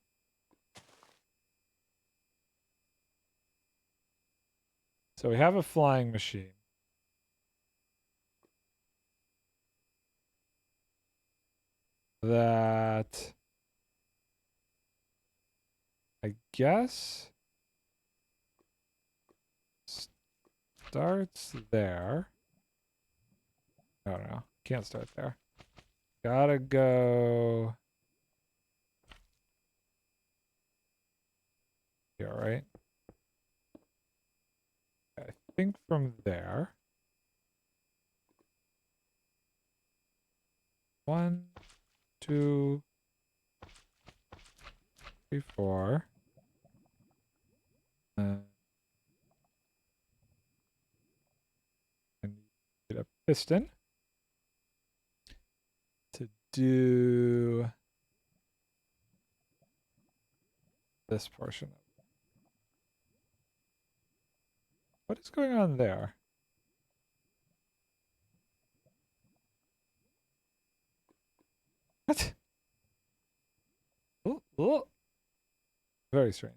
we have a flying machine. That I guess starts there. Oh no, can't start there. Gotta go here, right? I think from there. 1, 2, 3, 4. And get a piston to do this portion. What is going on there? What? Oh, oh. Very strange.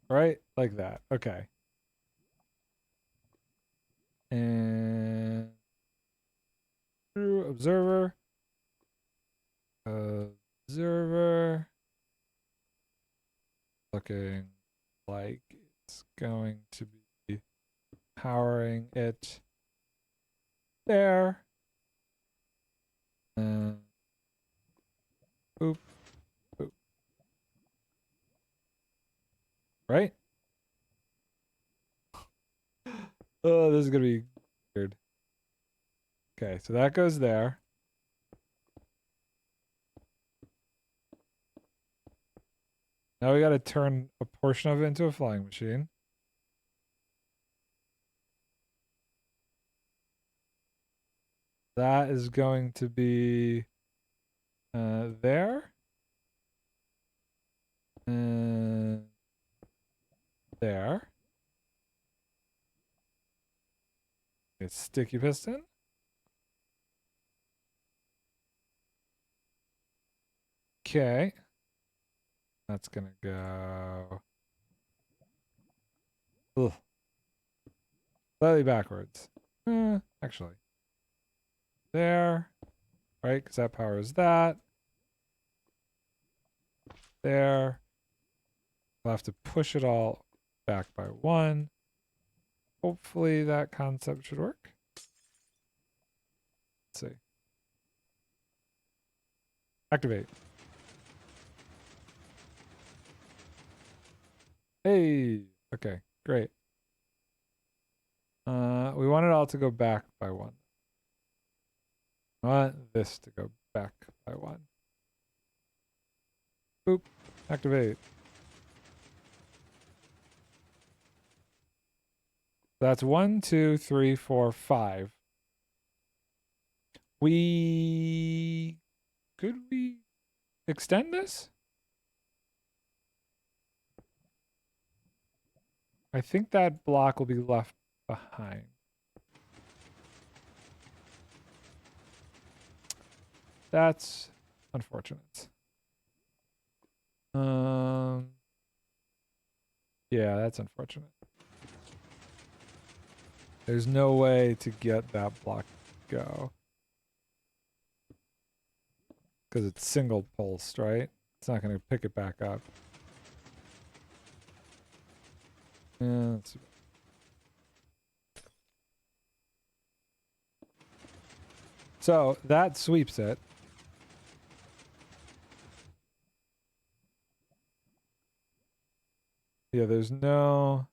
Right? Like that. Okay. And observer. Observer. Looking like it's going to be powering it there. And boop. Boop. Right? Oh, this is going to be weird. Okay, so that goes there. Now we got to turn a portion of it into a flying machine. That is going to be there. And there. It's sticky piston. Okay. That's gonna go slightly backwards. Actually. There. Right, because that powers that. There. I'll have to push it all back by 1. Hopefully that concept should work. Let's see. Activate. Hey. Okay, great. We want it all to go back by 1. I want this to go back by 1. Boop. Activate. That's 1, 2, 3, 4, 5. Could we extend this? I think that block will be left behind. That's unfortunate. Yeah, that's unfortunate. There's no way to get that block to go. Because it's single pulsed, right? It's not going to pick it back up. Yeah, let's see. So that sweeps it. Yeah, there's no...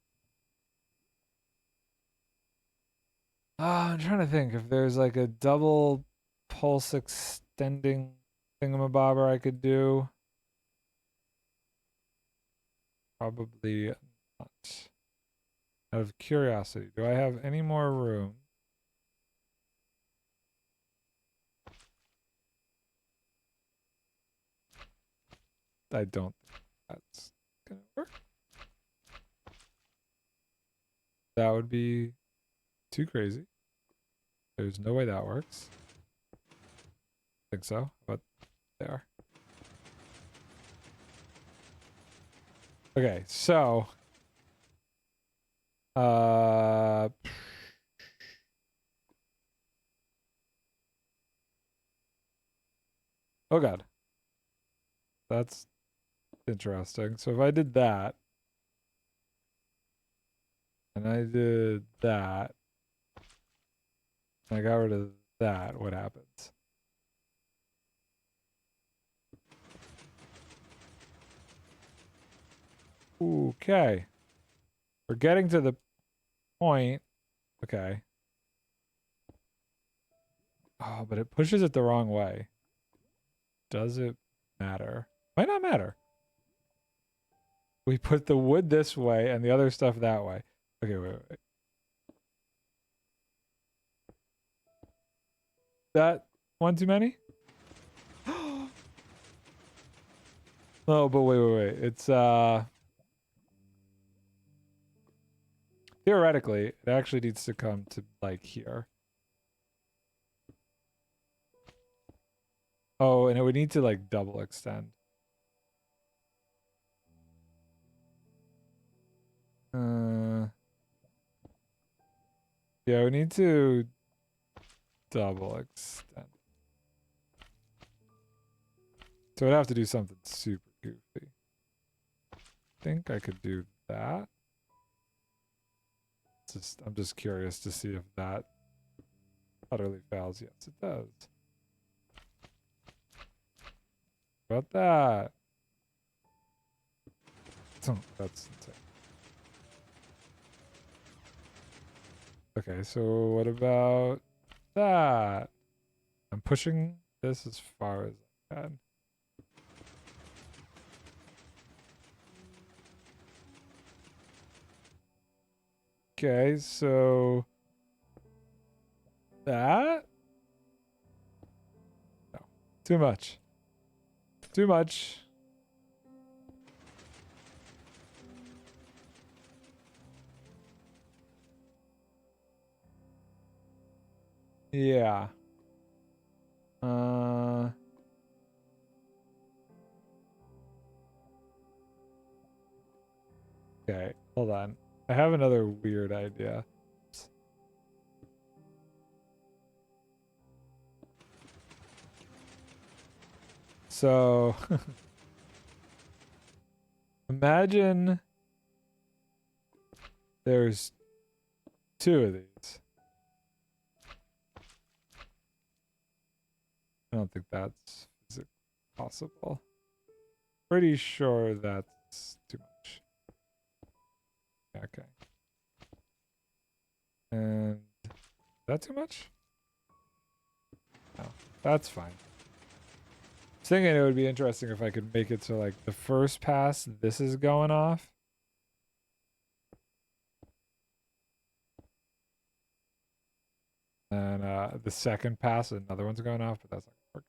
I'm trying to think if there's like a double pulse extending thingamabobber I could do. Probably not. Out of curiosity, do I have any more room? I don't think that's gonna work. That would be too crazy. There's no way that works. I think so, but there. Okay, so oh god. That's interesting. So if I did that and I did that and I got rid of that, what happens? Okay. We're getting to the point. Okay. Oh, but it pushes it the wrong way. Does it matter? Might not matter. We put the wood this way and the other stuff that way. Okay, wait. That one too many? Oh, but wait. It's theoretically, it actually needs to come to like here. Oh, and it would need to like double extend. Yeah, we need to double extend. So I'd have to do something super goofy. I think I could do that. I'm just curious to see if that utterly fails. Yes, it does. About that. That's insane. Okay, so what about that? I'm pushing this as far as I can. Okay, so that? No, too much. Too much. Yeah. Okay, hold on. I have another weird idea. So imagine there's two of these. I don't think that's possible. Pretty sure that's too much. Okay. And is that too much? No, that's fine. I was thinking it would be interesting if I could make it so like the first pass, this is going off. And the second pass, another one's going off, but that's not gonna work.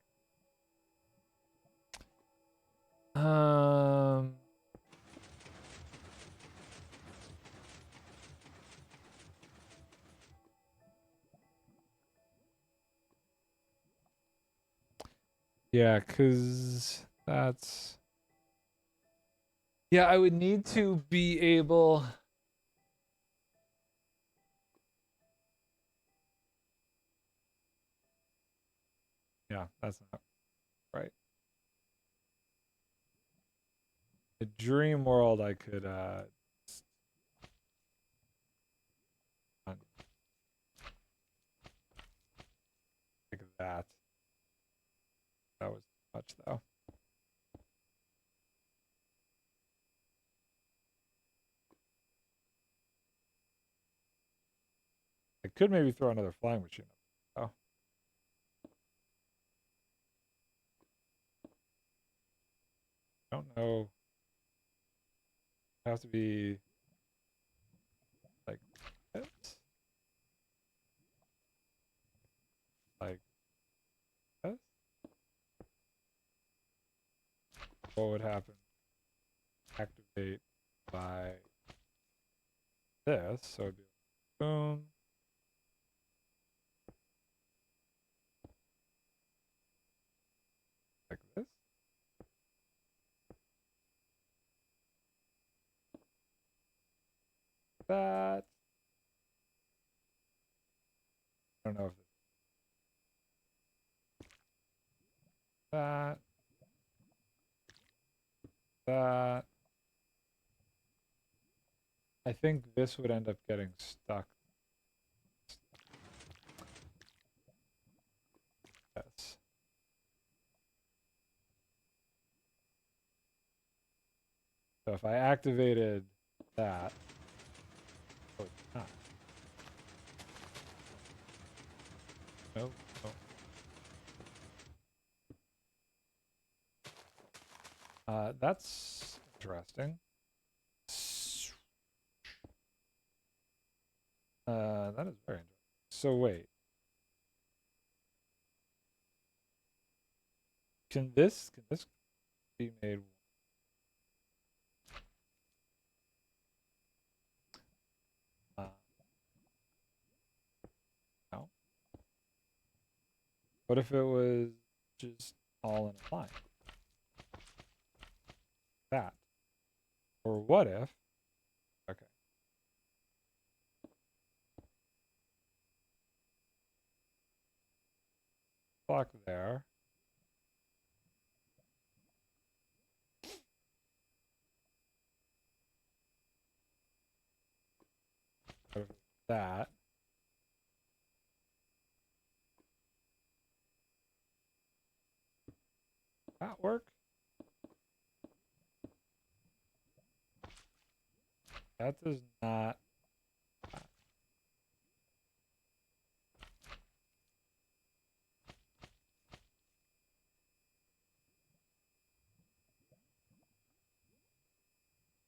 Yeah, cause that's yeah, I would need to be able. Yeah, that's not right. A dream world I could like that. That was too much though. I could maybe throw another flying machine up. I don't know. It has to be like this. Like this. what would happen? Activate by this, so it'd be boom. Like this. That. I don't know if this. That. That. I think this would end up getting stuck. Yes. So if I activated that, oh, it's not. Nope. Nope. That's interesting. That is very interesting. So wait. Can this be made? No. What if it was just all in a line? That. Or what if? Okay. Block there. What if that? That work? That does not.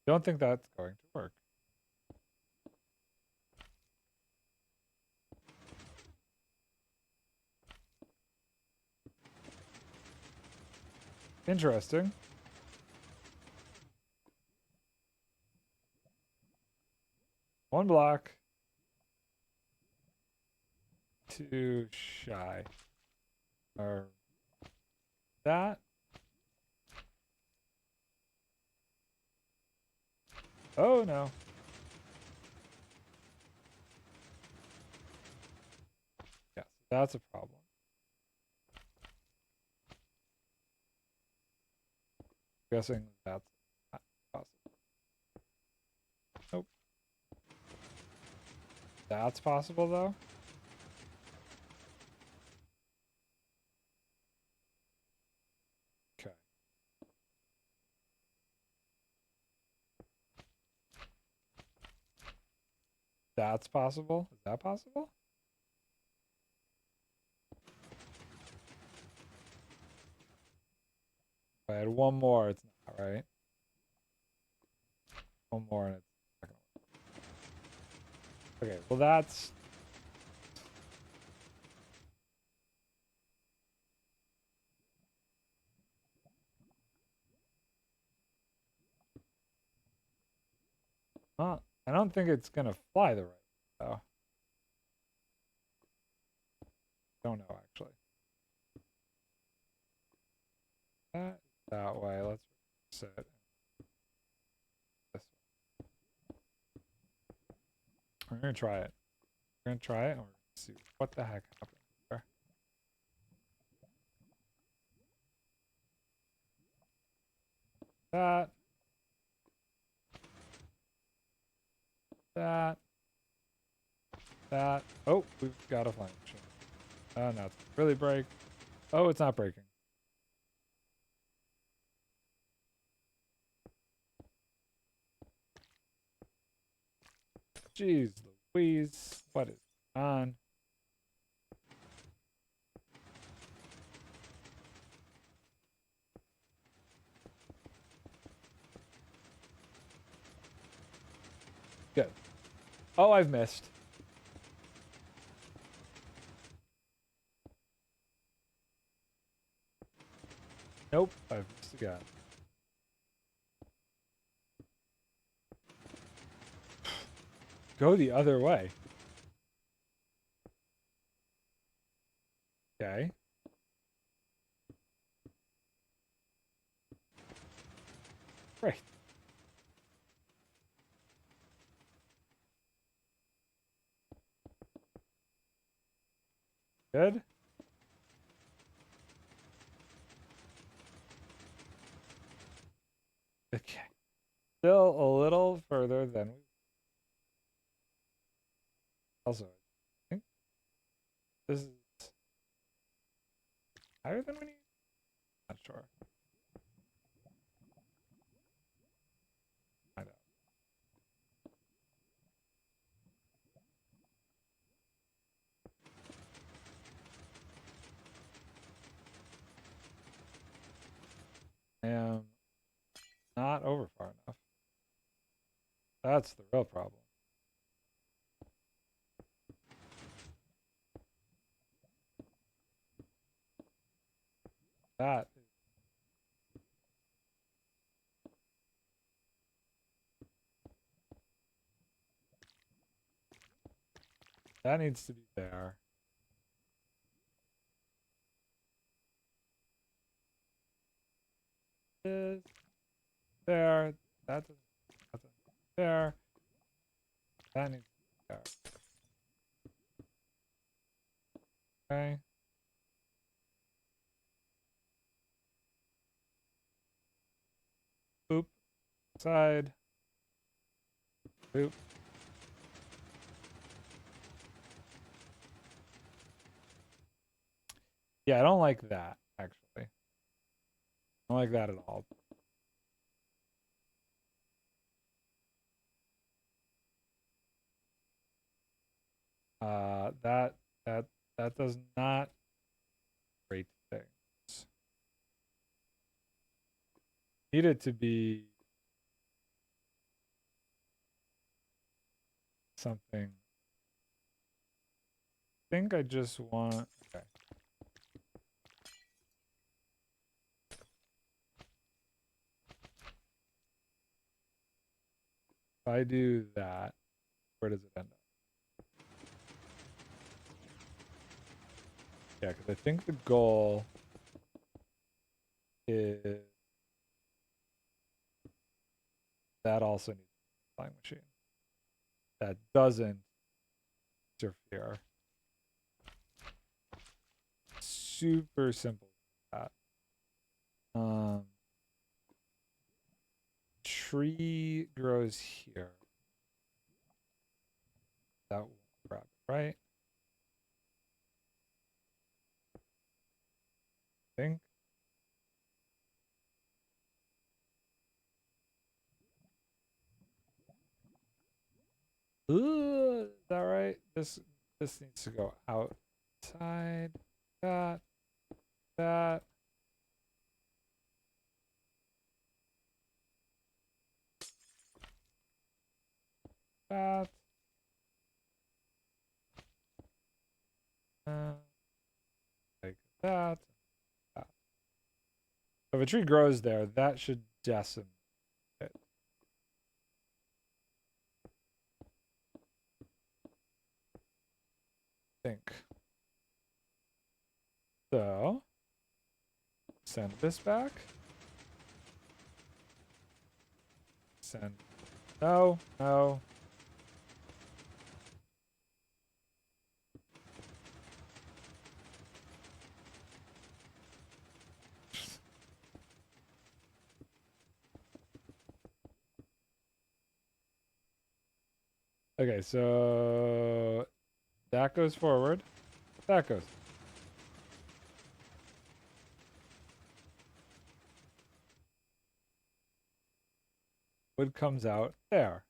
Don't think that's going to work. Interesting. One block. Too shy. Or that. Oh no. Yes, that's a problem. Guessing that's not possible. Nope. That's possible though. Okay. That's possible. Is that possible? If I had one more, it's not right. One more and it's not gonna work. Okay, well that's I don't think it's gonna fly the right way, though. Don't know actually. That way. Let's set it this way. We're gonna try it. We're gonna try it and we're gonna see what the heck happens there. That. That. That. Oh, we've got a flying machine. Oh, no, it's really break. Oh, it's not breaking. Jeez Louise. What is on? Good. Oh, I've missed. Nope, I've missed again. go the other way. Okay. Great. Good. Okay. Still a little further than we also. I think this is higher than we need. Not sure. Find out. I am not over far enough. That's the real problem. That needs to be there. Is there. That's there. That needs to be there. Okay. Boop. Side. Boop. Yeah, I don't like that, actually. I don't like that at all. That does not great things. Need it to be something. I think I just want. Okay. If I do that, where does it end up? Yeah, because I think the goal is that also needs a flying machine. That doesn't interfere. Super simple. That. Tree grows here. That won't grab it, right? I think. Ooh, is that right? This needs to go outside. That. That. That. Like that. That. So if a tree grows there, that should decimate it. I think. So send this back. Send. No, no. Okay, so that goes forward. That goes. Wood comes out there.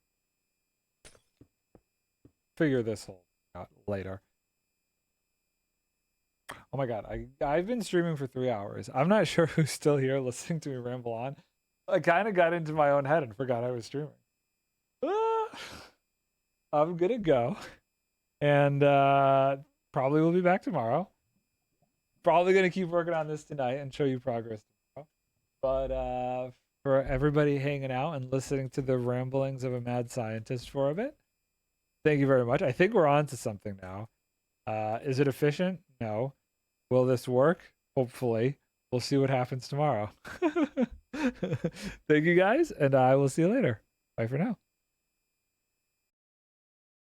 Figure this whole out later. Oh my god, I've been streaming for 3 hours. I'm not sure who's still here listening to me ramble on. I kind of got into my own head and forgot I was streaming. I'm gonna go. And probably we'll be back tomorrow. Probably gonna keep working on this tonight and show you progress tomorrow. But for everybody hanging out and listening to the ramblings of a mad scientist for a bit, Thank you very much. I think we're on to something now. Is it efficient? No. Will this work? Hopefully. We'll see what happens tomorrow. Thank you guys, and I will see you later. Bye for now.